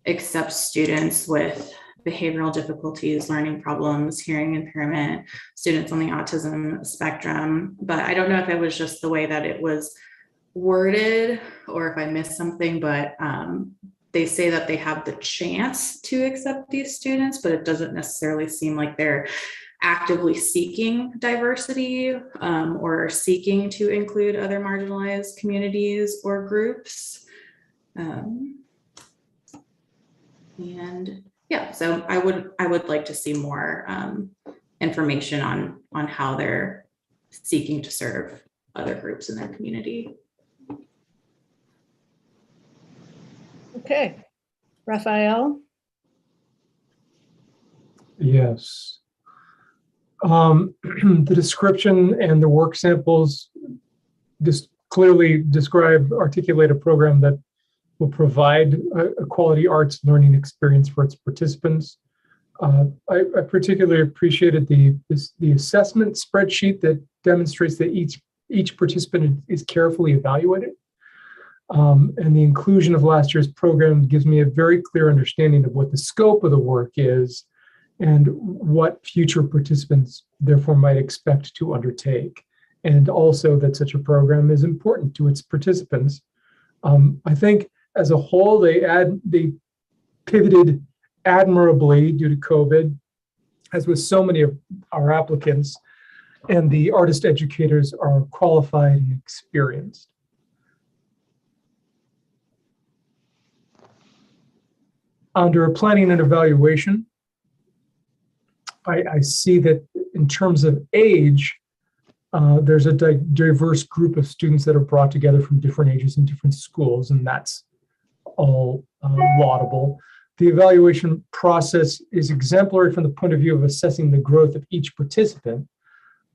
accept students with behavioral difficulties, learning problems, hearing impairment, students on the autism spectrum. But I don't know if it was just the way that it was worded or if I missed something, but they say that they have the chance to accept these students, but it doesn't necessarily seem like they're actively seeking diversity or seeking to include other marginalized communities or groups. And yeah, so I would like to see more information on how they're seeking to serve other groups in their community. Okay, Rafael? Yes. The description and the work samples just clearly articulate a program that will provide a quality arts learning experience for its participants. I particularly appreciated the assessment spreadsheet that demonstrates that each participant is carefully evaluated. And the inclusion of last year's program gives me a very clear understanding of what the scope of the work is and what future participants therefore might expect to undertake. And also that such a program is important to its participants. I think as a whole, they pivoted admirably due to COVID, as with so many of our applicants, and the artist educators are qualified and experienced. Under planning and evaluation, I see that in terms of age, there's a diverse group of students that are brought together from different ages and different schools, and that's all laudable. The evaluation process is exemplary from the point of view of assessing the growth of each participant,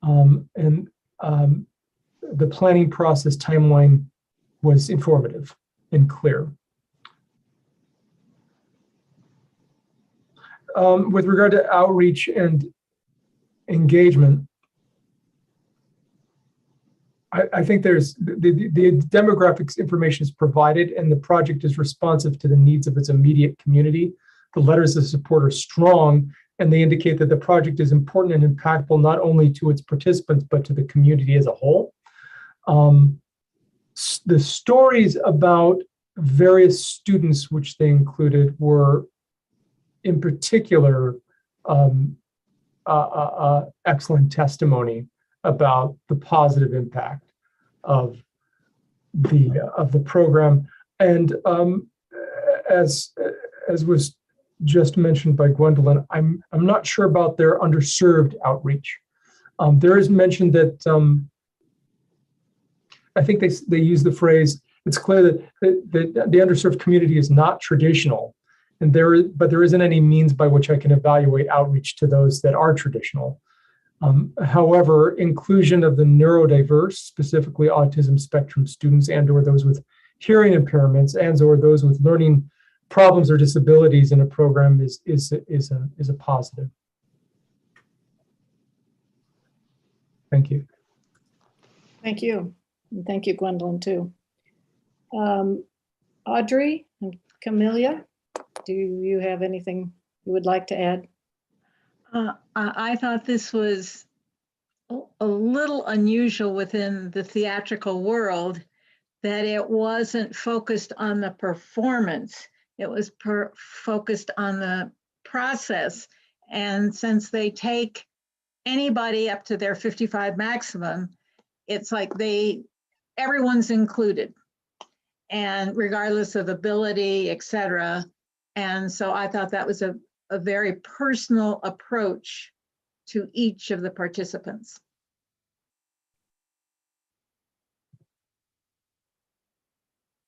and the planning process timeline was informative and clear. With regard to outreach and engagement, I think there's the demographics information is provided and the project is responsive to the needs of its immediate community. The letters of support are strong and they indicate that the project is important and impactful not only to its participants, but to the community as a whole. The stories about various students which they included were in particular excellent testimony about the positive impact of the program, and as was just mentioned by Gwendolyn, I'm not sure about their underserved outreach. There is mention that I think they use the phrase. It's clear that the underserved community is not traditional, but there isn't any means by which I can evaluate outreach to those that are traditional. However, inclusion of the neurodiverse, specifically autism spectrum students and/or those with hearing impairments and/or those with learning problems or disabilities in a program is a positive. Thank you. Thank you. And thank you, Gwendolyn, too. Audrey and Camelia, do you have anything you would like to add? I thought this was a little unusual within the theatrical world, that it wasn't focused on the performance. It was focused on the process. And since they take anybody up to their 55 maximum, it's like everyone's included, and regardless of ability, et cetera. And so I thought that was a very personal approach to each of the participants.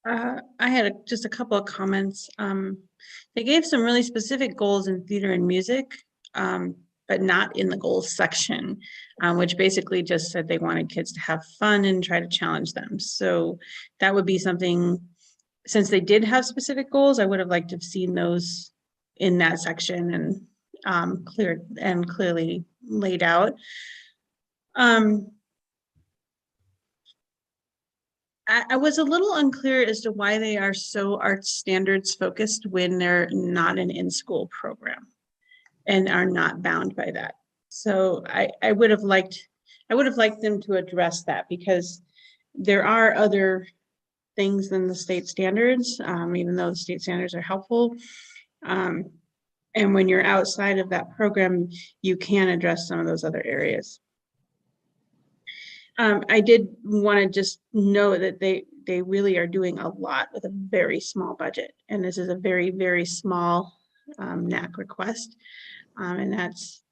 I had just a couple of comments. They gave some really specific goals in theater and music, but but not in the goals section, which basically just said they wanted kids to have fun and try to challenge them. So that would be something, since they did have specific goals, I would have liked to have seen those in that section and cleared and clearly laid out. I was a little unclear as to why they are so arts standards focused when they're not an in-school program and are not bound by that. So I would have liked them to address that, because there are other things than the state standards, even though the state standards are helpful. And when you're outside of that program, you can address some of those other areas. I did want to just know that they really are doing a lot with a very small budget. And this is a very, very small NAC request. And that's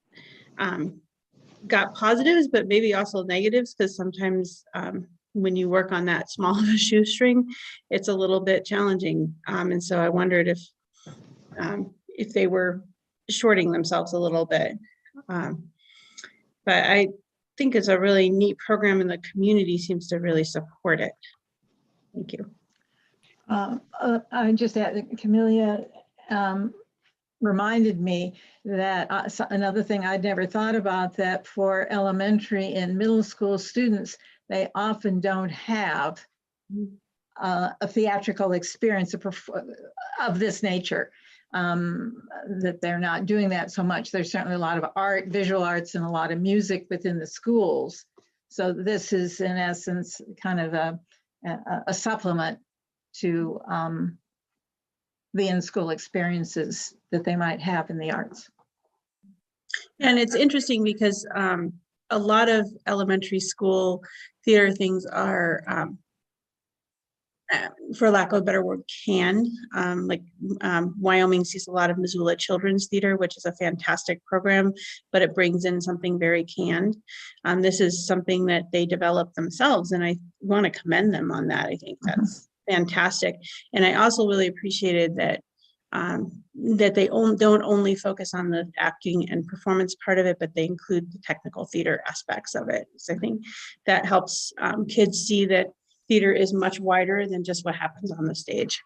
got positives, but maybe also negatives, because sometimes when you work on that small of a shoestring, it's a little bit challenging. And so I wondered if they were shorting themselves a little bit. But I think it's a really neat program, and the community seems to really support it. Thank you. I just added, Camelia reminded me that another thing I'd never thought about, that for elementary and middle school students, they often don't have a theatrical experience of this nature. That they're not doing that so much. There's certainly a lot of art, visual arts, and a lot of music within the schools. So this is, in essence, kind of a supplement to the in-school experiences that they might have in the arts. And it's interesting because a lot of elementary school theater things are, for lack of a better word, canned. Wyoming sees a lot of Missoula Children's Theater, which is a fantastic program, but it brings in something very canned. This is something that they developed themselves, and I want to commend them on that. I think that's fantastic. And I also really appreciated that that they don't only focus on the acting and performance part of it, but they include the technical theater aspects of it. So I think that helps kids see that theater is much wider than just what happens on the stage.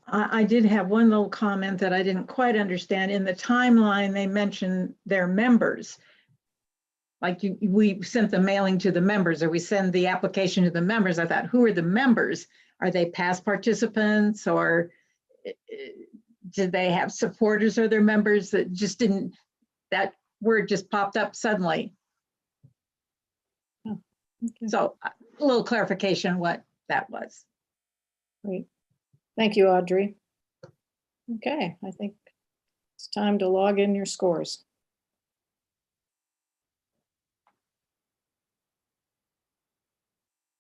I did have one little comment that I didn't quite understand. In the timeline, they mentioned their members. Like we sent the mailing to the members, or we send the application to the members. I thought, who are the members? Are they past participants, or did they have supporters or their members that just didn't, that word just popped up suddenly? Oh, okay. So a little clarification what that was. Great. Thank you, Audrey. Okay, I think it's time to log in your scores.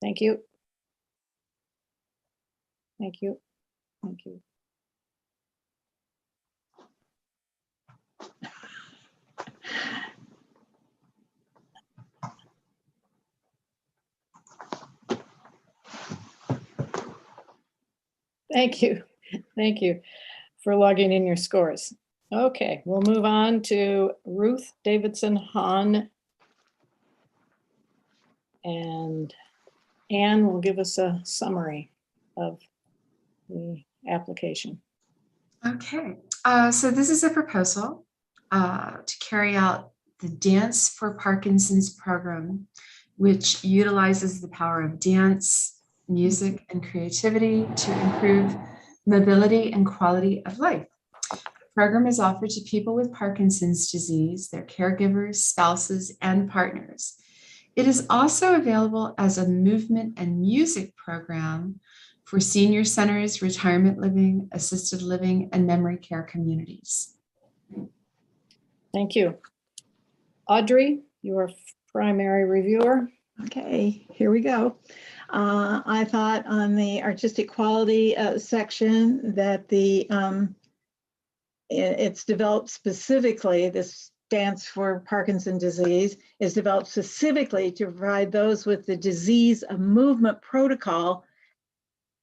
Thank you. Thank you. Thank you. Thank you. Thank you for logging in your scores. Okay, we'll move on to Ruth Davidson Hahn. And Anne will give us a summary of the application. Okay, so this is a proposal to carry out the Dance for Parkinson's program, which utilizes the power of dance, music, and creativity to improve mobility and quality of life. The program is offered to people with Parkinson's disease, their caregivers, spouses, and partners. It is also available as a movement and music program for senior centers, retirement living, assisted living, and memory care communities. Thank you. Audrey, your primary reviewer. Okay, here we go. I thought on the artistic quality section that it's developed specifically, this Dance for Parkinson's disease is developed specifically to provide those with the disease a movement protocol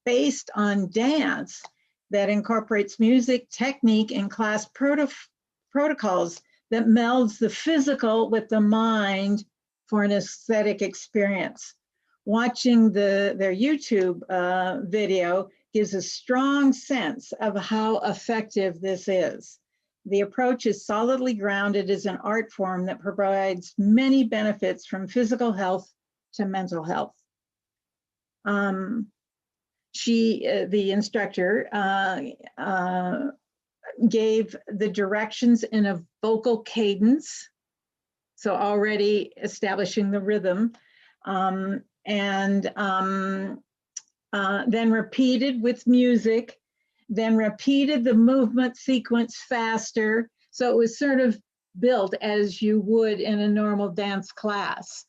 based on dance that incorporates music, technique, and class protocols that melds the physical with the mind for an aesthetic experience. Watching their YouTube video gives a strong sense of how effective this is. The approach is solidly grounded as an art form that provides many benefits from physical health to mental health. The instructor gave the directions in a vocal cadence, so already establishing the rhythm, then repeated with music, then repeated the movement sequence faster. So it was sort of built as you would in a normal dance class.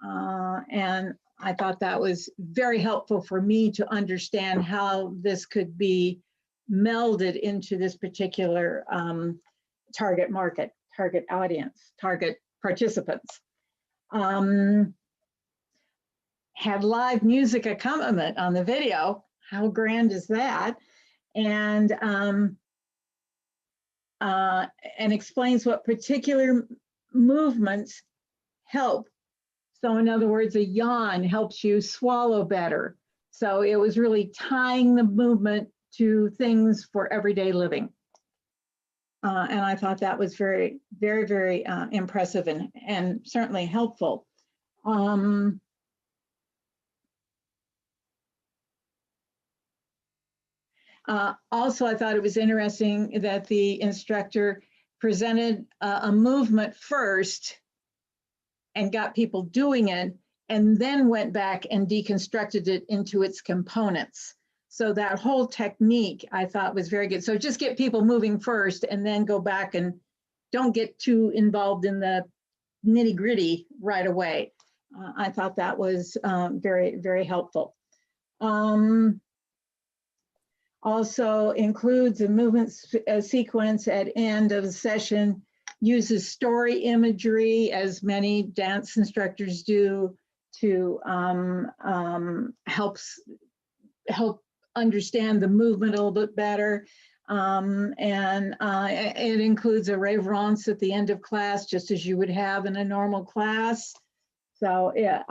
And I thought that was very helpful for me to understand how this could be melded into this particular target market, target audience, target participants. Had live music accompaniment on the video. How grand is that? And explains what particular movements help. So in other words, a yawn helps you swallow better. So it was really tying the movement to things for everyday living. And I thought that was very, very, very impressive and certainly helpful. Also, I thought it was interesting that the instructor presented a movement first and got people doing it, and then went back and deconstructed it into its components. So that whole technique I thought was very good. So just get people moving first and then go back and don't get too involved in the nitty gritty right away. I thought that was very, very helpful. Also includes a movement sequence at end of the session, uses story imagery, as many dance instructors do, to help understand the movement a little bit better. It includes a reverence at the end of class, just as you would have in a normal class. So yeah,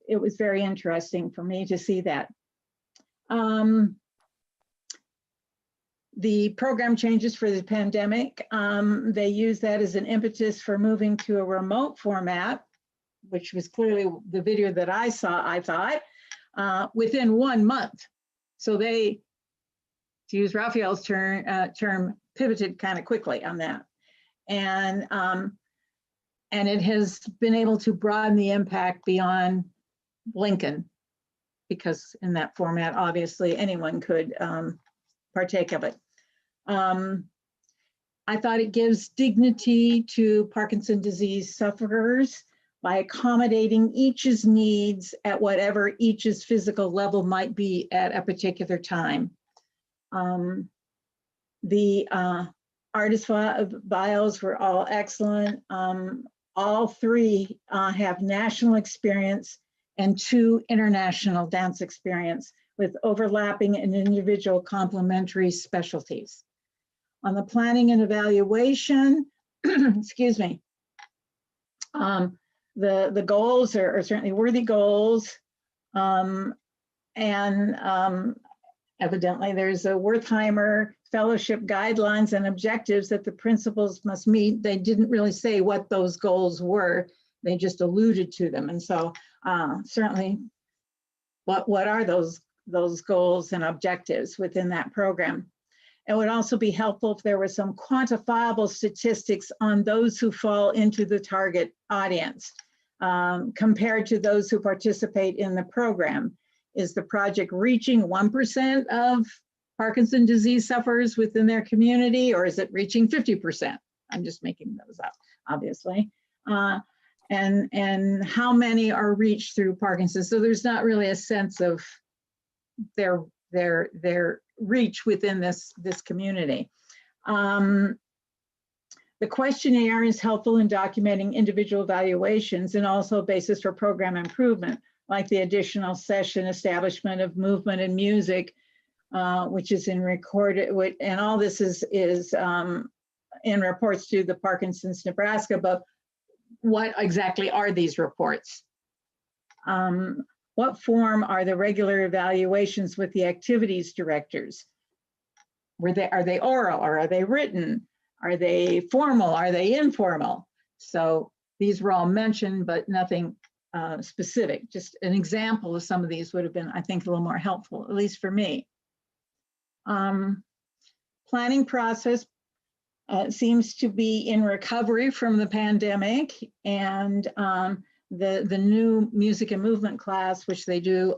it was very interesting for me to see that. The program changes for the pandemic, they use that as an impetus for moving to a remote format, which was clearly the video that I saw, I thought, within 1 month. So they, to use Rafael's term, pivoted kind of quickly on that. And it has been able to broaden the impact beyond Lincoln, because in that format, obviously anyone could partake of it. I thought it gives dignity to Parkinson's disease sufferers by accommodating each's needs at whatever each's physical level might be at a particular time. The artist bios were all excellent. All three have national experience and 2 international dance experience with overlapping and individual complementary specialties. On the planning and evaluation, excuse me, the goals are certainly worthy goals. Evidently there's a Wertheimer Fellowship guidelines and objectives that the principals must meet. They didn't really say what those goals were. They just alluded to them. And so certainly, what are those goals and objectives within that program? It would also be helpful if there were some quantifiable statistics on those who fall into the target audience compared to those who participate in the program. Is the project reaching 1% of Parkinson's disease sufferers within their community, or is it reaching 50%? I'm just making those up, obviously. And how many are reached through Parkinson's? So there's not really a sense of their reach within this community. The questionnaire is helpful in documenting individual evaluations and also a basis for program improvement, like the additional session establishment of movement and music, which is in recorded, and all this is in reports to the Parkinson's Nebraska, but what exactly are these reports? What form are the regular evaluations with the activities directors? Are they oral or are they written? Are they formal? Are they informal? So these were all mentioned, but nothing specific. Just an example of some of these would have been, I think, a little more helpful, at least for me. Planning process seems to be in recovery from the pandemic, and the new music and movement class, which they do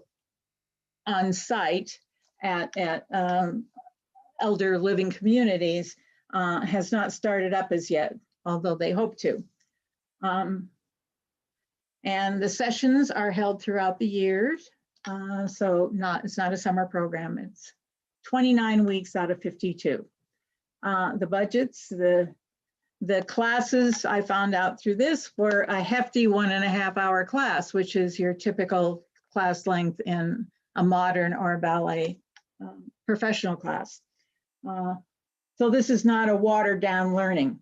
on site at elder living communities, has not started up as yet, although they hope to. And the sessions are held throughout the years, so it's not a summer program. It's 29 weeks out of 52. The budgets, the classes I found out through this were a hefty 1.5 hour class, which is your typical class length in a modern or ballet professional class. So this is not a watered down learning.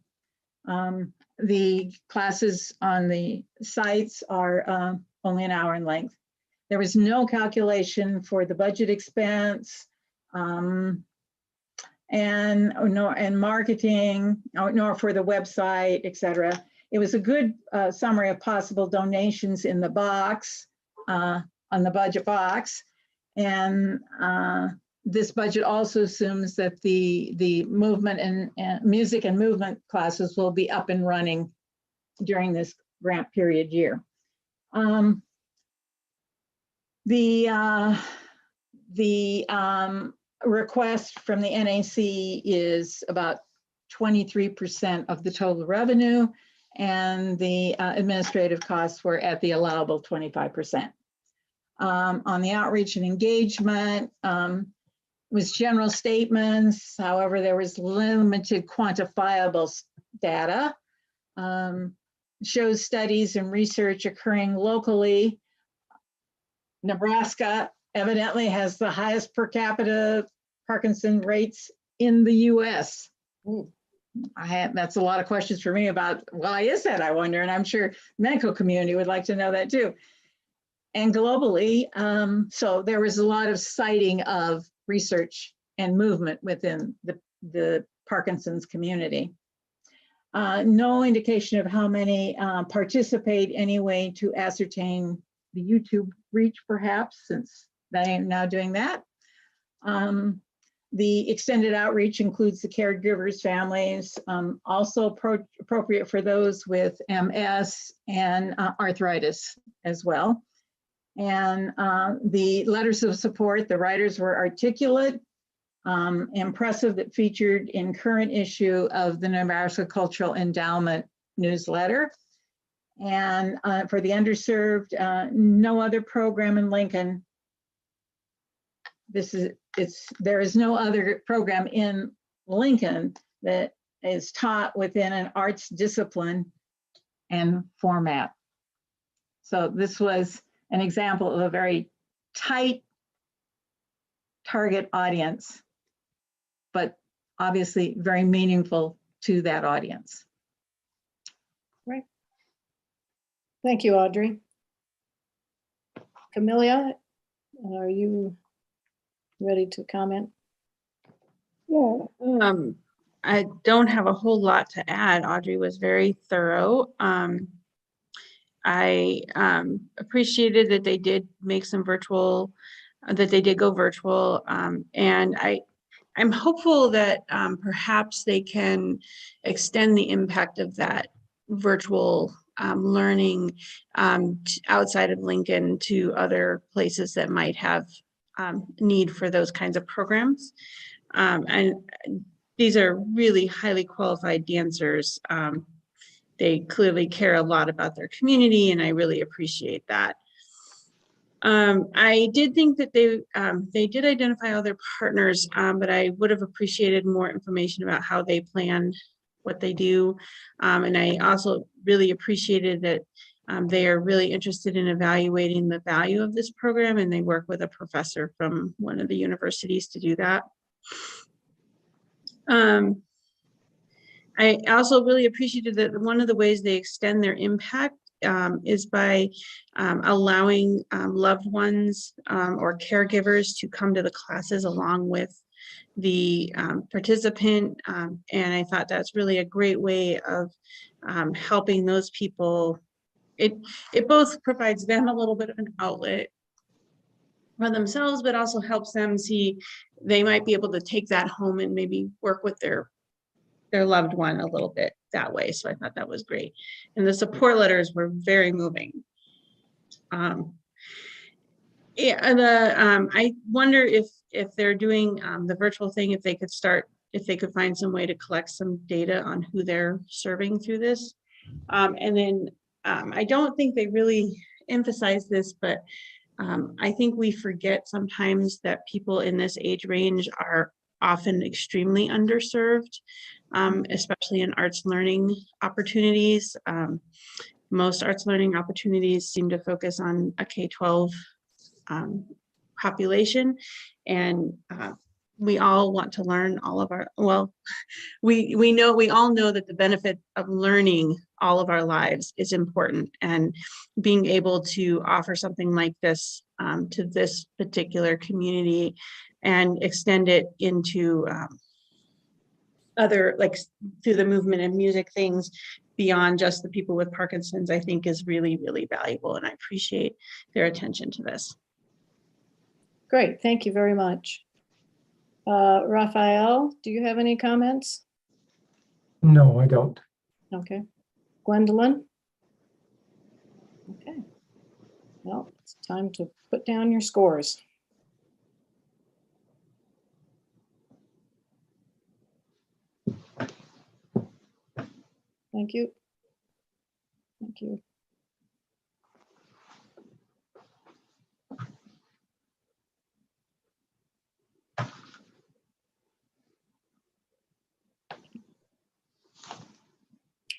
The classes on the sites are only an hour in length. There was no calculation for the budget expense and marketing, nor for the website, etc. It was a good summary of possible donations in the box, on the budget box. And this budget also assumes that the movement and music and movement classes will be up and running during this grant period year. The request from the NAC is about 23% of the total revenue, and the administrative costs were at the allowable 25%. On the outreach and engagement, was general statements. However, there was limited quantifiable data. Shows studies and research occurring locally. Nebraska evidently has the highest per capita Parkinson rates in the US. That's a lot of questions for me about why is that, I wonder, and I'm sure the medical community would like to know that too. And globally, so there was a lot of citing of research and movement within the Parkinson's community. No indication of how many participate anyway to ascertain the YouTube reach, perhaps, since I am now doing that. The extended outreach includes the caregivers, families, also appropriate for those with MS and arthritis as well. And the letters of support, the writers were articulate, impressive, that featured in current issue of the Nebraska Cultural Endowment newsletter. And for the underserved, no other program in Lincoln. There is no other program in Lincoln that is taught within an arts discipline and format. So this was an example of a very tight target audience, but obviously very meaningful to that audience. Right. Thank you, Audrey. Camelia, are you ready to comment? Yeah. I don't have a whole lot to add. Audrey was very thorough. I appreciated that they did make some virtual, that they did go virtual, and I'm hopeful that perhaps they can extend the impact of that virtual learning outside of Lincoln to other places that might have need for those kinds of programs. And these are really highly qualified dancers. They clearly care a lot about their community, and I really appreciate that. I did think that they did identify other partners, but I would have appreciated more information about how they plan what they do. And I also really appreciated that they are really interested in evaluating the value of this program, and they work with a professor from one of the universities to do that. I also really appreciated that one of the ways they extend their impact is by allowing loved ones or caregivers to come to the classes along with the participant. And I thought that's really a great way of helping those people. It both provides them a little bit of an outlet for themselves, but also helps them see they might be able to take that home and maybe work with their loved one a little bit that way. So I thought that was great. And the support letters were very moving. Yeah, I wonder if they're doing the virtual thing, if they could find some way to collect some data on who they're serving through this. And then I don't think they really emphasize this, but I think we forget sometimes that people in this age range are often extremely underserved, especially in arts learning opportunities. Most arts learning opportunities seem to focus on a K-12 population, and we all want to learn all of our, well, we all know that the benefit of learning all of our lives is important, and being able to offer something like this to this particular community and extend it into other, like through the movement and music things beyond just the people with Parkinson's, I think is really, really valuable, and I appreciate their attention to this. Great, thank you very much. Rafael, do you have any comments? No, I don't. Okay. Gwendolyn? Okay. Well, it's time to put down your scores. Thank you. Thank you.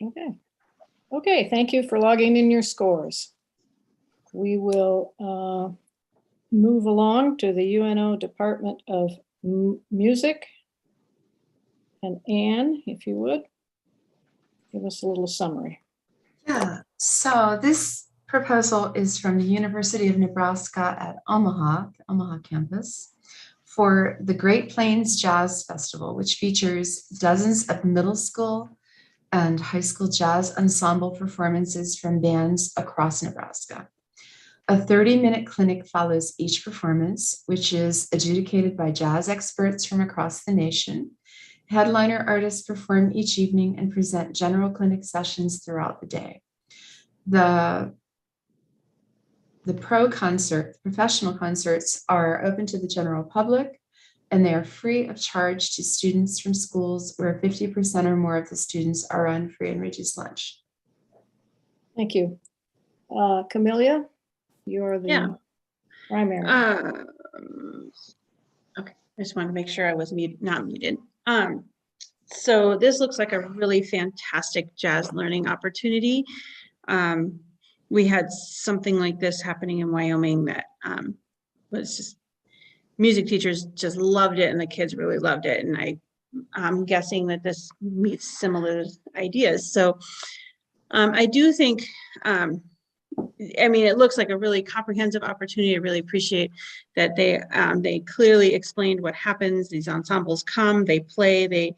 Okay. Okay, thank you for logging in your scores. We will move along to the UNO Department of Music. And Anne, if you would, give us a little summary. Yeah, so this proposal is from the University of Nebraska at Omaha, the Omaha campus, for the Great Plains Jazz Festival, which features dozens of middle school and high school jazz ensemble performances from bands across Nebraska. A 30-minute clinic follows each performance, which is adjudicated by jazz experts from across the nation. Headliner artists perform each evening and present general clinic sessions throughout the day. The professional concerts are open to the general public, and they are free of charge to students from schools where 50% or more of the students are on free and reduced lunch. Thank you. Camelia, you're the primary. Okay, I just wanted to make sure I was not muted. So this looks like a really fantastic jazz learning opportunity. We had something like this happening in Wyoming that was just, music teachers just loved it and the kids really loved it. And I'm guessing that this meets similar ideas. So I do think, I mean, it looks like a really comprehensive opportunity. I really appreciate that they clearly explained what happens. These ensembles come, they play, they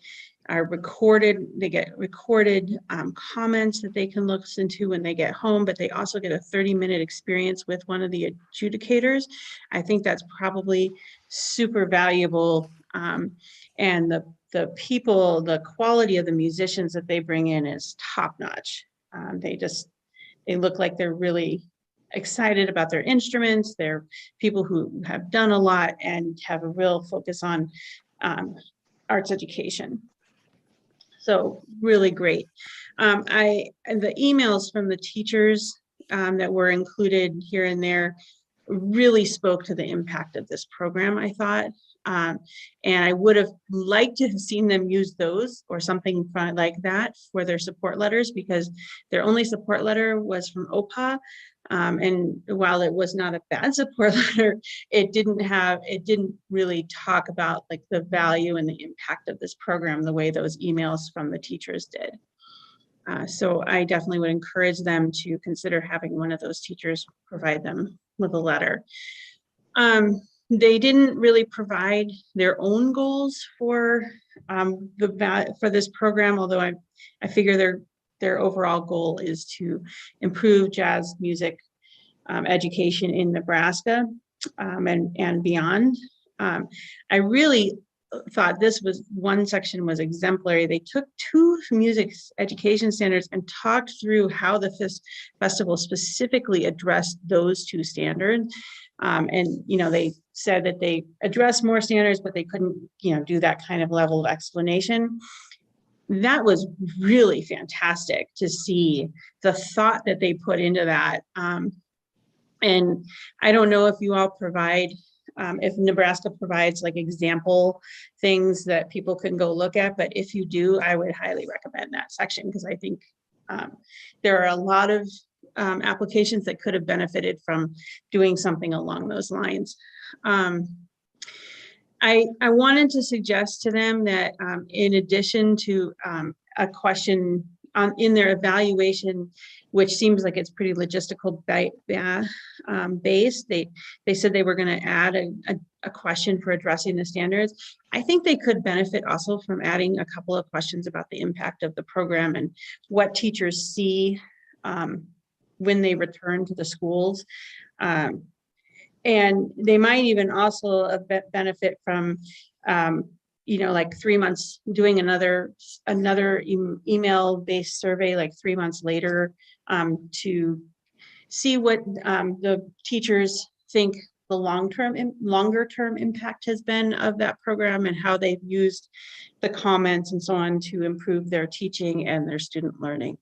are recorded, they get recorded comments that they can listen to when they get home, but they also get a 30-minute experience with one of the adjudicators. I think that's probably super valuable. And the people, the quality of the musicians that they bring in is top-notch. They look like they're really excited about their instruments. They're people who have done a lot and have a real focus on arts education. So really great. And the emails from the teachers that were included here and there really spoke to the impact of this program, I thought. And I would have liked to have seen them use those or something like that for their support letters, because their only support letter was from OPA. And while it was not a bad support letter, it didn't really talk about like the value and the impact of this program the way those emails from the teachers did. So I definitely would encourage them to consider having one of those teachers provide them with a letter. They didn't really provide their own goals for this program, although I figure their overall goal is to improve jazz music education in Nebraska and beyond. I really thought one section was exemplary. They took 2 music education standards and talked through how the festival specifically addressed those 2 standards. And, they said that they addressed more standards, but they couldn't, do that kind of level of explanation. That was really fantastic to see the thought that they put into that. And I don't know if you all provide, if Nebraska provides like example things that people can go look at, but if you do, I would highly recommend that section because I think there are a lot of applications that could have benefited from doing something along those lines. I wanted to suggest to them that in addition to a question in their evaluation, which seems like it's pretty logistical based, they said they were going to add a question for addressing the standards. I think they could benefit also from adding a couple of questions about the impact of the program and what teachers see when they return to the schools. And they might even also benefit from, like 3 months, doing another email-based survey like 3 months later to see what the teachers think the longer term impact has been of that program and how they've used the comments and so on to improve their teaching and their student learning.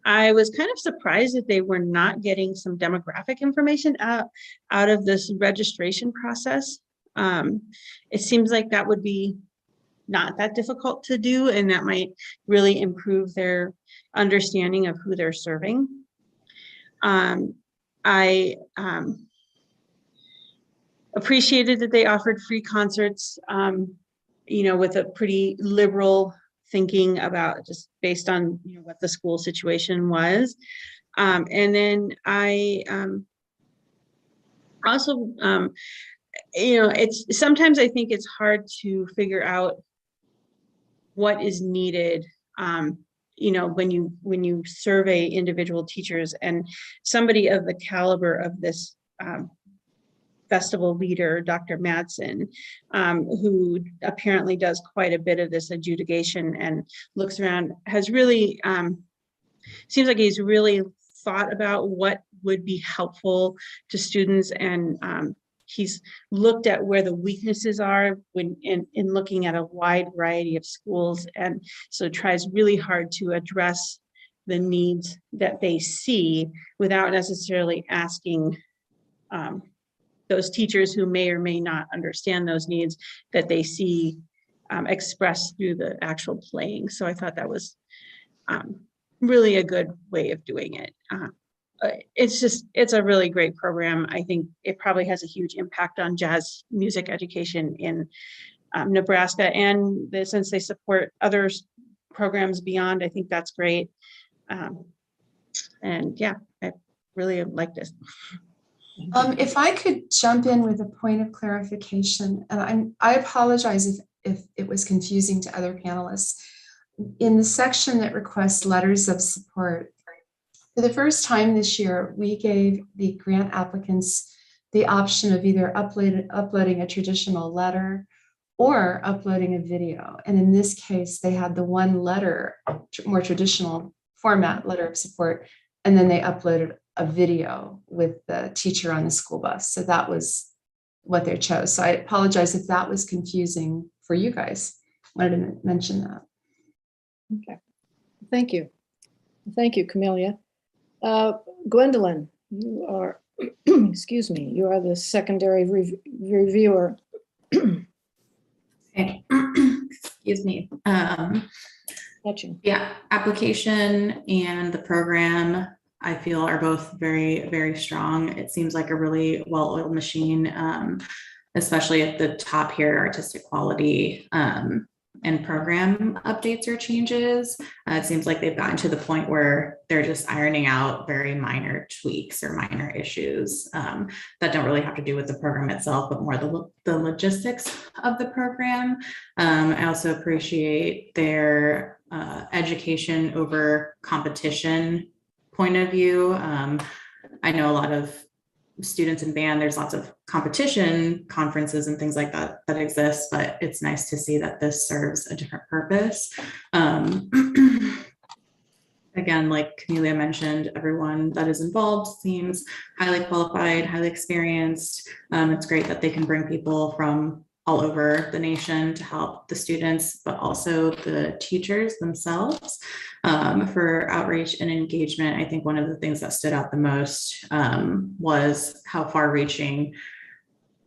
I was kind of surprised that they were not getting some demographic information out of this registration process. It seems like that would be not that difficult to do, and that might really improve their understanding of who they're serving. I appreciated that they offered free concerts, with a pretty liberal thinking about just based on what the school situation was. And then I also, it's sometimes I think it's hard to figure out what is needed, when you survey individual teachers, and somebody of the caliber of this festival leader, Dr. Madsen, who apparently does quite a bit of this adjudication and looks around, has really, seems like he's really thought about what would be helpful to students, and he's looked at where the weaknesses are when in looking at a wide variety of schools, and so tries really hard to address the needs that they see without necessarily asking those teachers who may or may not understand those needs that they see expressed through the actual playing. So I thought that was really a good way of doing it. It's a really great program. I think it probably has a huge impact on jazz music education in Nebraska, and since they support other programs beyond, I think that's great. And yeah, I really like this. If I could jump in with a point of clarification, and I apologize if it was confusing to other panelists. In the section that requests letters of support, for the first time this year, we gave the grant applicants the option of either uploading a traditional letter or uploading a video. And in this case, they had the one letter, more traditional format letter of support, and then they uploaded a video with the teacher on the school bus. So that was what they chose. So I apologize if that was confusing for you guys. I wanted to mention that. Okay, thank you. Thank you, Camelia. Gwendolyn, you are, excuse me, you are the secondary reviewer. Okay. Excuse me. Etching. Yeah, application and the program, I feel, are both very, very strong. It seems like a really well-oiled machine, especially at the top here, artistic quality and program updates or changes. It seems like they've gotten to the point where they're just ironing out very minor tweaks or minor issues that don't really have to do with the program itself, but more the logistics of the program. I also appreciate their education over competition point of view. I know a lot of students in band, there's lots of competition conferences and things like that that exist, but it's nice to see that this serves a different purpose. Again, like Camelia mentioned, everyone that is involved seems highly qualified, highly experienced. It's great that they can bring people from all over the nation to help the students, but also the teachers themselves for outreach and engagement. I think one of the things that stood out the most was how far-reaching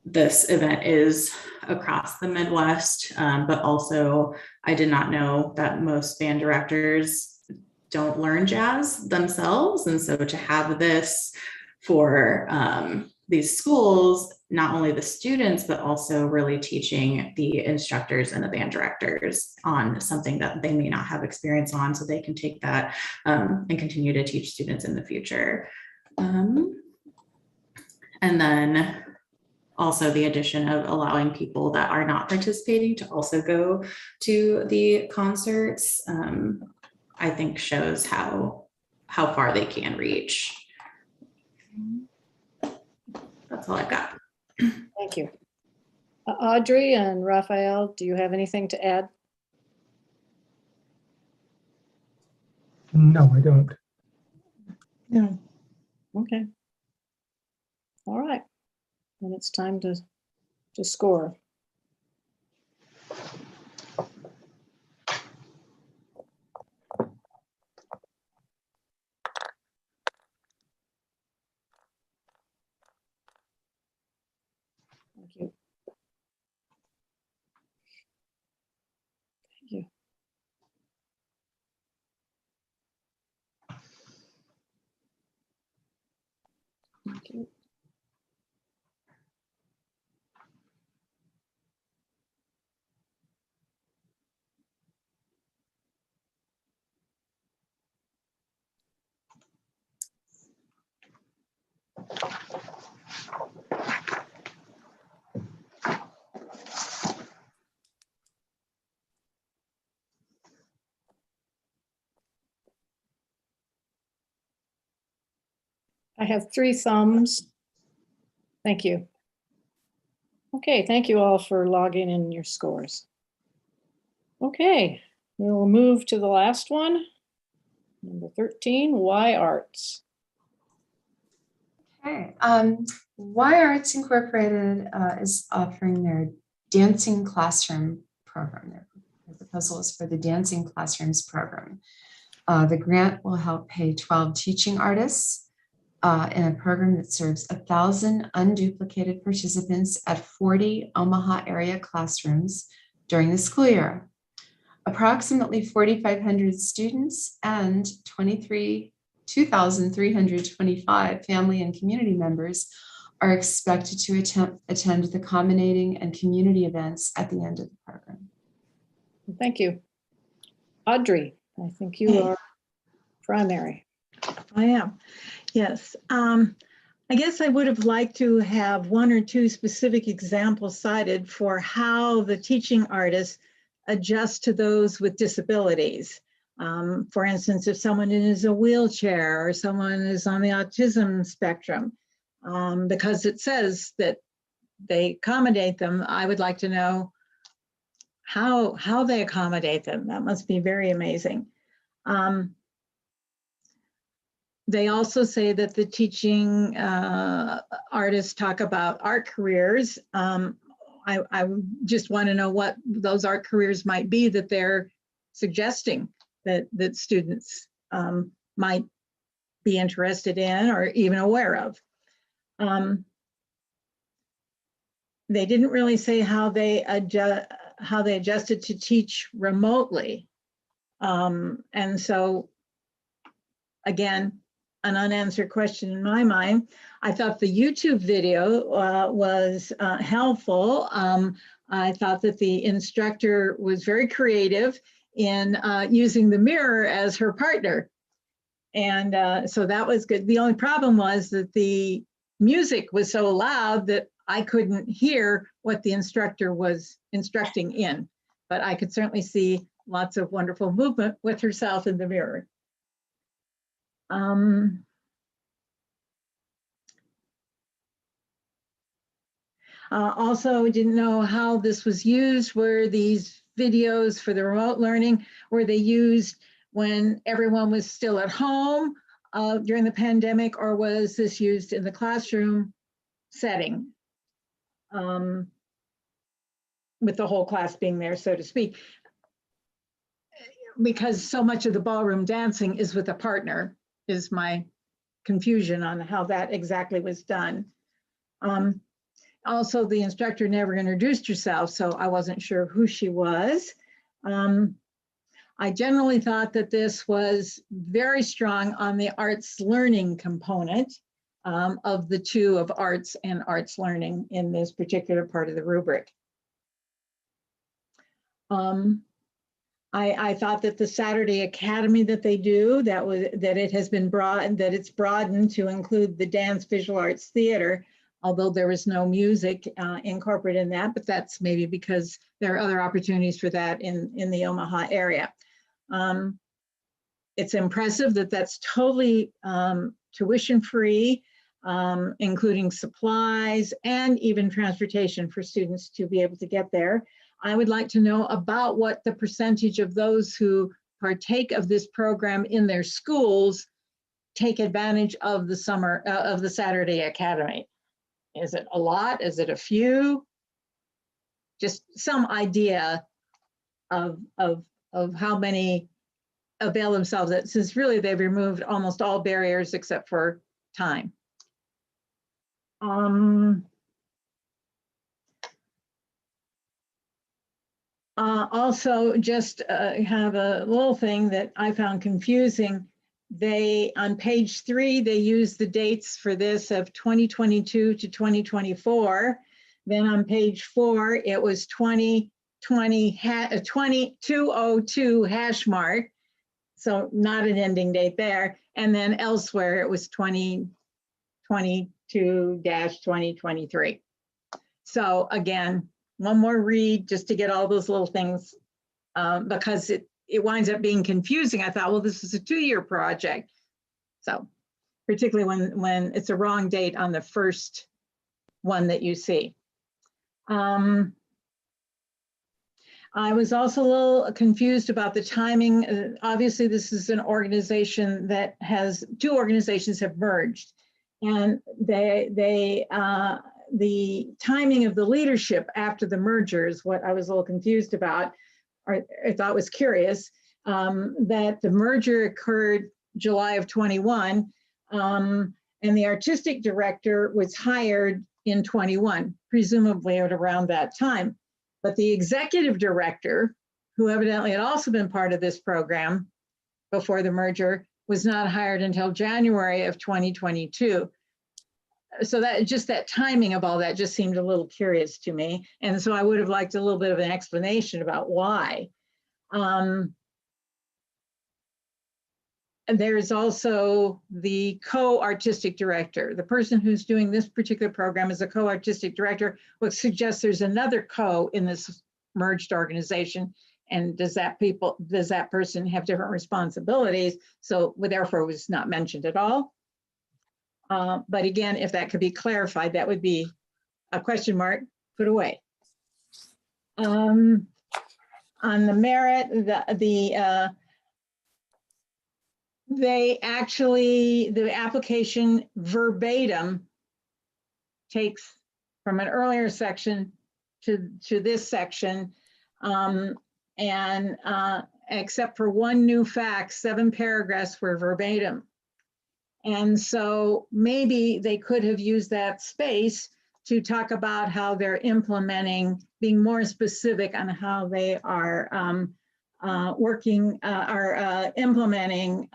this event is across the Midwest, but also I did not know that most band directors don't learn jazz themselves. And so to have this for these schools, not only the students, but also really teaching the instructors and the band directors on something that they may not have experience on, so they can take that and continue to teach students in the future. And then also the addition of allowing people that are not participating to also go to the concerts, I think shows how far they can reach. That's all I've got. Thank you. Audrey and Rafael, do you have anything to add? No, I don't. No. Okay. All right. Then it's time to score. Thank you. Thank you. Thank you. I have 3 thumbs. Thank you. Okay, thank you all for logging in your scores. Okay, we'll move to the last one. Number 13, Why Arts? Okay, Why Arts Incorporated is offering their dancing classroom program. Their proposal is for the dancing classrooms program. The grant will help pay 12 teaching artists in a program that serves 1,000 unduplicated participants at 40 Omaha area classrooms during the school year. Approximately 4,500 students and 2,325 family and community members are expected to attend the accommodating and community events at the end of the program. Thank you. Audrey, I think you are primary. I am, yes. I guess I would have liked to have 1 or 2 specific examples cited for how the teaching artists adjust to those with disabilities. For instance, if someone is a wheelchair or someone is on the autism spectrum, because it says that they accommodate them, I would like to know how they accommodate them. That must be very amazing. They also say that the teaching artists talk about art careers. I just want to know what those art careers might be that they're suggesting that students might be interested in or even aware of. They didn't really say how they adjusted to teach remotely. And so, again, an unanswered question in my mind. I thought the YouTube video was helpful. I thought that the instructor was very creative in using the mirror as her partner. And so that was good. The only problem was that the music was so loud that I couldn't hear what the instructor was instructing in, but I could certainly see lots of wonderful movement with herself in the mirror. Also, we didn't know how this was used. Were these videos for the remote learning, were they used when everyone was still at home during the pandemic, or was this used in the classroom setting with the whole class being there, so to speak? Because so much of the ballroom dancing is with a partner, is my confusion on how that exactly was done. Also, the instructor never introduced herself, so I wasn't sure who she was. I generally thought that this was very strong on the arts learning component of the two, of arts and arts learning, in this particular part of the rubric. I thought that the Saturday Academy that they do, that it has been that it's broadened to include the dance, visual arts, theater, although there was no music incorporated in that, but that's maybe because there are other opportunities for that in the Omaha area. It's impressive that that's totally tuition-free, including supplies and even transportation for students to be able to get there. I would like to know about what the percentage of those who partake of this program in their schools take advantage of the Saturday Academy. Is it a lot? Is it a few? Just some idea of how many avail themselves, since really they've removed almost all barriers except for time. Also, just have a little thing that I found confusing. On page 3, they use the dates for this of 2022 to 2024. Then on page 4, it was 2202 hash mark. So not an ending date there. And then elsewhere, it was 2022-2023. So again, one more read just to get all those little things, because it winds up being confusing. I thought, well, this is a 2-year project. So particularly when it's a wrong date on the first one that you see. I was also a little confused about the timing. Obviously, this is an organization that two organizations have merged, and the timing of the leadership after the merger is what I was a little confused about, or I thought was curious, that the merger occurred July of 21, and the artistic director was hired in 21, presumably at around that time. But the executive director, who evidently had also been part of this program before the merger, was not hired until January of 2022. So that timing of all that just seemed a little curious to me. And so I would have liked a little bit of an explanation about why. There's also the co-artistic director. The person who's doing this particular program is a co-artistic director, which suggests there's another co in this merged organization. And does that person have different responsibilities? So therefore was not mentioned at all. But again, if that could be clarified, that would be a question mark put away. On the merit, the application verbatim takes from an earlier section to this section, and except for one new fact, 7 paragraphs were verbatim. And so maybe they could have used that space to talk about how they're implementing, being more specific on how they are implementing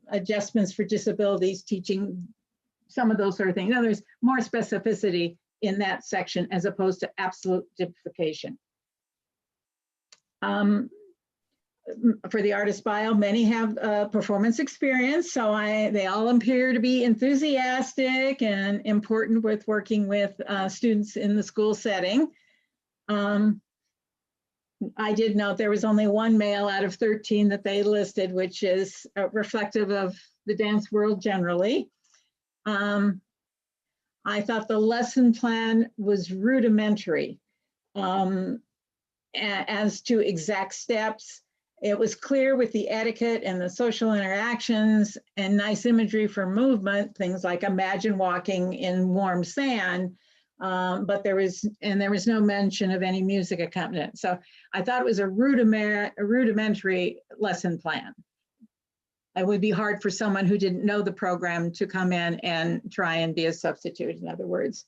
adjustments for disabilities, teaching some of those sort of things. Now, there's more specificity in that section as opposed to absolute typification. For the artist bio, many have performance experience, so they all appear to be enthusiastic and important with working with students in the school setting. I did note there was only one male out of 13 that they listed, which is reflective of the dance world generally. I thought the lesson plan was rudimentary. As to exact steps, it was clear with the etiquette and the social interactions and nice imagery for movement, things like imagine walking in warm sand, but there was no mention of any music accompaniment. So I thought it was a rudimentary lesson plan. It would be hard for someone who didn't know the program to come in and try and be a substitute, in other words.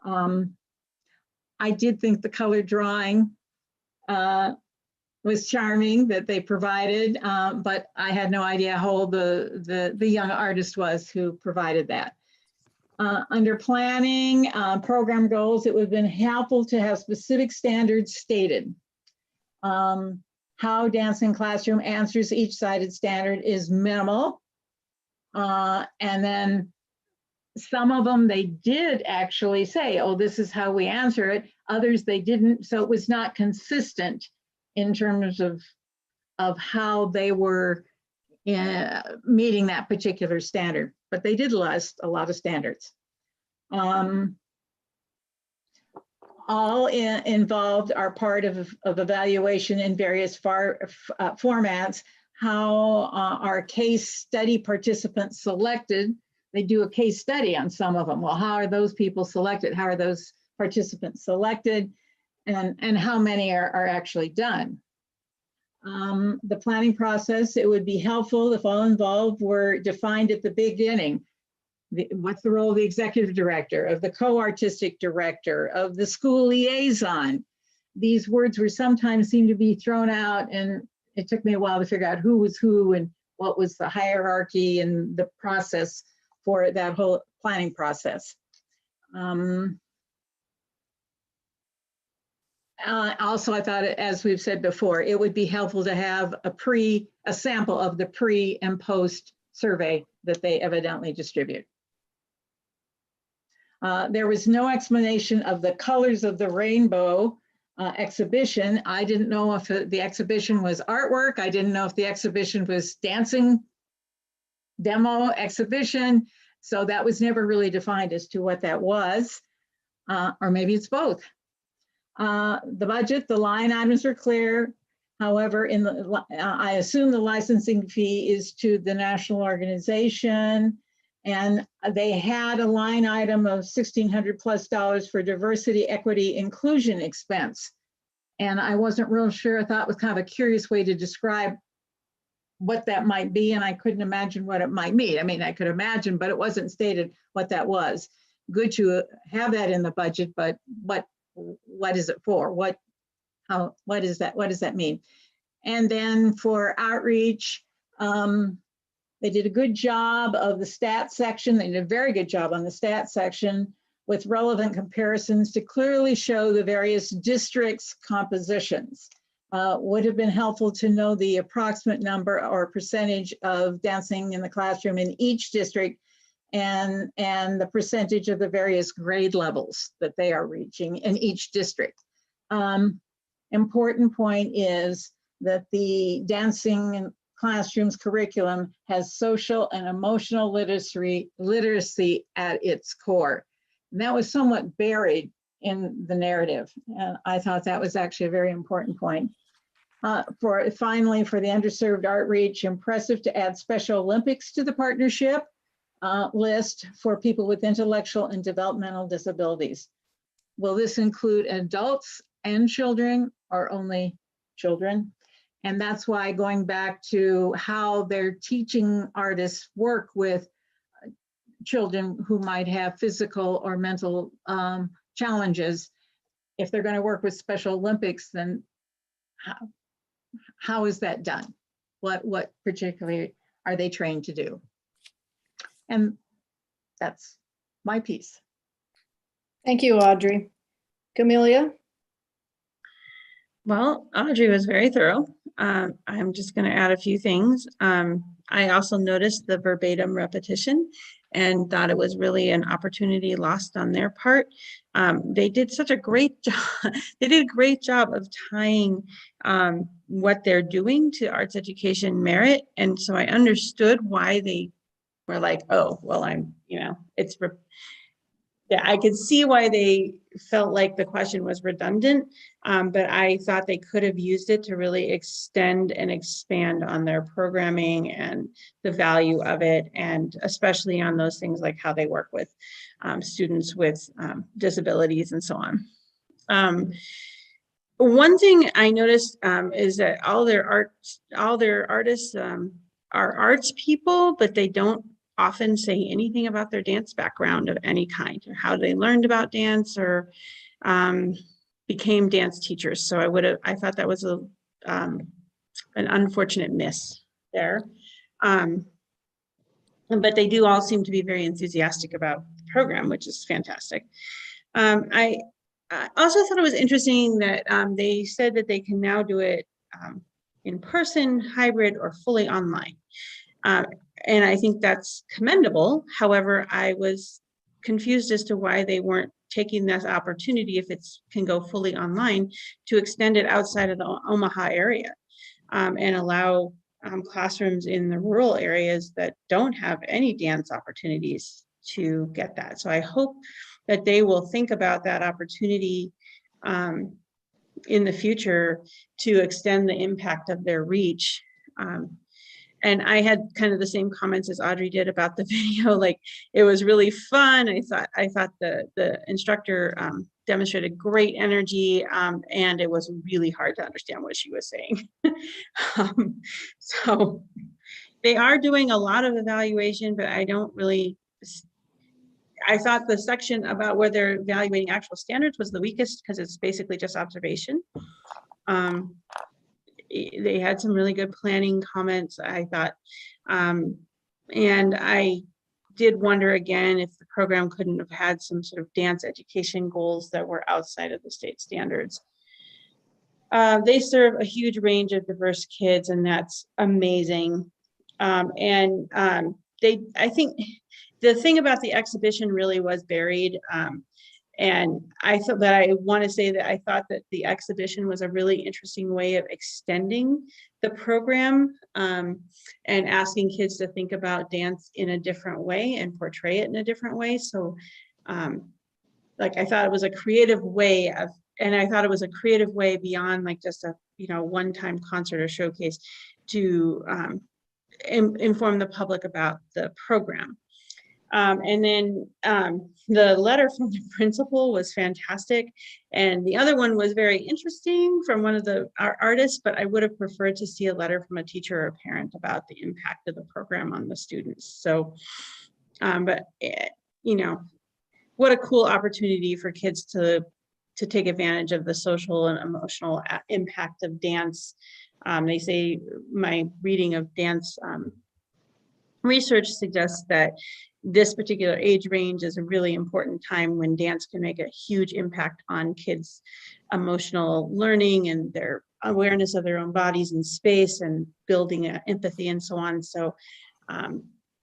I did think the color drawing was charming that they provided, but I had no idea how old the young artist was who provided that. Under planning, program goals, it would have been helpful to have specific standards stated. How Dancing Classroom answers each cited standard is minimal. And then some of them they did actually say, oh, this is how we answer it. Others they didn't, so it was not consistent in terms of how they were meeting that particular standard. But they did list a lot of standards. All involved are part of evaluation in various formats. How are case study participants selected? They do a case study on some of them. Well, how are those people selected? How are those participants selected? And how many are actually done? The planning process, it would be helpful if all involved were defined at the beginning. What's the role of the executive director, of the co-artistic director, of the school liaison? These words were sometimes seem to be thrown out, and it took me a while to figure out who was who and what was the hierarchy and the process for that whole planning process. Also, I thought, as we've said before, it would be helpful to have a sample of the pre and post survey that they evidently distribute. There was no explanation of the colors of the rainbow exhibition. I didn't know if the exhibition was artwork. I didn't know if the exhibition was dancing demo exhibition. So that was never really defined as to what that was, or maybe it's both. The budget, the line items are clear. However, I assume the licensing fee is to the national organization, and they had a line item of $1,600+ for diversity, equity, inclusion expense. And I wasn't real sure. I thought it was kind of a curious way to describe what that might be, and I couldn't imagine what it might mean. I mean, I could imagine, but it wasn't stated what that was. Good to have that in the budget, but what is it for? What is that? What does that mean? And then for outreach, they did a good job of the stat section. They did a very good job on the stat section with relevant comparisons to clearly show the various districts' compositions. Would have been helpful to know the approximate number or percentage of dancing in the classroom in each district, and the percentage of the various grade levels that they are reaching in each district. Important point is that the dancing classrooms curriculum has social and emotional literacy at its core. And that was somewhat buried in the narrative. And I thought that was actually a very important point. Finally, for the underserved outreach, impressive to add Special Olympics to the partnership list for people with intellectual and developmental disabilities. Will this include adults and children, or only children? And that's why, going back to how they're teaching artists work with children who might have physical or mental challenges, if they're going to work with Special Olympics, then how is that done? What particularly are they trained to do? And that's my piece. Thank you, Audrey. Camelia? Well, Audrey was very thorough. I'm just going to add a few things. I also noticed the verbatim repetition and thought it was really an opportunity lost on their part. They did such a great job. They did a great job of tying what they're doing to arts education merit. And so I understood why they were like, oh, well, yeah, I could see why they felt like the question was redundant, but I thought they could have used it to really extend and expand on their programming and the value of it, and especially on those things like how they work with students with disabilities and so on. One thing I noticed is that all their artists are arts people, but they don't often say anything about their dance background of any kind, or how they learned about dance or became dance teachers. So I thought that was an unfortunate miss there. But they do all seem to be very enthusiastic about the program, which is fantastic. I also thought it was interesting that they said that they can now do it in person, hybrid, or fully online. And I think that's commendable. However, I was confused as to why they weren't taking this opportunity, if it can go fully online, to extend it outside of the Omaha area and allow classrooms in the rural areas that don't have any dance opportunities to get that. So I hope that they will think about that opportunity in the future to extend the impact of their reach. And I had kind of the same comments as Audrey did about the video. Like, it was really fun. I thought the instructor demonstrated great energy, and it was really hard to understand what she was saying. So they are doing a lot of evaluation, but I thought the section about where they're evaluating actual standards was the weakest, because it's basically just observation. They had some really good planning comments, I thought. And I did wonder again if the program couldn't have had some sort of dance education goals that were outside of the state standards. They serve a huge range of diverse kids, and that's amazing. I think the thing about the exhibition really was buried. And I thought that I want to say that I thought that the exhibition was a really interesting way of extending the program and asking kids to think about dance in a different way and portray it in a different way. So like, I thought it was a creative way of, and I thought it was a creative way beyond like just a, one-time concert or showcase to inform the public about the program. And then the letter from the principal was fantastic. And the other one was very interesting from one of our artists, but I would have preferred to see a letter from a teacher or a parent about the impact of the program on the students. So, what a cool opportunity for kids to take advantage of the social and emotional impact of dance. They say my reading of dance research suggests that this particular age range is a really important time when dance can make a huge impact on kids' emotional learning and their awareness of their own bodies in space and building empathy and so on. So,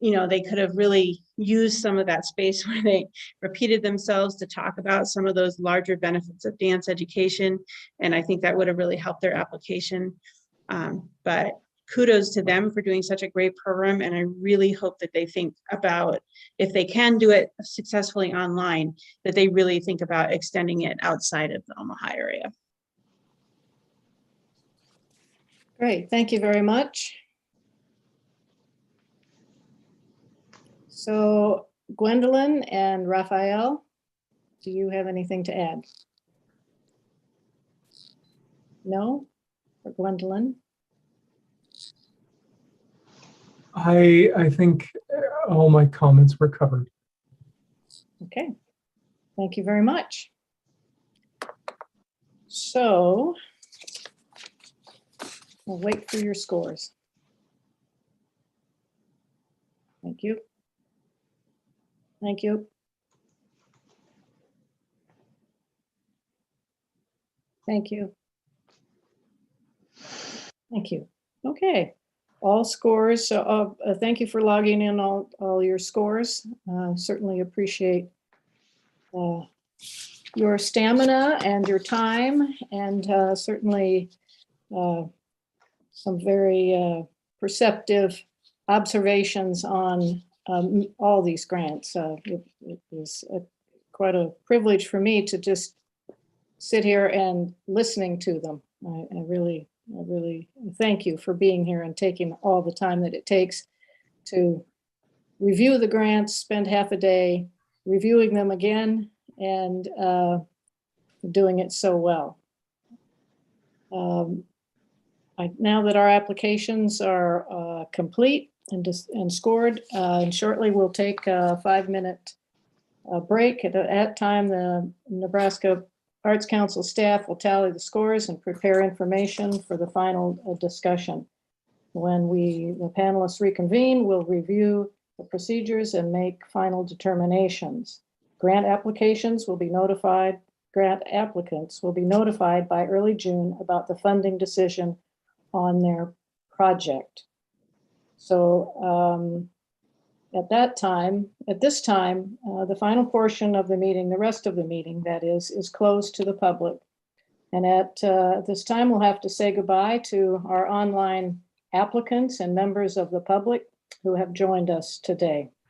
they could have really used some of that space where they repeated themselves to talk about some of those larger benefits of dance education. And I think that would have really helped their application. But kudos to them for doing such a great program. And I really hope that they think about, if they can do it successfully online, that they really think about extending it outside of the Omaha area. Great, thank you very much. So Gwendolyn and Rafael, do you have anything to add? No? For Gwendolyn? I think all my comments were covered. Okay, thank you very much. So We'll wait for your scores. Thank you. Thank you. Thank you. Thank you. Okay. All scores. Thank you for logging in all your scores. Certainly appreciate your stamina and your time, and certainly some very perceptive observations on all these grants. It was quite a privilege for me to just sit here and listening to them. I really thank you for being here and taking all the time that it takes to review the grants, spend half a day reviewing them again, and doing it so well. Now that our applications are complete and scored, and shortly we'll take a 5-minute break. At that time, the Nebraska Arts Council staff will tally the scores and prepare information for the final discussion. When the panelists reconvene, we'll review the procedures and make final determinations. Grant applicants will be notified by early June about the funding decision on their project. So at this time, the final portion of the meeting, the rest of the meeting, that is closed to the public. And at this time, we'll have to say goodbye to our online applicants and members of the public who have joined us today.